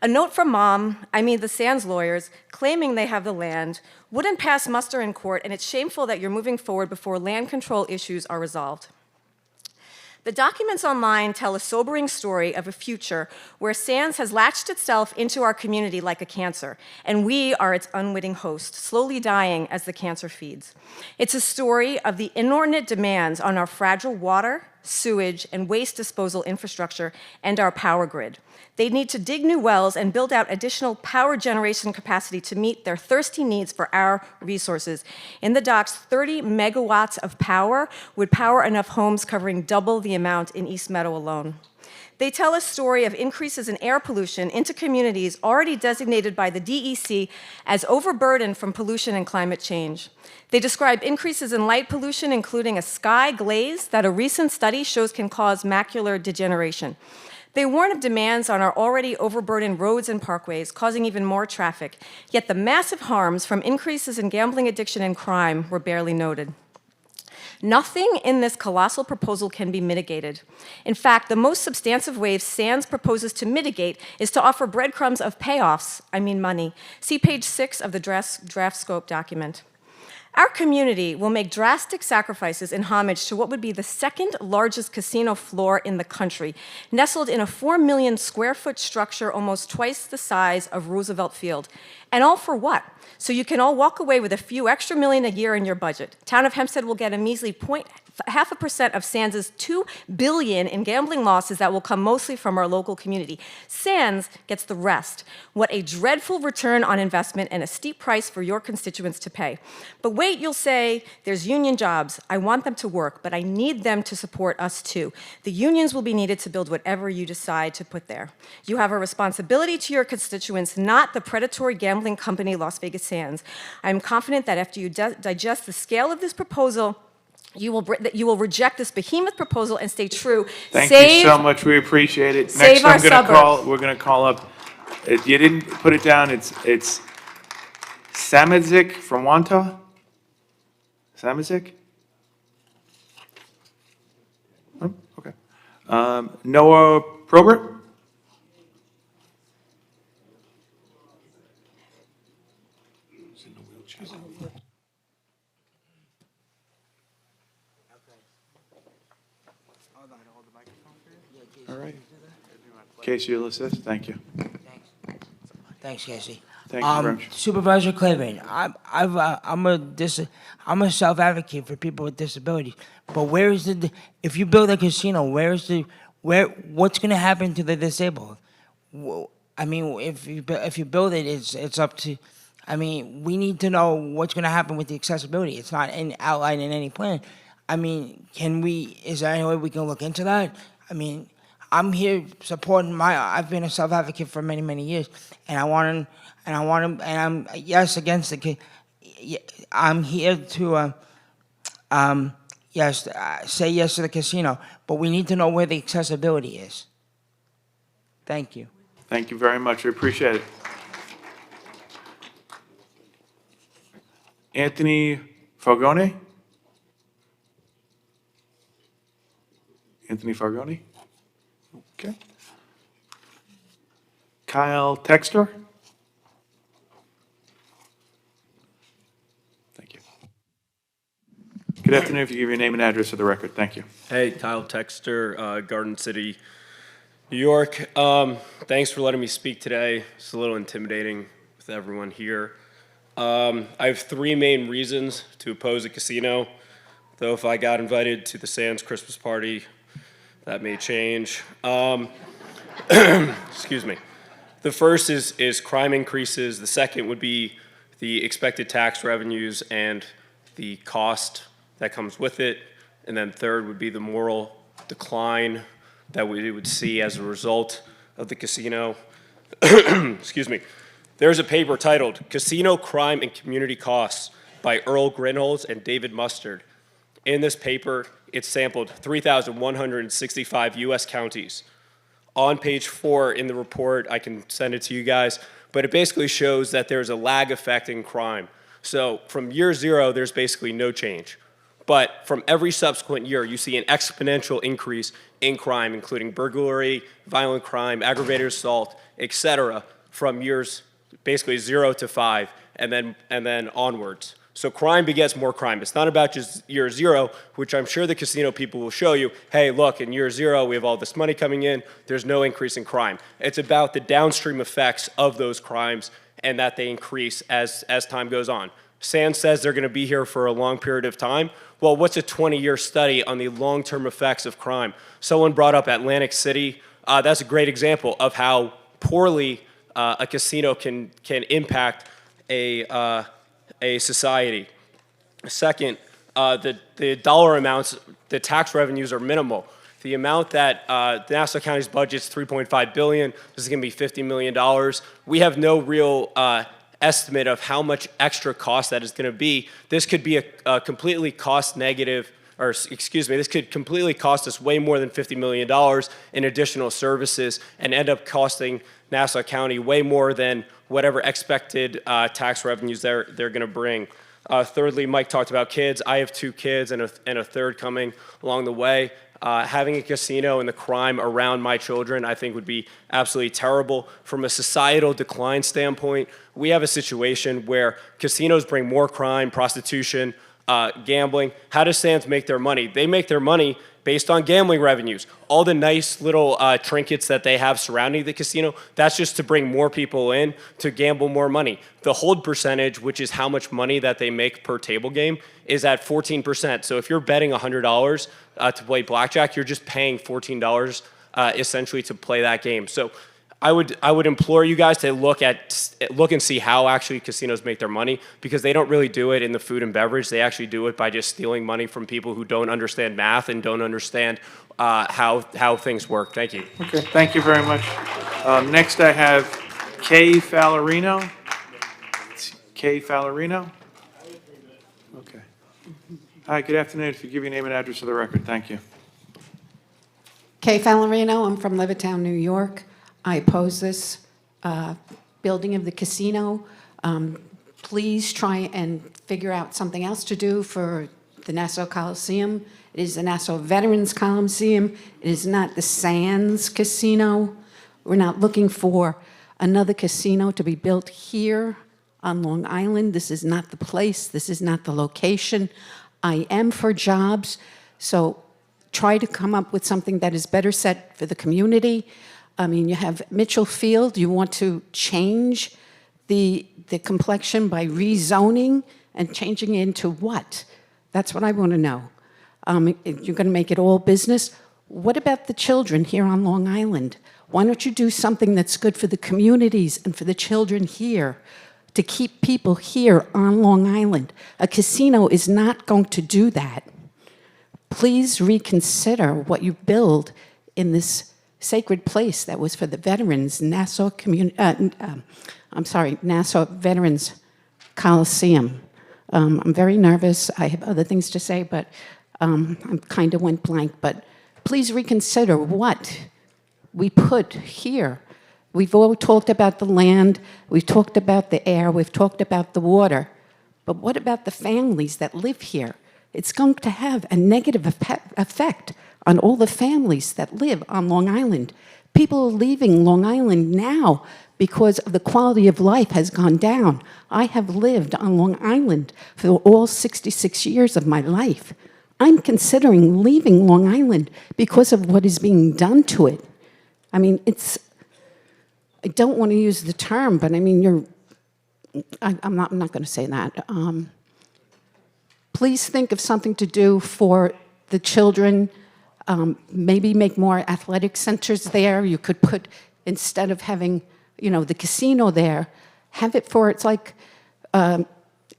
A note from the Sands lawyers, claiming they have the land, wouldn't pass muster in court, and it's shameful that you're moving forward before land control issues are resolved. The documents online tell a sobering story of a future where Sands has latched itself into our community like a cancer, and we are its unwitting host, slowly dying as the cancer feeds. It's a story of the inordinate demands on our fragile water, sewage, and waste disposal infrastructure and our power grid. They need to dig new wells and build out additional power generation capacity to meet their thirsty needs for our resources. In the docks, 30 megawatts of power would power enough homes covering double the amount in East Meadow alone. They tell a story of increases in air pollution into communities already designated by the DEC as overburdened from pollution and climate change. They describe increases in light pollution, including a sky glaze that a recent study shows can cause macular degeneration. They warn of demands on our already overburdened roads and parkways, causing even more traffic, yet the massive harms from increases in gambling addiction and crime were barely noted. Nothing in this colossal proposal can be mitigated. In fact, the most substantive way Sands proposes to mitigate is to offer breadcrumbs of payoffs, money. See page 6 of the draft scope document. Our community will make drastic sacrifices in homage to what would be the second largest casino floor in the country, nestled in a 4 million square foot structure almost twice the size of Roosevelt Field. And all for what? So you can all walk away with a few extra million a year in your budget. Town of Hempstead will get a measly 0.5% of Sands' $2 billion in gambling losses that will come mostly from our local community. Sands gets the rest. What a dreadful return on investment and a steep price for your constituents to pay. But wait, you'll say, there's union jobs. I want them to work, but I need them to support us too. The unions will be needed to build whatever you decide to put there. You have a responsibility to your constituents, not the predatory gambling company Las Vegas Sands. I'm confident that after you digest the scale of this proposal, you will reject this behemoth proposal and stay true. Thank you so much. We appreciate it. Save our suburbs. We're going to call up, you didn't put it down, it's Samadzik from Wanta? Samadzik? Oh, okay. Noah Probert? All right. Casey Ulysses, thank you. Thanks, Casey. Thank you very much. Supervisor Clavin, I'm a self-advocate for people with disabilities, but where is if you build a casino, what's going to happen to the disabled? I mean, if you build it, it's up to. I mean, we need to know what's going to happen with the accessibility. It's not outlined in any plan. I mean, is there any way we can look into that? I mean, I'm here supporting I've been a self-advocate for many, many years, and I'm yes against I'm here to, say yes to the casino, but we need to know where the accessibility is. Thank you. Thank you very much. We appreciate it. Anthony Fargone? Anthony Fargone? Okay. Kyle Texter? Thank you. Good afternoon. If you give your name and address for the record. Thank you. Hey, Kyle Texter, Garden City, New York. Thanks for letting me speak today. It's a little intimidating with everyone here. I have three main reasons to oppose a casino, though if I got invited to the Sands Christmas party, that may change. Excuse me. The first is crime increases. The second would be the expected tax revenues and the cost that comes with it. And then third would be the moral decline that we would see as a result of the casino. Excuse me. There's a paper titled Casino Crime and Community Costs by Earl Grinholz and David Mustard. In this paper, it sampled 3,165 U.S. counties. On page 4 in the report, I can send it to you guys, but it basically shows that there's a lag effect in crime. So from year 0, there's basically no change. But from every subsequent year, you see an exponential increase in crime, including burglary, violent crime, aggravated assault, etc., from years basically 0 to 5, and then onwards. So crime begets more crime. It's not about just year 0, which I'm sure the casino people will show you, hey, look, in year 0, we have all this money coming in, there's no increase in crime. It's about the downstream effects of those crimes and that they increase as time goes on. Sands says they're going to be here for a long period of time. Well, what's a 20-year study on the long-term effects of crime? Someone brought up Atlantic City. That's a great example of how poorly a casino can impact a society. Second, the dollar amounts, the tax revenues are minimal. The amount that Nassau County's budget is $3.5 billion. This is going to be $50 million. We have no real estimate of how much extra cost that is going to be. This could be a completely cost negative, or excuse me, this could completely cost us way more than $50 million in additional services and end up costing Nassau County way more than whatever expected tax revenues they're going to bring. Thirdly, Mike talked about kids. I have 2 kids and a third coming along the way. Having a casino and the crime around my children, I think, would be absolutely terrible. From a societal decline standpoint, we have a situation where casinos bring more crime, prostitution, gambling. How does Sands make their money? They make their money based on gambling revenues. All the nice little trinkets that they have surrounding the casino, that's just to bring more people in to gamble more money. The hold percentage, which is how much money that they make per table game, is at 14%. So if you're betting $100 to play blackjack, you're just paying $14 essentially to play that game. So I would implore you guys to look and see how actually casinos make their money, because they don't really do it in the food and beverage. They actually do it by just stealing money from people who don't understand math and don't understand how things work. Thank you. Okay, thank you very much. Next, I have Kay Fallerino. Kay Fallerino? Okay. Hi, good afternoon. If you give your name and address for the record, thank you. Kay Fallerino, I'm from Levittown, New York. I oppose this building of the casino. Please try and figure out something else to do for the Nassau Coliseum. It is the Nassau Veterans Coliseum. It is not the Sands Casino. We're not looking for another casino to be built here on Long Island. This is not the place. This is not the location. I am for jobs, so try to come up with something that is better set for the community. I mean, you have Mitchell Field. You want to change the complexion by rezoning and changing it into what? That's what I want to know. You're going to make it all business. What about the children here on Long Island? Why don't you do something that's good for the communities and for the children here, to keep people here on Long Island? A casino is not going to do that. Please reconsider what you build in this sacred place that was for the veterans, Nassau Veterans Coliseum. I'm very nervous. I have other things to say, but I kind of went blank. But please reconsider what we put here. We've all talked about the land, we've talked about the air, we've talked about the water, but what about the families that live here? It's going to have a negative effect on all the families that live on Long Island. People are leaving Long Island now because of the quality of life has gone down. I have lived on Long Island for all 66 years of my life. I'm considering leaving Long Island because of what is being done to it. I mean, I don't want to use the term, but I mean, I'm not going to say that. Please think of something to do for the children. Maybe make more athletic centers there. You could put, instead of having, the casino there, have it for, it's like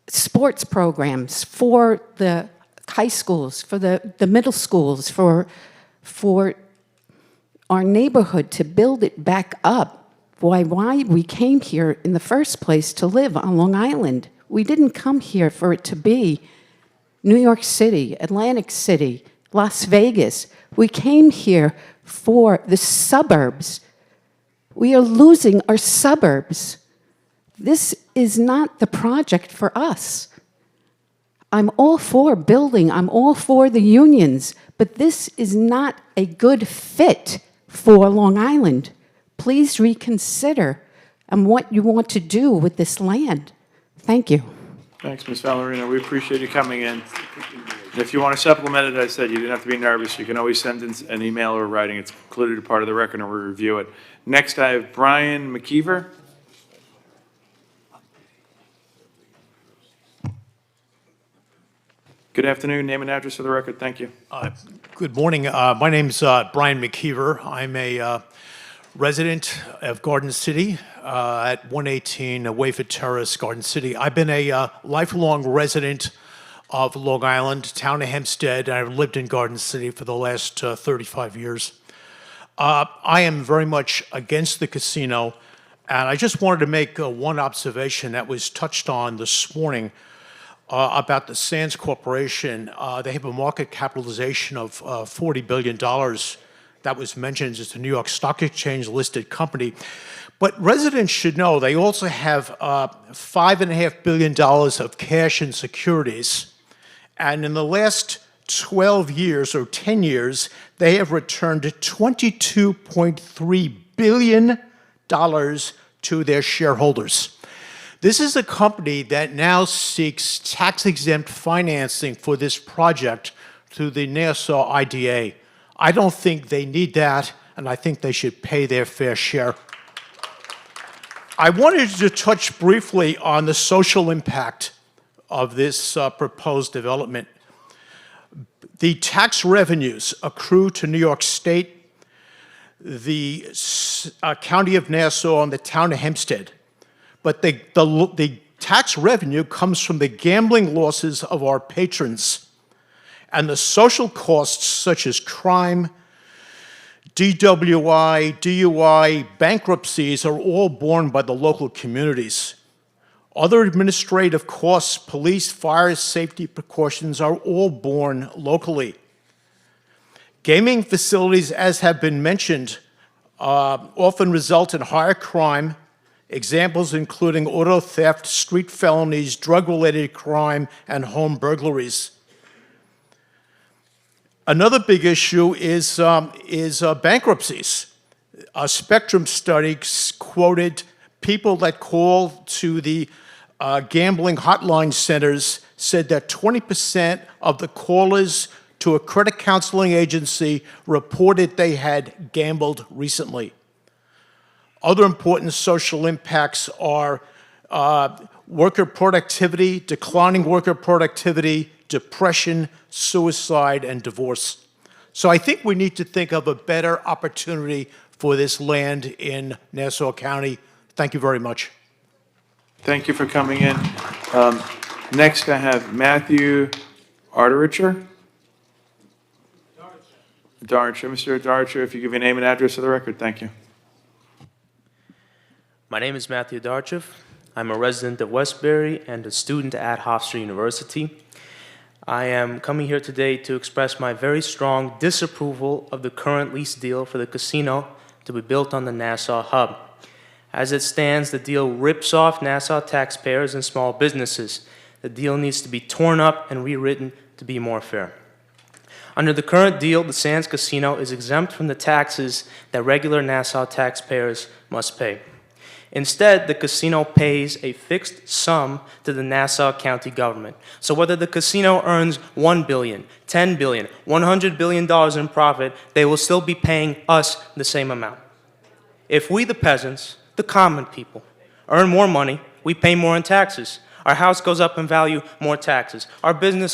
sports programs for the high schools, for the middle schools, for our neighborhood, to build it back up. Why we came here in the first place to live on Long Island. We didn't come here for it to be New York City, Atlantic City, Las Vegas. We came here for the suburbs. We are losing our suburbs. This is not the project for us. I'm all for building, I'm all for the unions, but this is not a good fit for Long Island. Please reconsider what you want to do with this land. Thank you. Thanks, Ms. Valerino. We appreciate you coming in. If you want to supplement it, as I said, you didn't have to be nervous. You can always send in an email or writing. It's included as part of the record, and we'll review it. Next, I have Brian McKeever. Good afternoon. Name and address for the record. Thank you. Good morning. My name's Brian McKeever. I'm a resident of Garden City at 118 Wayford Terrace, Garden City. I've been a lifelong resident of Long Island, town of Hempstead, and I've lived in Garden City for the last 35 years. I am very much against the casino, and I just wanted to make one observation that was touched on this morning about the Sands Corporation. They have a market capitalization of $40 billion. That was mentioned as a New York Stock Exchange listed company. But residents should know they also have $5.5 billion of cash and securities. And in the last 12 years or 10 years, they have returned $22.3 billion to their shareholders. This is a company that now seeks tax-exempt financing for this project through the Nassau IDA. I don't think they need that, and I think they should pay their fair share. I wanted to touch briefly on the social impact of this proposed development. The tax revenues accrue to New York State, the County of Nassau, and the Town of Hempstead. But the tax revenue comes from the gambling losses of our patrons. And the social costs such as crime, DWI, DUI, bankruptcies are all borne by the local communities. Other administrative costs, police, fire, safety precautions are all borne locally. Gaming facilities, as have been mentioned, often result in higher crime, examples including auto theft, street felonies, drug-related crime, and home burglaries. Another big issue is bankruptcies. A Spectrum study quoted people that call to the gambling hotline centers said that 20% of the callers to a credit counseling agency reported they had gambled recently. Other important social impacts are worker productivity, declining worker productivity, depression, suicide, and divorce. So I think we need to think of a better opportunity for this land in Nassau County. Thank you very much. Thank you for coming in. Next, I have Matthew Ardericher. Darcher. Mr. Darcher, if you give your name and address for the record, thank you. My name is Matthew Darchev. I'm a resident of Westbury and a student at Hofstra University. I am coming here today to express my very strong disapproval of the current lease deal for the casino to be built on the Nassau hub. As it stands, the deal rips off Nassau taxpayers and small businesses. The deal needs to be torn up and rewritten to be more fair. Under the current deal, the Sands Casino is exempt from the taxes that regular Nassau taxpayers must pay. Instead, the casino pays a fixed sum to the Nassau County government. So whether the casino earns $1 billion, $10 billion, $100 billion in profit, they will still be paying us the same amount. If we, the peasants, the common people, earn more money, we pay more in taxes. Our house goes up in value, more taxes. Our business